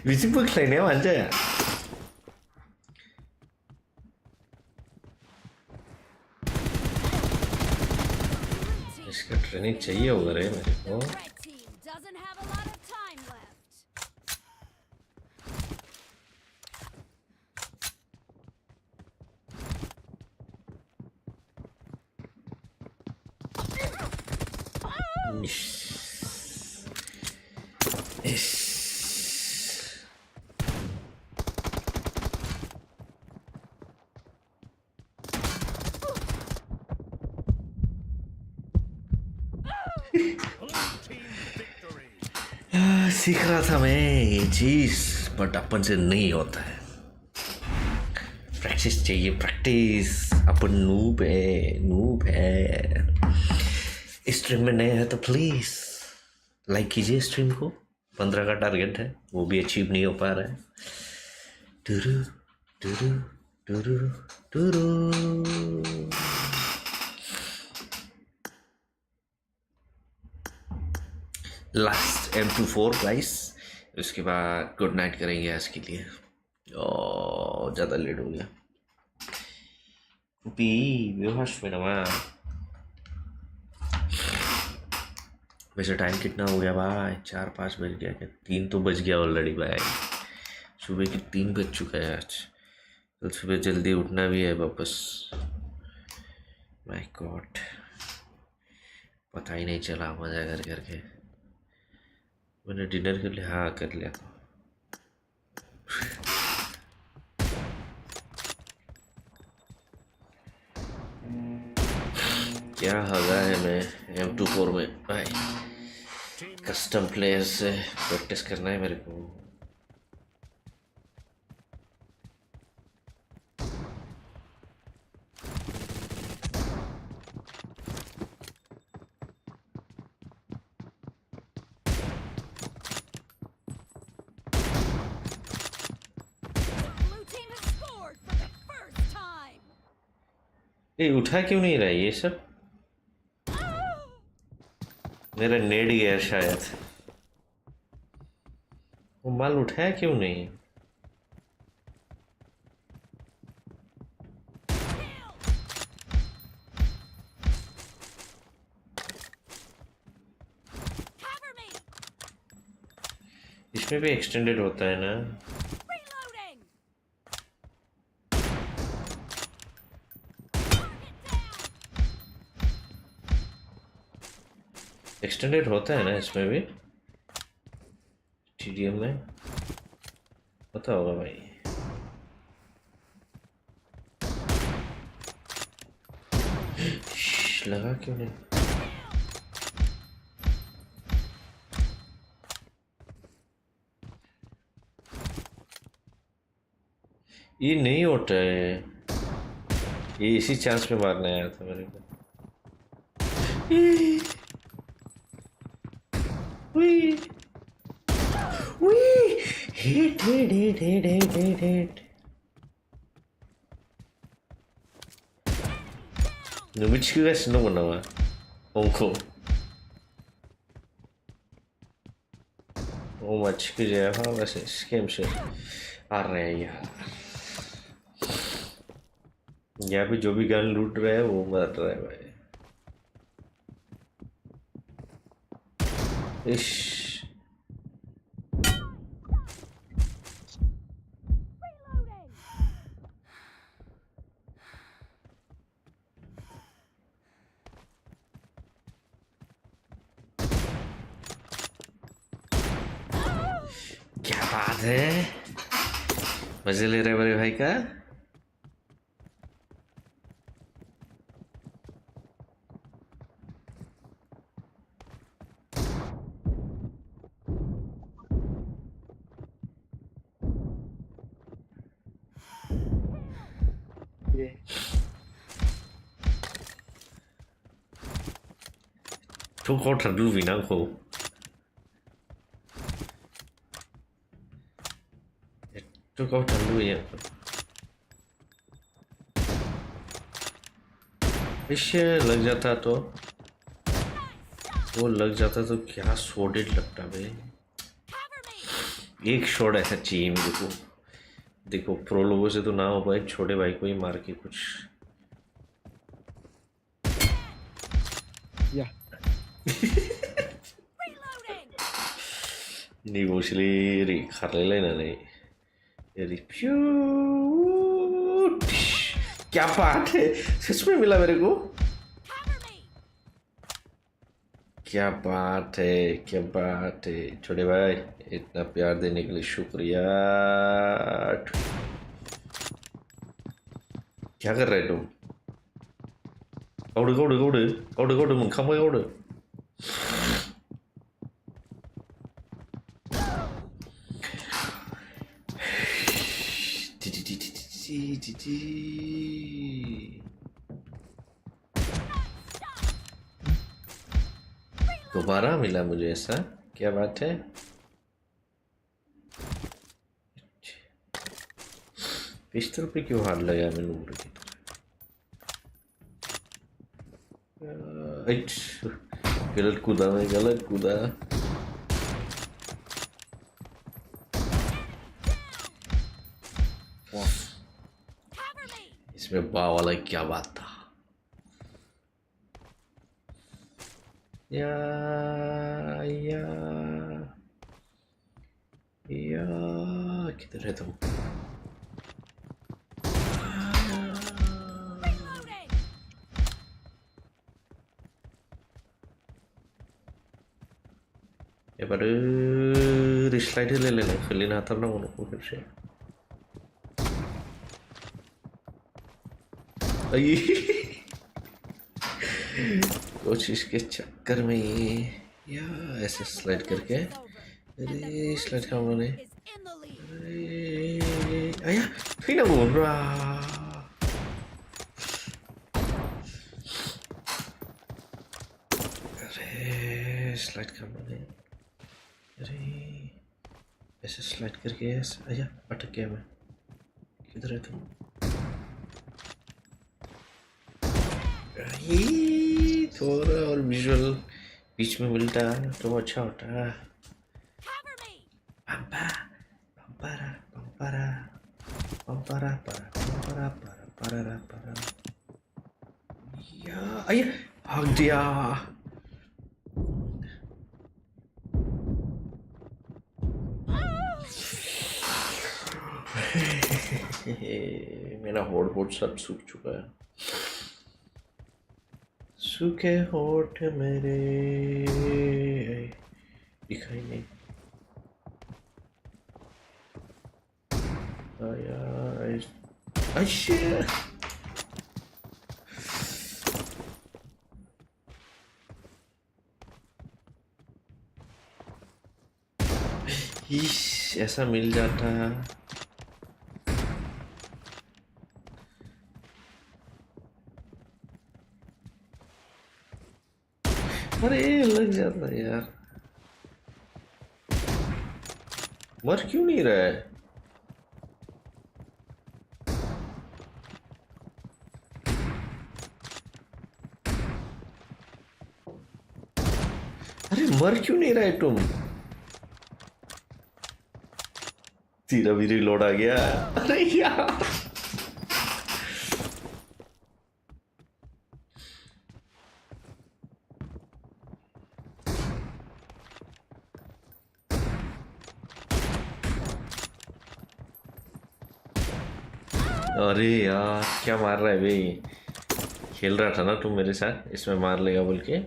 Vì chính này nếu anh chơi à इसका ट्रेनिंग चाहिए होगा रे मेरे को सीख रहा था मैं ये चीज बट अपन से नहीं होता है प्रैक्टिस चाहिए प्रैक्टिस अपन नूब है स्ट्रीम में नए हैं तो प्लीज लाइक कीजिए स्ट्रीम को 15 का टारगेट है वो भी अचीव नहीं हो पा रहा है टुरु टुरु टुरु टुरु लास्ट M24 गाइस उसके बाद गुड नाइट करेंगे आज के लिए ज़्यादा लेट हो गया वैसे टाइम कितना हो गया भाई 4-5 बज गया क्या 3 तो बज गया ऑलरेडी भाई सुबह के 3 बज चुका है आज कल सुबह जल्दी उठना भी है वापस माय गॉड पता ही नहीं चला मजा कर करके मैंने डिनर कर लिया हाँ कर लिया क्या हगा है मैं M24 में भाई कस्टम प्लेयर से प्रैक्टिस करना है मेरे को ये उठा क्यों नहीं रहा ये सब मेरा नेट गया शायद वो माल उठाया क्यों नहीं इसमें भी एक्सटेंडेड होता है ना एक्सटेंडेड होता है ना इसमें भी TDM में पता होगा भाई लगा क्यों नहीं ये नहीं होता है ये इसी चांस पे मारने आया था मेरे को Hit. No michiku ga shinu na wa. Onko. O machiku ja ha वैसे स्कैम से आ रहे हैं यार यहाँ पे जो भी गन लूट रहे हैं वो मर रहा है भाई इश क्या बात है मजे ले रहे बड़े भाई काทุกคนทำดูวินังโคทุกคนทำดูอย่างइसे लग जाता तो वो लग जाता तो क्या सॉलिड लगता भाई एक शॉट ऐसा चाहिए मेरे को देखो प्रो लोगों से तो ना हो पाए छोटे भाई को ही मार के कुछ या नहीं बोसली री खाले लेना नहीं ये प्यू क्या बात है सच में मिला मेरे को क्या बात है छोटे भाई इतना प्यार देने के लिए शुक्रिया क्या कर रहे तुम गौड़ मुंखा में गौड़ दोबारा मिला मुझे ऐसा, क्या बात है? 20 रुपए क्यों हार लगा मैं लूट की तरह। गलत कूदा मैं, गलत कूदा। इसमें बा वाला क्या बात था? या किधर है तुम? ये बार रिस्लाइड ले लेना, फिर लेना आता ना उनको फिर से। कोशिश के चक्कर में या ऐसे स्लाइड करके, अरे स्लाइड का मैंने, अरे आया फिर ना बोल रहा, अरे स्लाइड का मैंने, अरे ऐसे स्लाइड करके ऐसे आया, अटक गया मैं। किधर है तुम? ये थोड़ा और विजुअल बीच में मिलता तो अच्छा होता। पंपा पंपारा पंपारा पंपारा पारा पंपारा पारा पारा पारा, या आया भाग दिया। मेरा होठ सब सूख चुका है। सूखे होठ मेरे दिखाई नहीं। अच्छा ऐसा मिल जाता है। अरे लग जाता है यार, मर क्यों नहीं रहा है? अरे मर क्यों नहीं रहा है तुम? तेरा भी रिलोड आ गया। अरे यार अरे यार क्या मार रहा है भाई? खेल रहा था ना तुम मेरे साथ, इसमें मार लेगा बोल के।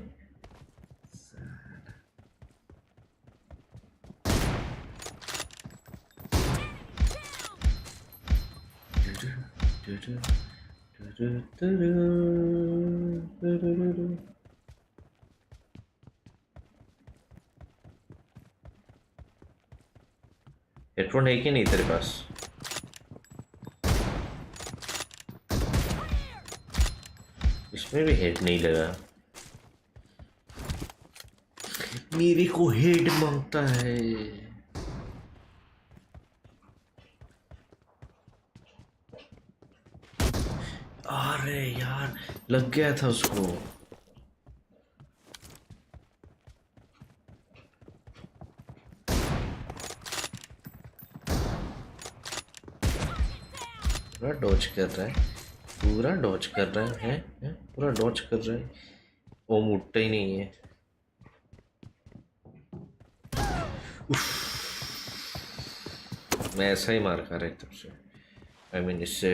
हेडफोन है कि नहीं तेरे पास? इसमें भी हेड नहीं लगा। मेरे को हेड मांगता है। अरे यार लग गया था उसको। पूरा डॉज कर रहा है, पूरा डॉज कर रहा है, पूरा डॉज कर रहा है। वो उठता ही नहीं है। मैं ऐसा ही मार खा रहा तब से। आई मीन इससे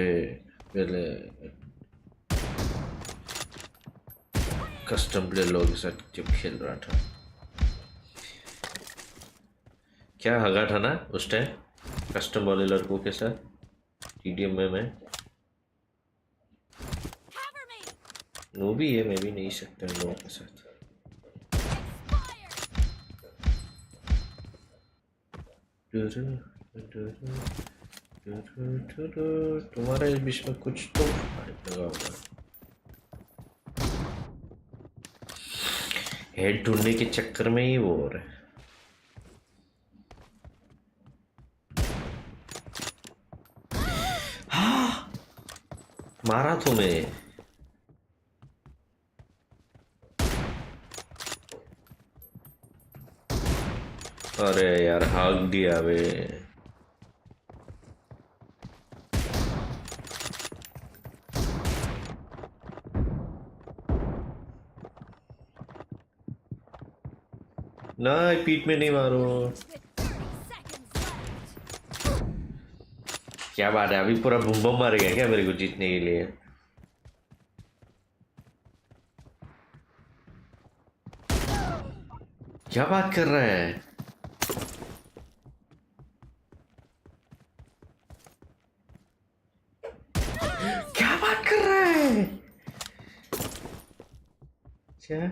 पहले कस्टम प्लेयर लोगों के साथ जब खेल रहा था। क्या हगा था ना उस टाइम कस्टम वाले लड़कों के साथ टीडीएम में। मैं नो भी है, मैं भी नहीं सकता इन लोगों के साथ। तुम्हारे इस बीच में कुछ तो लगा होगा। हेड ढूंढने के चक्कर में ही वो हो रहा है। हाँ! मारा तुम्हें। अरे यार हाक दिया बे। ना पीठ में नहीं मारो। क्या बात है, अभी पूरा बम बम मार गया क्या मेरे को जीतने के लिए? क्या बात कर रहा है? क्या बात कर रहा है? क्या?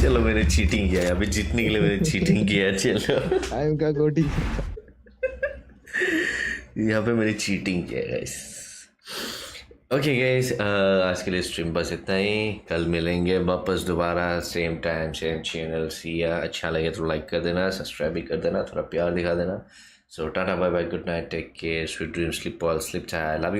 चलो मैंने चीटिंग किया है, अभी जीतने के लिए मैंने चीटिंग किया है। चलो आई एम का गोटी यहाँ पे मैंने चीटिंग किया है गाइस। ओके गाइस, आज के लिए स्ट्रीम बस इतना ही। कल मिलेंगे वापस दोबारा सेम टाइम सेम चैनल। सिया अच्छा लगे तो लाइक कर देना, सब्सक्राइब भी कर देना, थोड़ा प्यार दिखा देना। So tata bye bye, good night, take care, sweet dream, sleep well, sleep tight, love you.